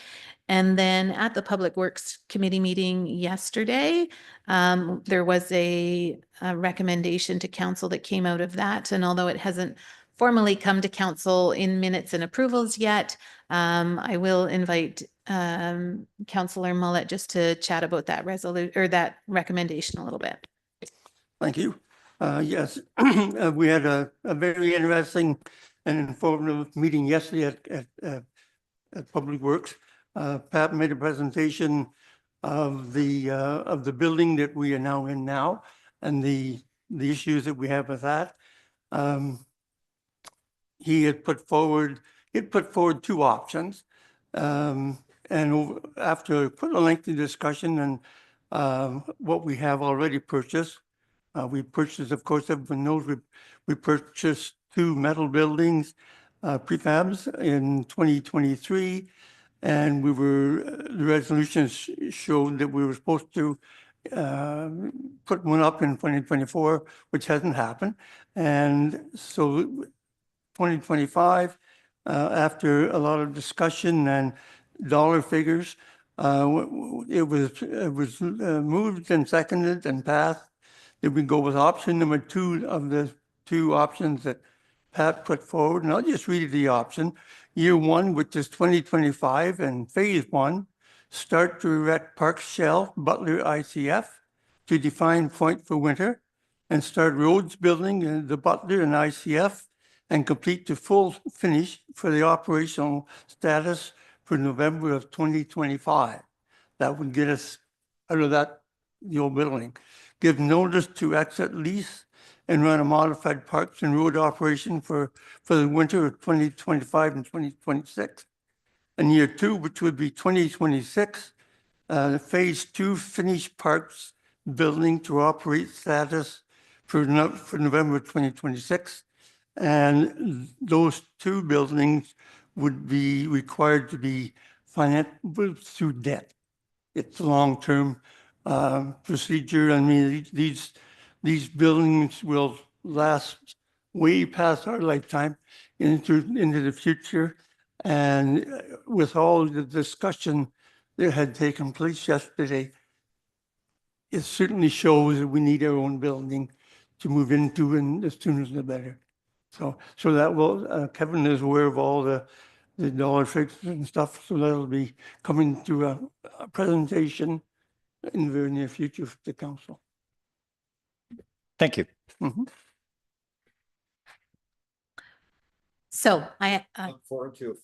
[SPEAKER 10] And then at the Public Works Committee meeting yesterday, there was a recommendation to council that came out of that. And although it hasn't formally come to council in minutes and approvals yet, I will invite Councillor Mullet just to chat about that that recommendation a little bit.
[SPEAKER 12] Thank you. Yes, we had a very interesting and informative meeting yesterday at Public Works. Pat made a presentation of the building that we are now in now and the issues that we have with that. He had put forward two options. And after a lengthy discussion and what we have already purchased, we purchased, of course, everyone knows we purchased 2 metal buildings, prefabs in 2023. And the resolutions showed that we were supposed to put one up in 2024, which hasn't happened. And so 2025, after a lot of discussion and dollar figures, it was moved and seconded and passed that we go with option number 2 of the 2 options that Pat put forward. And I'll just read the option. Year 1, which is 2025, and phase 1, start to erect Park Shell, Butler ICF to define point for winter, and start roads building in the Butler and ICF and complete the full finish for the operational status for November of 2025. That would get us out of the old building. Give notice to exit lease and run a modified parks and road operation for the winter of 2025 and 2026. And year 2, which would be 2026, phase 2 finish parks building to operate status for November 2026. And those 2 buildings would be required to be financed through debt. It's a long-term procedure. I mean, these buildings will last way past our lifetime into the future. And with all the discussion that had taken place yesterday, it certainly shows that we need our own building to move into, and the sooner the better. So that will, Kevin is aware of all the dollar figures and stuff, so that'll be coming to a presentation in the very near future for the council.
[SPEAKER 1] Thank you.
[SPEAKER 12] Mhm.
[SPEAKER 10] So I
[SPEAKER 1] Look forward to a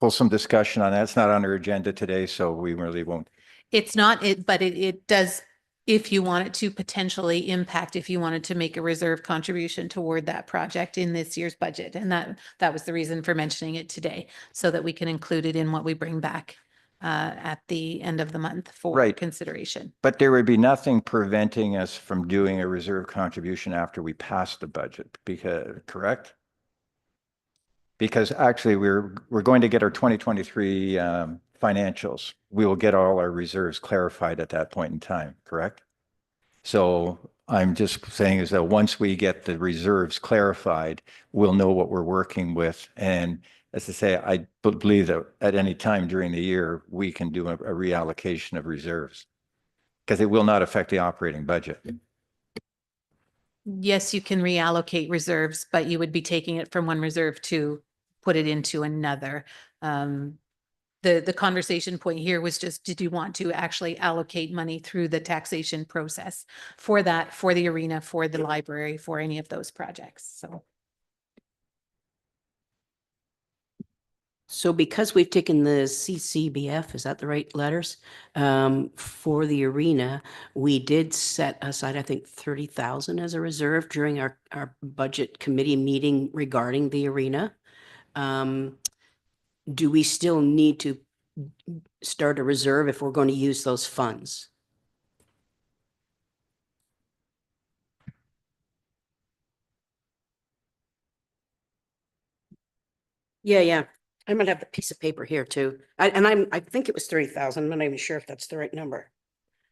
[SPEAKER 1] fulsome discussion on that. It's not on our agenda today, so we really won't.
[SPEAKER 10] It's not but it does, if you want it to potentially impact, if you wanted to make a reserve contribution toward that project in this year's budget. And that was the reason for mentioning it today, so that we can include it in what we bring back at the end of the month for consideration.
[SPEAKER 1] But there would be nothing preventing us from doing a reserve contribution after we pass the budget, correct? Because actually we're going to get our 2023 financials. We will get all our reserves clarified at that point in time, correct? So I'm just saying is that once we get the reserves clarified, we'll know what we're working with. And as I say, I believe that at any time during the year, we can do a reallocation of reserves because it will not affect the operating budget.
[SPEAKER 10] Yes, you can reallocate reserves, but you would be taking it from one reserve to put it into another. The conversation point here was just, did you want to actually allocate money through the taxation process for that, for the arena, for the library, for any of those projects?
[SPEAKER 3] So because we've taken the CCBF, is that the right letters? For the arena, we did set aside, I think, 30,000 as a reserve during our budget committee meeting regarding the arena. Do we still need to start a reserve if we're going to use those funds? Yeah. I might have the piece of paper here too. I think it was 30,000. I'm not even sure if that's the right number.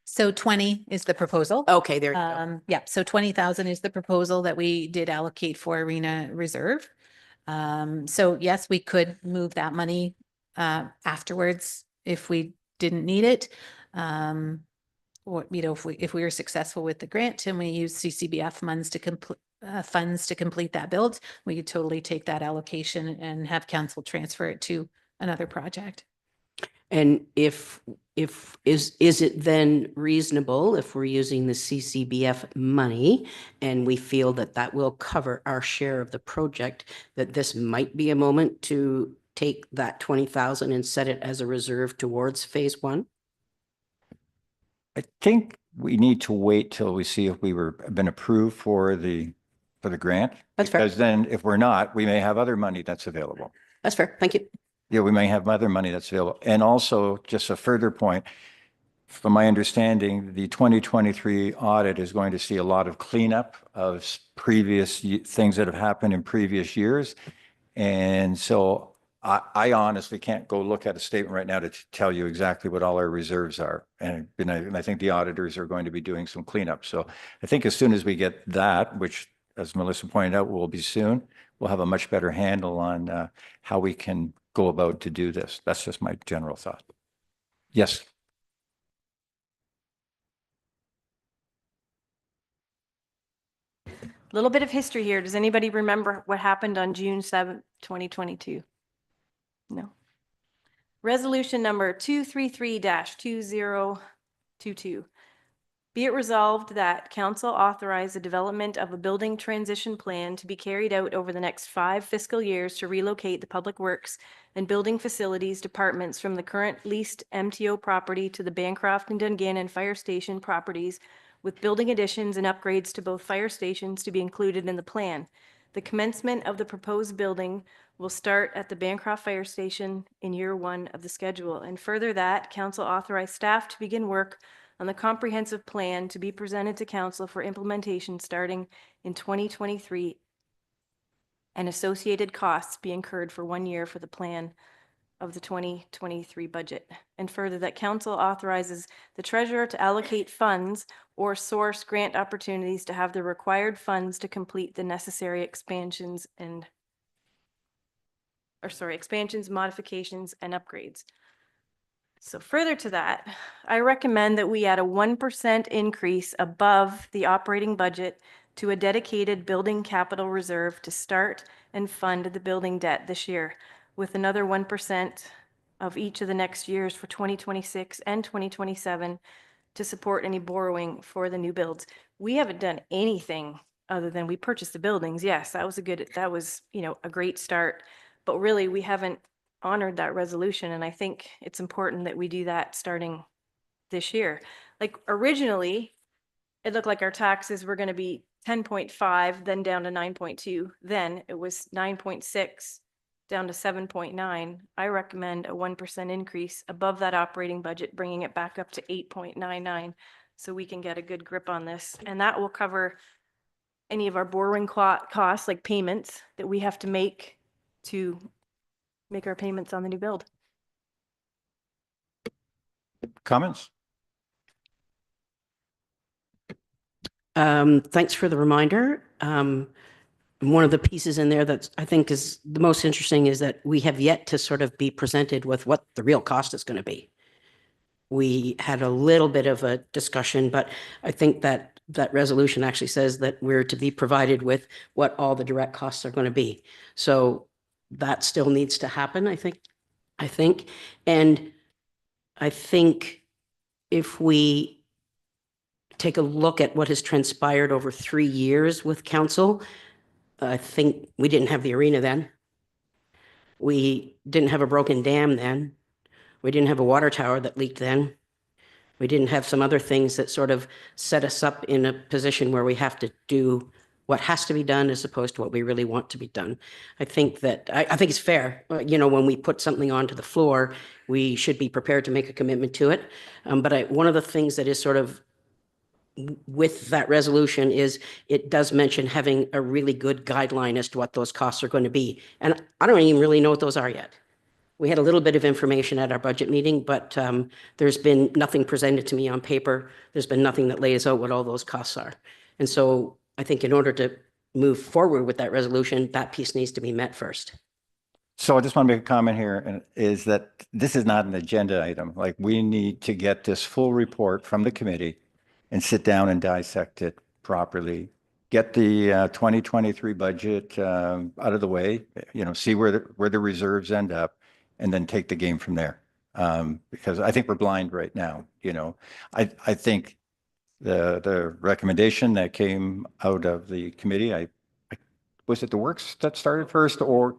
[SPEAKER 10] So 20 is the proposal.
[SPEAKER 3] Okay, there you go.
[SPEAKER 10] Yeah, so 20,000 is the proposal that we did allocate for Arena Reserve. So yes, we could move that money afterwards if we didn't need it. Or, you know, if we were successful with the grant and we use CCBF funds to complete that build, we could totally take that allocation and have council transfer it to another project.
[SPEAKER 3] And is it then reasonable if we're using the CCBF money and we feel that that will cover our share of the project, that this might be a moment to take that 20,000 and set it as a reserve towards phase one?
[SPEAKER 1] I think we need to wait till we see if been approved for the grant.
[SPEAKER 3] That's fair.
[SPEAKER 1] Because then if we're not, we may have other money that's available.
[SPEAKER 3] That's fair. Thank you.
[SPEAKER 1] Yeah, we may have other money that's available. And also, just a further point, from my understanding, the 2023 audit is going to see a lot of cleanup of previous things that have happened in previous years. And so I honestly can't go look at a statement right now to tell you exactly what all our reserves are. And I think the auditors are going to be doing some cleanup. So I think as soon as we get that, which as Melissa pointed out, will be soon, we'll have a much better handle on how we can go about to do this. That's just my general thought. Yes.
[SPEAKER 5] Little bit of history here. Does anybody remember what happened on June 7th, 2022? No. Resolution number 233-2022. Be it resolved that council authorize the development of a building transition plan to be carried out over the next 5 fiscal years to relocate the public works and building facilities departments from the current leased MTO property to the Bancroft and Dungannon fire station properties, with building additions and upgrades to both fire stations to be included in the plan. The commencement of the proposed building will start at the Bancroft Fire Station in year 1 of the schedule. And further that, council authorize staff to begin work on the comprehensive plan to be presented to council for implementation starting in 2023, and associated costs be incurred for 1 year for the plan of the 2023 budget. And further that council authorizes the treasurer to allocate funds or source grant opportunities to have the required funds to complete the necessary expansions, modifications, and upgrades. So further to that, I recommend that we add a 1% increase above the operating budget to a dedicated building capital reserve to start and fund the building debt this year, with another 1% of each of the next years for 2026 and 2027 to support any borrowing for the new builds. We haven't done anything other than we purchased the buildings. Yes, that was a great start, but really we haven't honored that resolution. And I think it's important that we do that starting this year. Like originally, it looked like our taxes were going to be 10.5, then down to 9.2. Then it was 9.6 down to 7.9. I recommend a 1% increase above that operating budget, bringing it back up to 8.99 so we can get a good grip on this. And that will cover any of our borrowing costs, like payments that we have to make to make our payments on the new build.
[SPEAKER 1] Comments?
[SPEAKER 3] Thanks for the reminder. One of the pieces in there that I think is the most interesting is that we have yet to sort of be presented with what the real cost is going to be. We had a little bit of a discussion, but I think that that resolution actually says that we're to be provided with what all the direct costs are going to be. So that still needs to happen, I think. And I think if we take a look at what has transpired over 3 years with council, I think we didn't have the arena then. We didn't have a broken dam then. We didn't have a water tower that leaked then. We didn't have some other things that sort of set us up in a position where we have to do what has to be done as opposed to what we really want to be done. I think that, I think it's fair. When we put something onto the floor, we should be prepared to make a commitment to it. But one of the things that is sort of with that resolution is it does mention having a really good guideline as to what those costs are going to be. And I don't even really know what those are yet. We had a little bit of information at our budget meeting, but there's been nothing presented to me on paper. There's been nothing that lays out what all those costs are. And so I think in order to move forward with that resolution, that piece needs to be met first.
[SPEAKER 1] So I just want to make a comment here, and is that this is not an agenda item. Like, we need to get this full report from the committee and sit down and dissect it properly. Get the 2023 budget out of the way, see where the reserves end up, and then take the game from there. Because I think we're blind right now. I think the recommendation that came out of the committee, was it the works that started first, or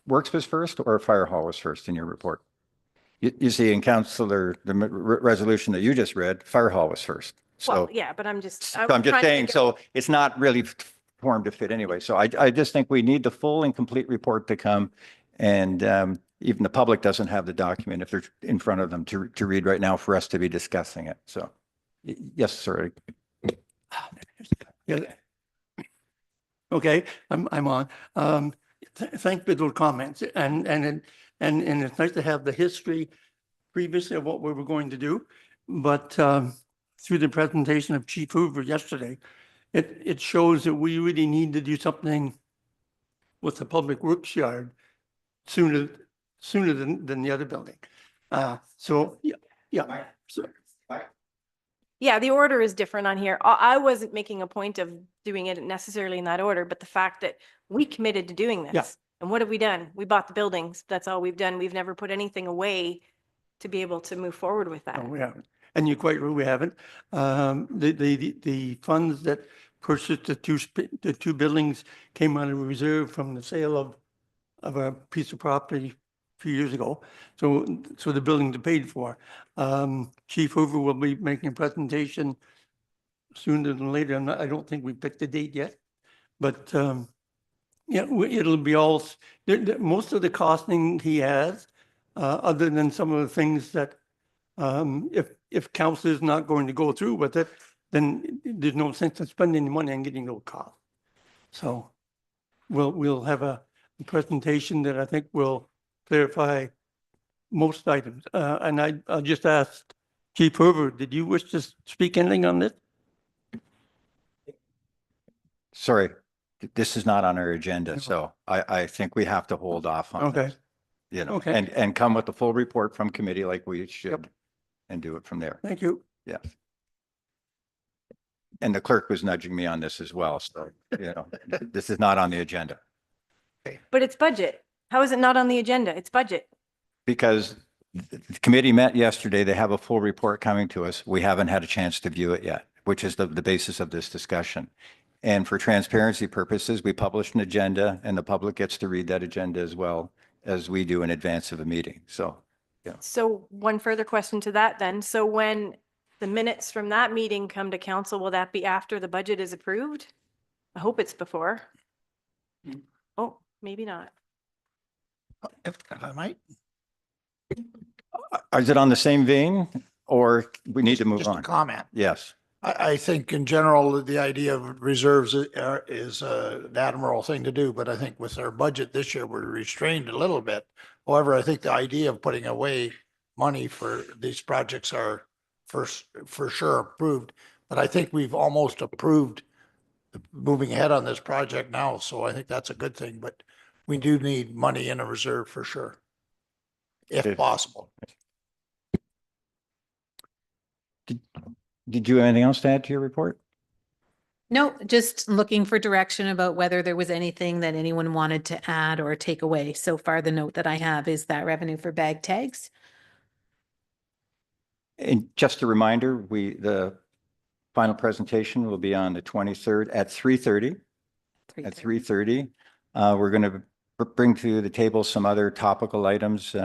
[SPEAKER 1] works was first, or fire hall was first in your report? You see in Councillor, the resolution that you just read, fire hall was first. So
[SPEAKER 5] Well, yeah, but I'm just
[SPEAKER 1] so I'm just
[SPEAKER 5] trying to
[SPEAKER 1] saying,
[SPEAKER 5] think of-
[SPEAKER 1] so it's not really formed to fit anyway. So I just think we need the full and complete report to come. And even the public doesn't have the document if they're in front of them to read right now for us to be discussing it. So yes, sir.
[SPEAKER 12] Yeah. Okay, I'm on. Thank for those comments, and it's nice to have the history previously of what we were going to do, but through the presentation of Chief Hoover yesterday, it shows that we really need to do something with the public works yard sooner than the other building. So yeah. So,
[SPEAKER 5] Yeah, the order is different on here. I wasn't making a point of doing it necessarily in that order, but the fact that we committed to doing this.
[SPEAKER 12] Yeah.
[SPEAKER 5] And what have we done? We bought the buildings. That's all we've done. We've never put anything away to be able to move forward with that.
[SPEAKER 12] no, we haven't, and you're quite right, we haven't. The funds that purchased the two buildings came out of reserve from the sale of a piece of property a few years ago. So the buildings are paid for. Chief Hoover will be making a presentation sooner than later. I don't think we picked a date yet, but yeah, it'll be all, most of the costing he has, other than some of the things that if council is not going to go through with it, then there's no sense in spending the money on getting those costs. So we'll have a presentation that I think will clarify most items. And I'll just ask Chief Hoover, did you wish to speak anything on this?
[SPEAKER 1] Sorry, this is not on our agenda, so I think we have to hold off on
[SPEAKER 12] Okay.
[SPEAKER 1] this,
[SPEAKER 12] Okay.
[SPEAKER 1] and come with the full report from committee like we should, and do it from there.
[SPEAKER 12] Thank you.
[SPEAKER 1] Yes. And the clerk was nudging me on this as well, so, this is not on the agenda.
[SPEAKER 5] But it's budget. How is it not on the agenda? It's budget.
[SPEAKER 1] Because the committee met yesterday, they have a full report coming to us. We haven't had a chance to view it yet, which is the basis of this discussion. And for transparency purposes, we publish an agenda and the public gets to read that agenda as well as we do in advance of a meeting. So, yeah.
[SPEAKER 5] So one further question to that then. So when the minutes from that meeting come to council, will that be after the budget is approved? I hope it's before. Oh, maybe not.
[SPEAKER 9] If I might.
[SPEAKER 1] Is it on the same vein or we need to move
[SPEAKER 9] Just a
[SPEAKER 1] on?
[SPEAKER 9] comment.
[SPEAKER 1] Yes.
[SPEAKER 9] I think in general, the idea of reserves is an admirable thing to do, but I think with our budget this year, we're restrained a little bit. However, I think the idea of putting away money for these projects are for sure approved, but I think we've almost approved moving ahead on this project now. So I think that's a good thing, but we do need money in a reserve for sure, if possible.
[SPEAKER 1] Did you have anything else to add to your report?
[SPEAKER 10] No, just looking for direction about whether there was anything that anyone wanted to add or take away. So far, the note that I have is that revenue for bag tags.
[SPEAKER 1] And just a reminder, the final presentation will be on the 23rd at 3:30. At 3:30, we're going to bring to the table some other topical items that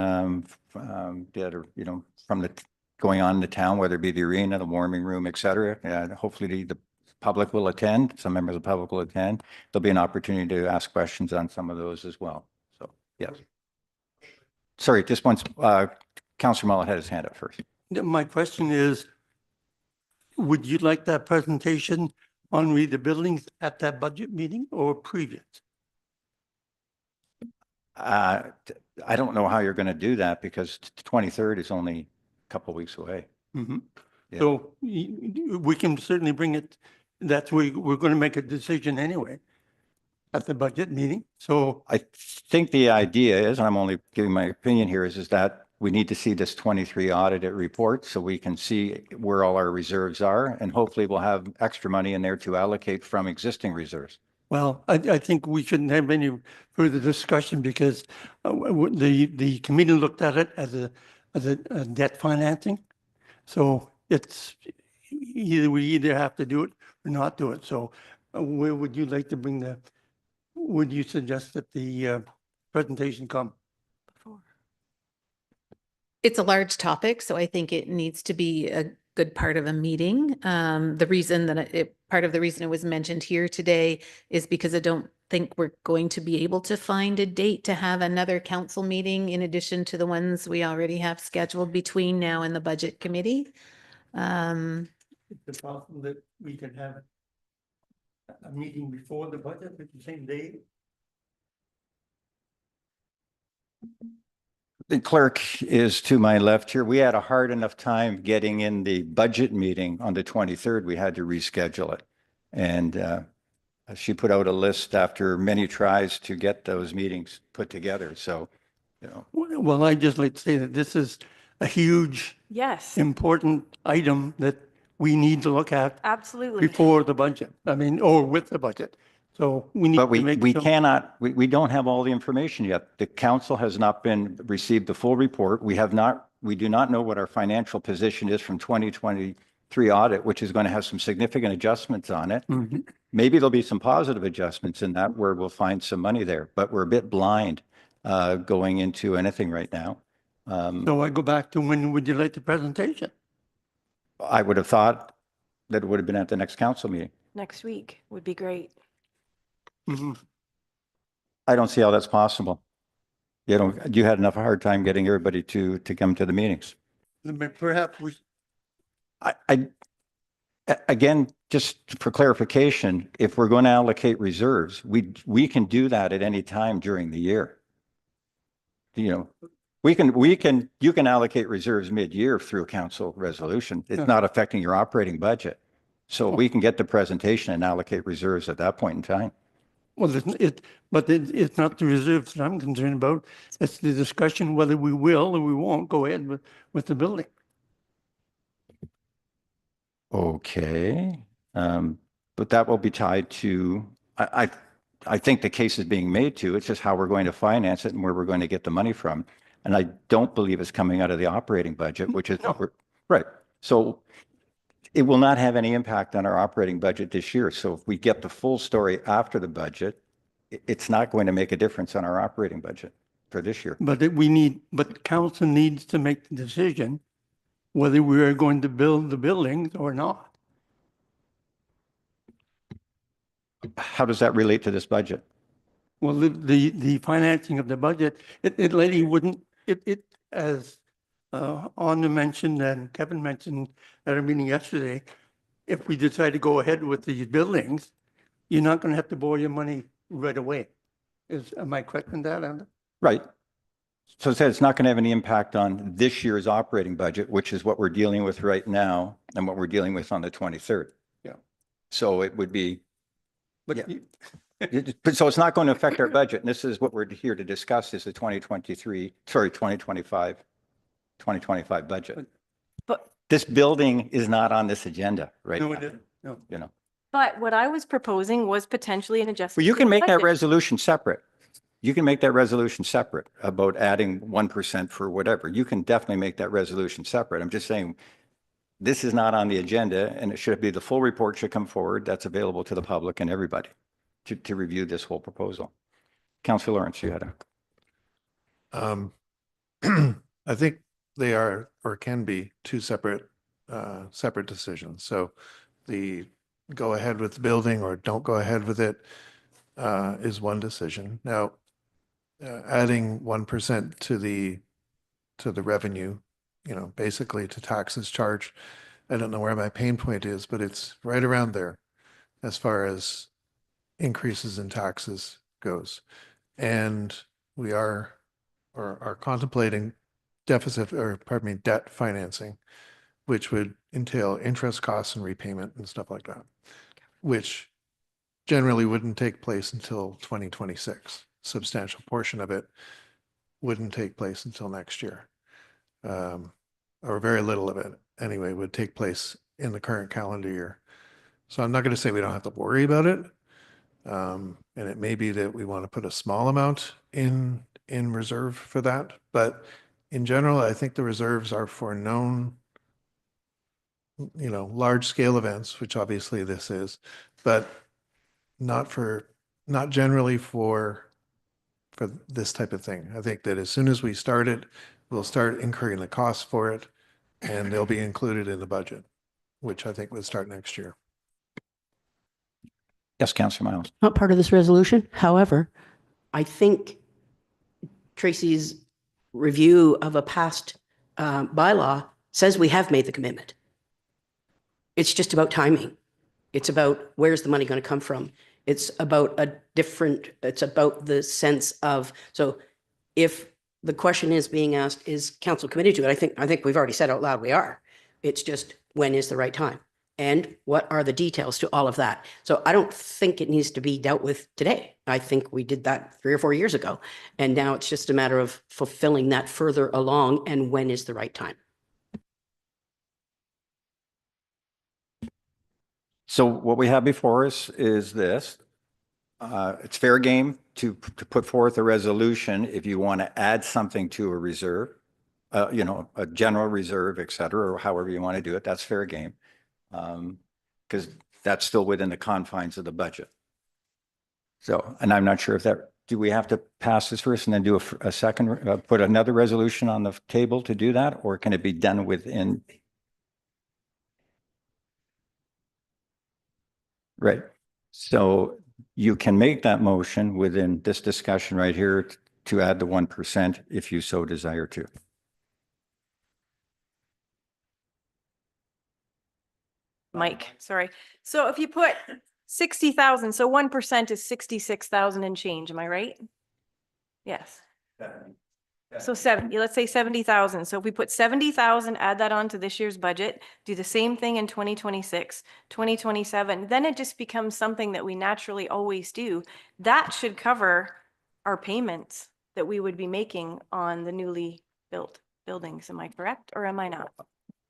[SPEAKER 1] are, from the going on in the town, whether it be the arena, the warming room, et cetera. And hopefully the public will attend. Some members of the public will attend. There'll be an opportunity to ask questions on some of those as well. So, yes. Sorry, just once, Councillor Mullet had his hand up first.
[SPEAKER 12] My question is, would you like that presentation on the buildings at that budget meeting or previous?
[SPEAKER 1] I I don't know how you're going to do that because the 23rd is only a couple of weeks away.
[SPEAKER 12] Mhm.
[SPEAKER 1] Yeah.
[SPEAKER 12] So we can certainly bring it, we're going to make a decision anyway at the budget meeting. So
[SPEAKER 1] I think the idea is, and I'm only giving my opinion here, is that we need to see this 23 audited report so we can see where all our reserves are, and hopefully we'll have extra money in there to allocate from existing reserves.
[SPEAKER 12] well, I think we shouldn't have any further discussion because the committee looked at it as a debt financing. So it's we either have to do it or not do it. So where would you like to bring would you suggest that the presentation come?
[SPEAKER 10] It's a large topic, so I think it needs to be a good part of a meeting. The reason that part of the reason it was mentioned here today is because I don't think we're going to be able to find a date to have another council meeting in addition to the ones we already have scheduled between now and the budget committee.
[SPEAKER 12] Is it possible that we can have a meeting before the budget at the same day?
[SPEAKER 1] The clerk is to my left here. We had a hard enough time getting in the budget meeting on the 23rd. We had to reschedule it. And she put out a list after many tries to get those meetings put together. So, you know.
[SPEAKER 12] Well, I'd just like to say that this is a huge,
[SPEAKER 5] Yes,
[SPEAKER 12] important item that we need to look at
[SPEAKER 5] absolutely.
[SPEAKER 12] before the budget. I mean, or with the budget. So we need
[SPEAKER 1] But
[SPEAKER 12] to make.
[SPEAKER 1] we cannot, we don't have all the information yet. The council has not received the full report. We do not know what our financial position is from 2023 audit, which is going to have some significant adjustments on it.
[SPEAKER 12] Mhm.
[SPEAKER 1] Maybe there'll be some positive adjustments in that where we'll find some money there, but we're a bit blind going into anything right now.
[SPEAKER 12] So I go back to when would you like the presentation?
[SPEAKER 1] I would have thought that it would have been at the next council meeting.
[SPEAKER 5] Next week would be great.
[SPEAKER 12] Mhm.
[SPEAKER 1] I don't see how that's possible. You had enough hard time getting everybody to come to the meetings.
[SPEAKER 12] Perhaps we.
[SPEAKER 1] Again, just for clarification, if we're going to allocate reserves, we can do that at any time during the year. You know, you can allocate reserves mid-year through a council resolution. It's not affecting your operating budget. So we can get the presentation and allocate reserves at that point in time.
[SPEAKER 12] Well, it's not the reserves that I'm concerned about. It's the discussion whether we will or we won't go ahead with the building.
[SPEAKER 1] Okay. But that will be tied to, I think the case is being made to, it's just how we're going to finance it and where we're going to get the money from. And I don't believe it's coming out of the operating budget, which is what we're, right. So it will not have any impact on our operating budget this year. So if we get the full story after the budget, it's not going to make a difference on our operating budget for this year.
[SPEAKER 12] But but council needs to make the decision whether we are going to build the buildings or not.
[SPEAKER 1] How does that relate to this budget?
[SPEAKER 12] Well, the financing of the budget, it lady wouldn't, as Anna mentioned and Kevin mentioned at our meeting yesterday, if we decide to go ahead with these buildings, you're not going to have to borrow your money right away. Am I correct in that, Anna?
[SPEAKER 1] Right. So it said it's not going to have any impact on this year's operating budget, which is what we're dealing with right now and what we're dealing with on the 23rd.
[SPEAKER 12] Yeah.
[SPEAKER 1] So it would be,
[SPEAKER 12] But
[SPEAKER 1] yeah. So it's not going to affect our budget. And this is what we're here to discuss is the 2025 budget.
[SPEAKER 5] But
[SPEAKER 1] This building is not on this agenda right
[SPEAKER 12] no,
[SPEAKER 1] now,
[SPEAKER 12] it isn't. No.
[SPEAKER 1] you know.
[SPEAKER 5] But what I was proposing was potentially an adjustment.
[SPEAKER 1] Well, you
[SPEAKER 5] to
[SPEAKER 1] can
[SPEAKER 5] the
[SPEAKER 1] make that
[SPEAKER 5] budget.
[SPEAKER 1] resolution separate. You can make that resolution separate about adding 1% for whatever. You can definitely make that resolution separate. I'm just saying, this is not on the agenda and it should be, the full report should come forward. That's available to the public and everybody to review this whole proposal. Councillor Lawrence, you had a.
[SPEAKER 6] I think they are or can be two separate decisions. So the go ahead with the building or don't go ahead with it is one decision. Now, adding 1% to the revenue, basically to taxes charged. I don't know where my pain point is, but it's right around there as far as increases in taxes goes. And we are or are contemplating deficit, or pardon me, debt financing, which would entail interest costs and repayment and stuff like that, which generally wouldn't take place until 2026. Substantial portion of it wouldn't take place until next year. Or very little of it anyway would take place in the current calendar year. So I'm not going to say we don't have to worry about it. And it may be that we want to put a small amount in reserve for that. But in general, I think the reserves are for known, large scale events, which obviously this is, but not generally for this type of thing. I think that as soon as we start it, we'll start incurring the costs for it, and they'll be included in the budget, which I think would start next year.
[SPEAKER 1] Yes, Councillor Miles.
[SPEAKER 3] Not part of this resolution. However, I think Tracy's review of a past bylaw says we have made the commitment. It's just about timing. It's about where's the money going to come from. It's about it's about the sense of, so if the question is being asked, is council committed to it? I think we've already said out loud we are. It's just when is the right time? And what are the details to all of that? So I don't think it needs to be dealt with today. I think we did that 3 or 4 years ago. And now it's just a matter of fulfilling that further along, and when is the right time.
[SPEAKER 1] So what we have before us is this. It's fair game to put forth a resolution if you want to add something to a reserve, a general reserve, et cetera, or however you want to do it. That's fair game. Because that's still within the confines of the budget. So, and I'm not sure if do we have to pass this first and then do a second, put another resolution on the table to do that, or can it be done within? Right. So you can make that motion within this discussion right here to add the 1% if you so desire to.
[SPEAKER 5] Mike, sorry. So if you put 60,000, so 1% is 66,000 and change, am I right? Yes. So let's say 70,000. So if we put 70,000, add that on to this year's budget, do the same thing in 2026, 2027, then it just becomes something that we naturally always do. That should cover our payments that we would be making on the newly built buildings. Am I correct, or am I not?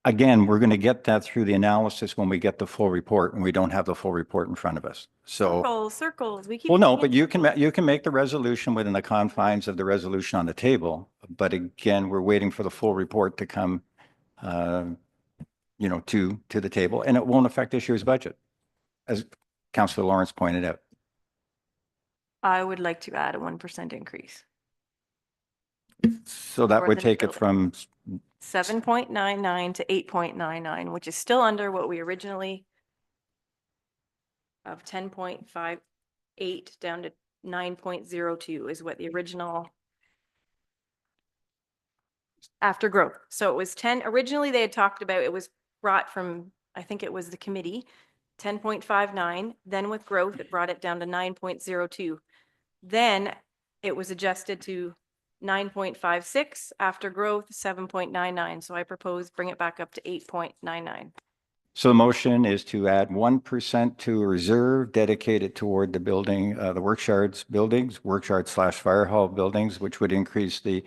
[SPEAKER 1] Again, we're going to get that through the analysis when we get the full report, and we don't have the full report in front of us. So,
[SPEAKER 5] circles. We keep.
[SPEAKER 1] well, no, but you can make the resolution within the confines of the resolution on the table. But again, we're waiting for the full report to come, to the table, and it won't affect this year's budget, as Councillor Lawrence pointed out.
[SPEAKER 5] I would like to add a 1% increase.
[SPEAKER 1] So that
[SPEAKER 5] For
[SPEAKER 1] would
[SPEAKER 5] the
[SPEAKER 1] take it
[SPEAKER 5] building.
[SPEAKER 1] from
[SPEAKER 5] 7.99 to 8.99, which is still under what we originally of 10.58 down to 9.02 is what the original after growth. So it was 10, originally they had talked about, it was brought from, I think it was the committee, 10.59. Then with growth, it brought it down to 9.02. Then it was adjusted to 9.56, after growth 7.99. So I propose bring it back up to 8.99.
[SPEAKER 1] So the motion is to add 1% to a reserve dedicated toward the building, the workshards buildings, workshard/fire hall buildings, which would increase the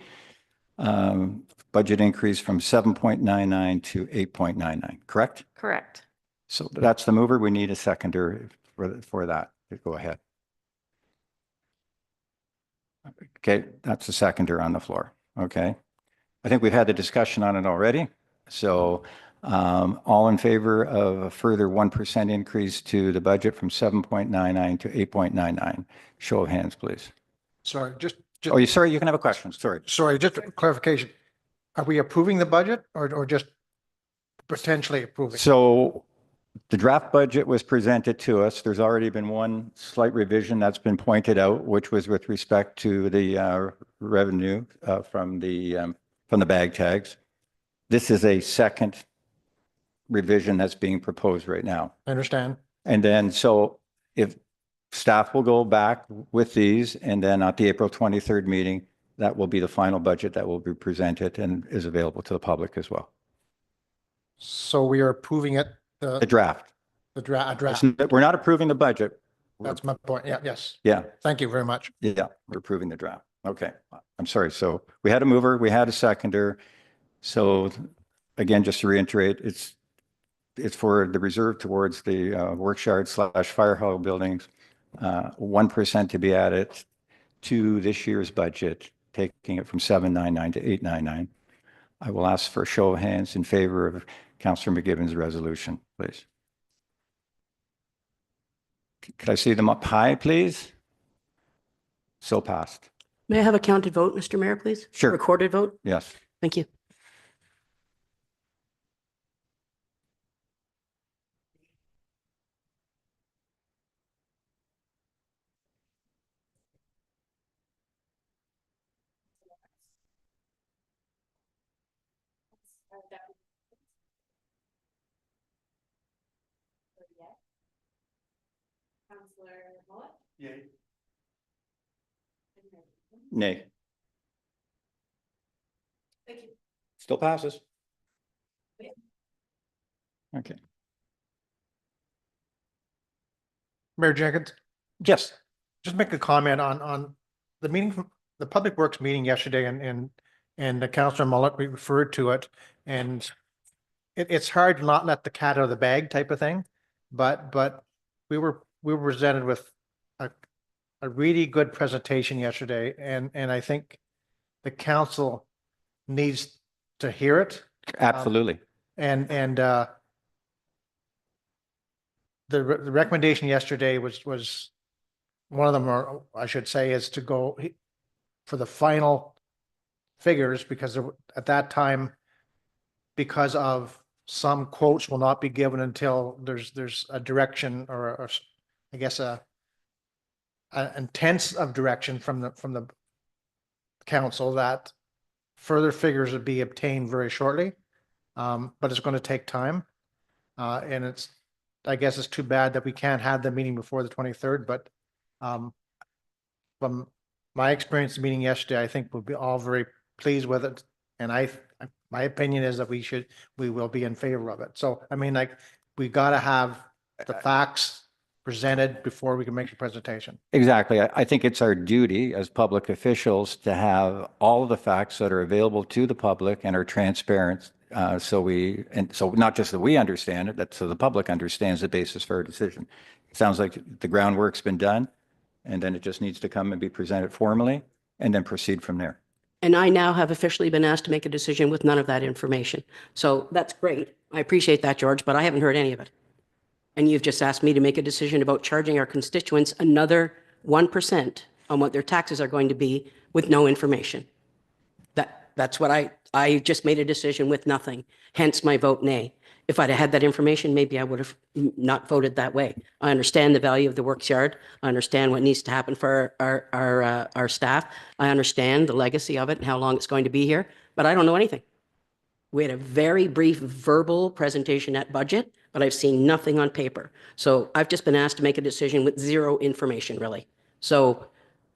[SPEAKER 1] budget increase from 7.99 to 8.99, correct?
[SPEAKER 5] Correct.
[SPEAKER 1] So that's the mover. We need a seconder for that. Go ahead. Okay, that's a seconder on the floor. Okay. I think we've had the discussion on it already. So all in favor of a further 1% increase to the budget from 7.99 to 8.99? Show of hands, please.
[SPEAKER 9] Sorry, just.
[SPEAKER 1] Oh, sorry, you can have a question. Sorry.
[SPEAKER 9] Sorry, just a clarification. Are we approving the budget or just potentially approving?
[SPEAKER 1] So the draft budget was presented to us. There's already been one slight revision that's been pointed out, which was with respect to the revenue from the bag tags. This is a second revision that's being proposed right now.
[SPEAKER 9] I understand.
[SPEAKER 1] And then, so if staff will go back with these, and then at the April 23rd meeting, that will be the final budget that will be presented and is available to the public as well.
[SPEAKER 9] So we are approving it,
[SPEAKER 1] The draft.
[SPEAKER 9] a draft.
[SPEAKER 1] We're not approving the budget.
[SPEAKER 9] That's my point. Yeah, yes.
[SPEAKER 1] Yeah,
[SPEAKER 9] Thank you very much.
[SPEAKER 1] yeah, we're approving the draft. Okay, I'm sorry. So we had a mover, we had a seconder. So again, just to reiterate, it's for the reserve towards the workyard / fire hall buildings, 1% to be added to this year's budget, taking it from 799 to 899. I will ask for a show of hands in favor of Councillor McGibbon's resolution, please. Could I see them up high, please? So passed.
[SPEAKER 3] May I have a counted vote, Mr. Mayor, please?
[SPEAKER 1] Sure.
[SPEAKER 3] Recorded vote?
[SPEAKER 1] Yes.
[SPEAKER 3] Thank you.
[SPEAKER 1] Nay. Still passes. Okay.
[SPEAKER 9] Mayor Jenkins,
[SPEAKER 1] Yes.
[SPEAKER 9] just make a comment on the meeting, from the Public Works meeting yesterday, and the Councillor Mullet referred to it, and it's hard to not let the cat out of the bag type of thing, but we were presented with a really good presentation yesterday, and I think the council needs to hear it.
[SPEAKER 1] Absolutely.
[SPEAKER 9] And the recommendation yesterday was one of them, or I should say, is to go for the final figures, because at that time, because of some quotes will not be given until there's a direction or I guess a intense of direction from the council that further figures would be obtained very shortly. But it's going to take time. And I guess it's too bad that we can't have the meeting before the 23rd, but from my experience meeting yesterday, I think we'll be all very pleased with it. And my opinion is that we will be in favor of it. So, I mean, like, we got to have the facts presented before we can make the presentation.
[SPEAKER 1] Exactly. I think it's our duty as public officials to have all of the facts that are available to the public and are transparent. So not just that we understand it, that so the public understands the basis for our decision. It sounds like the groundwork's been done, and then it just needs to come and be presented formally and then proceed from there.
[SPEAKER 3] And I now have officially been asked to make a decision with none of that information. So that's great. I appreciate that, George, but I haven't heard any of it. And you've just asked me to make a decision about charging our constituents another 1% on what their taxes are going to be with no information. That's what I just made a decision with nothing, hence my vote nay. If I'd have had that information, maybe I would have not voted that way. I understand the value of the works yard. I understand what needs to happen for our staff. I understand the legacy of it and how long it's going to be here, but I don't know anything. We had a very brief verbal presentation at budget, but I've seen nothing on paper. So I've just been asked to make a decision with zero information, really. So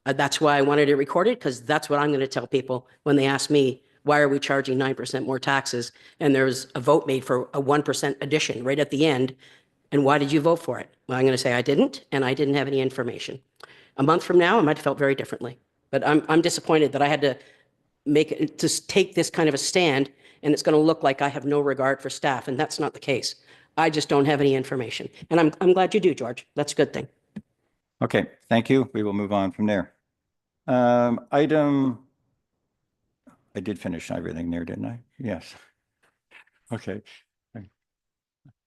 [SPEAKER 3] that's why I wanted it recorded, because that's what I'm going to tell people when they ask me, why are we charging 9% more taxes? And there's a vote made for a 1% addition right at the end. And why did you vote for it? Well, I'm going to say I didn't, and I didn't have any information. A month from now, I might have felt very differently. But I'm disappointed that I had to take this kind of a stand, and it's going to look like I have no regard for staff, and that's not the case. I just don't have any information. And I'm glad you do, George. That's a good thing.
[SPEAKER 1] Okay, thank you. We will move on from there. I did finish everything there, didn't I? Yes. Okay.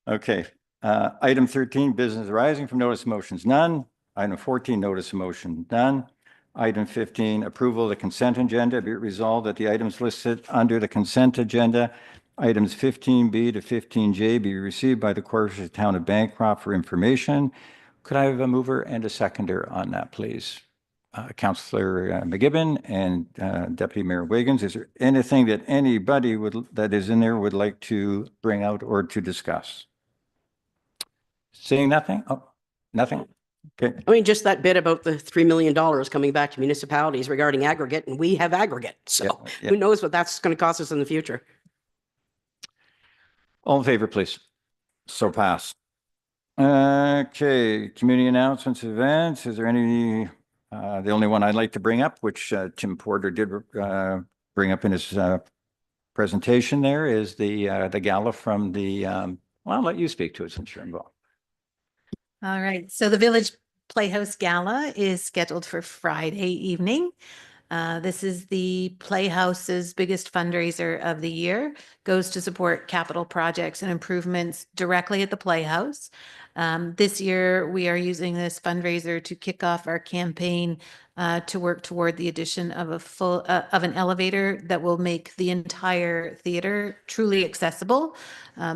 [SPEAKER 1] Okay. Item 13, business arising from notice of motions, none. Item 14, notice of motion, none. Item 15, approval of the consent agenda. Be it resolved that the items listed under the consent agenda, items 15B to 15J, be received by the Corporation of the Town of Bancroft for information. Could I have a mover and a seconder on that, please? Councillor McGibbon and Deputy Mayor Wiggins. Is there anything that anybody that is in there would like to bring out or to discuss? Seeing nothing? Oh, nothing? Okay,
[SPEAKER 3] I mean, just that bit about the $3 million coming back to municipalities regarding aggregate, and we have aggregate. So
[SPEAKER 1] yeah.
[SPEAKER 3] who knows what that's going to cost us in the future?
[SPEAKER 1] All in favor, please. So pass. Okay, community announcements, events. Is there any, the only one I'd like to bring up, which Tim Porter did bring up in his presentation there, is the gala from the, well, I'll let you speak to it since you're involved.
[SPEAKER 10] All right, so the Village Playhouse Gala is scheduled for Friday evening. This is the Playhouse's biggest fundraiser of the year, goes to support capital projects and improvements directly at the Playhouse. This year, we are using this fundraiser to kick off our campaign to work toward the addition of an elevator that will make the entire theater truly accessible,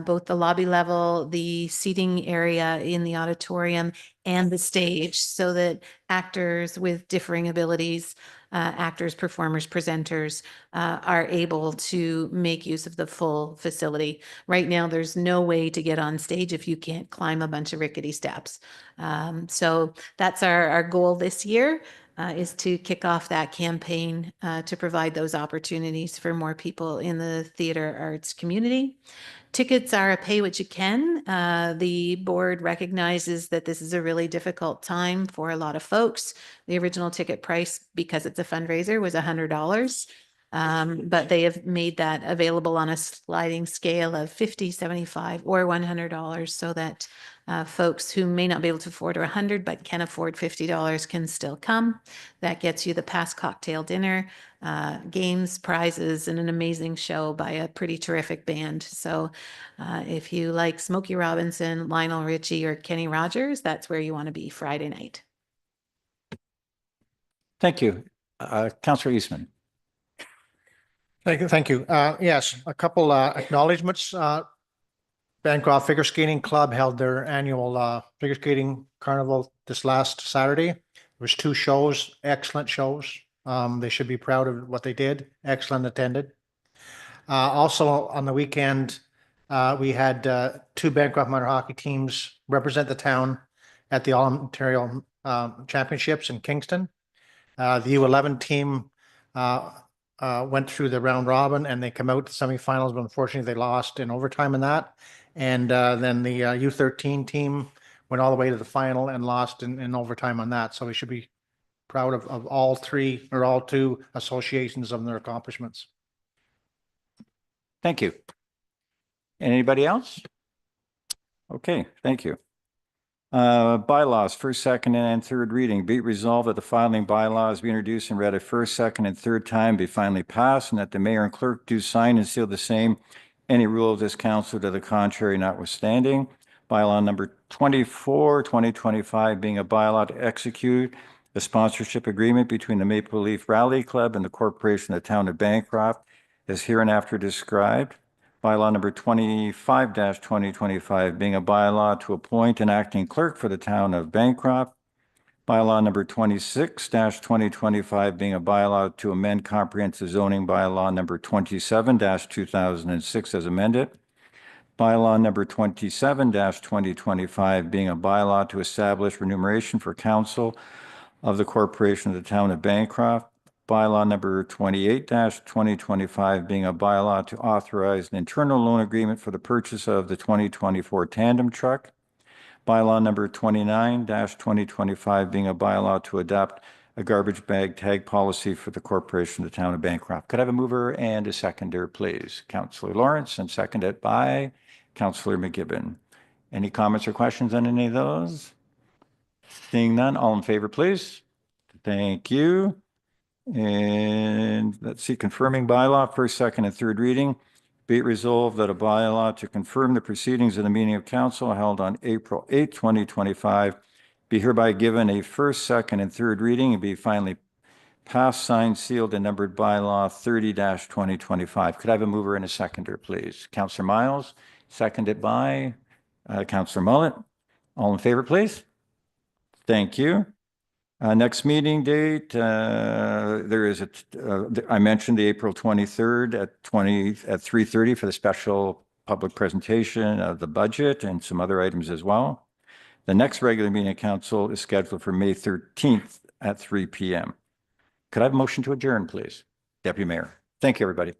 [SPEAKER 10] both the lobby level, the seating area in the auditorium, and the stage, so that actors with differing abilities, actors, performers, presenters, are able to make use of the full facility. Right now, there's no way to get on stage if you can't climb a bunch of rickety steps. So that's our goal this year, is to kick off that campaign to provide those opportunities for more people in the theater arts community. Tickets are a pay what you can. The board recognizes that this is a really difficult time for a lot of folks. The original ticket price, because it's a fundraiser, was $100. But they have made that available on a sliding scale of $50, $75, or $100, so that folks who may not be able to afford $100 but can afford $50 can still come. That gets you the past cocktail dinner, games, prizes, and an amazing show by a pretty terrific band. So if you like Smokey Robinson, Lionel Richie, or Kenny Rogers, that's where you want to be Friday night.
[SPEAKER 1] Thank you. Councillor Eastman.
[SPEAKER 9] Thank you. Yes, a couple acknowledgements. Bancroft Figure Skating Club held their annual figure skating carnival this last Saturday. There was 2 shows, excellent shows. They should be proud of what they did. Excellent attended. Also on the weekend, we had 2 Bancroft minor hockey teams represent the town at the All-Ontario Championships in Kingston. The U11 team went through the round robin and they come out to semifinals, but unfortunately they lost in overtime in that. And then the U13 team went all the way to the final and lost in overtime on that. So we should be proud of all 3 or all 2 associations of their accomplishments.
[SPEAKER 1] Thank you. Anybody else? Okay, thank you. Bylaws, first, second, and third reading. Be it resolved that the following bylaws be introduced and read a first, second, and third time, be finally passed, and that the mayor and clerk do sign and seal the same. Any rule of this council to the contrary notwithstanding. Bylaw number 24, 2025, being a bylaw to execute the sponsorship agreement between the Maple Leaf Rally Club and the Corporation of the Town of Bancroft, as hereinafter described. Bylaw number 25-2025, being a bylaw to appoint an acting clerk for the Town of Bancroft. Bylaw number 26-2025, being a bylaw to amend comprehensive zoning bylaw number 27-2006 as amended. Bylaw number 27-2025, being a bylaw to establish remuneration for council of the Corporation of the Town of Bancroft. Bylaw number 28-2025, being a bylaw to authorize an internal loan agreement for the purchase of the 2024 Tandem truck. Bylaw number 29-2025, being a bylaw to adopt a garbage bag tag policy for the Corporation of the Town of Bancroft. Could I have a mover and a seconder, please? Councillor Lawrence, and seconded by Councillor McGibbon. Any comments or questions on any of those? Seeing none, all in favor, please. Thank you. And let's see, confirming bylaw, first, second, and third reading. Be it resolved that a bylaw to confirm the proceedings of the meeting of council held on April 8, 2025, be hereby given a first, second, and third reading and be finally passed, signed, sealed, and numbered bylaw 30-2025. Could I have a mover and a seconder, please? Councillor Miles, seconded by Councillor Mullet. All in favor, please. Thank you. Next meeting date, there is I mentioned the April 23rd at 3:30 for the special public presentation of the budget and some other items as well. The next regular meeting of council is scheduled for May 13th at 3 p.m. Could I have a motion to adjourn, please? Deputy Mayor. Thank you, everybody.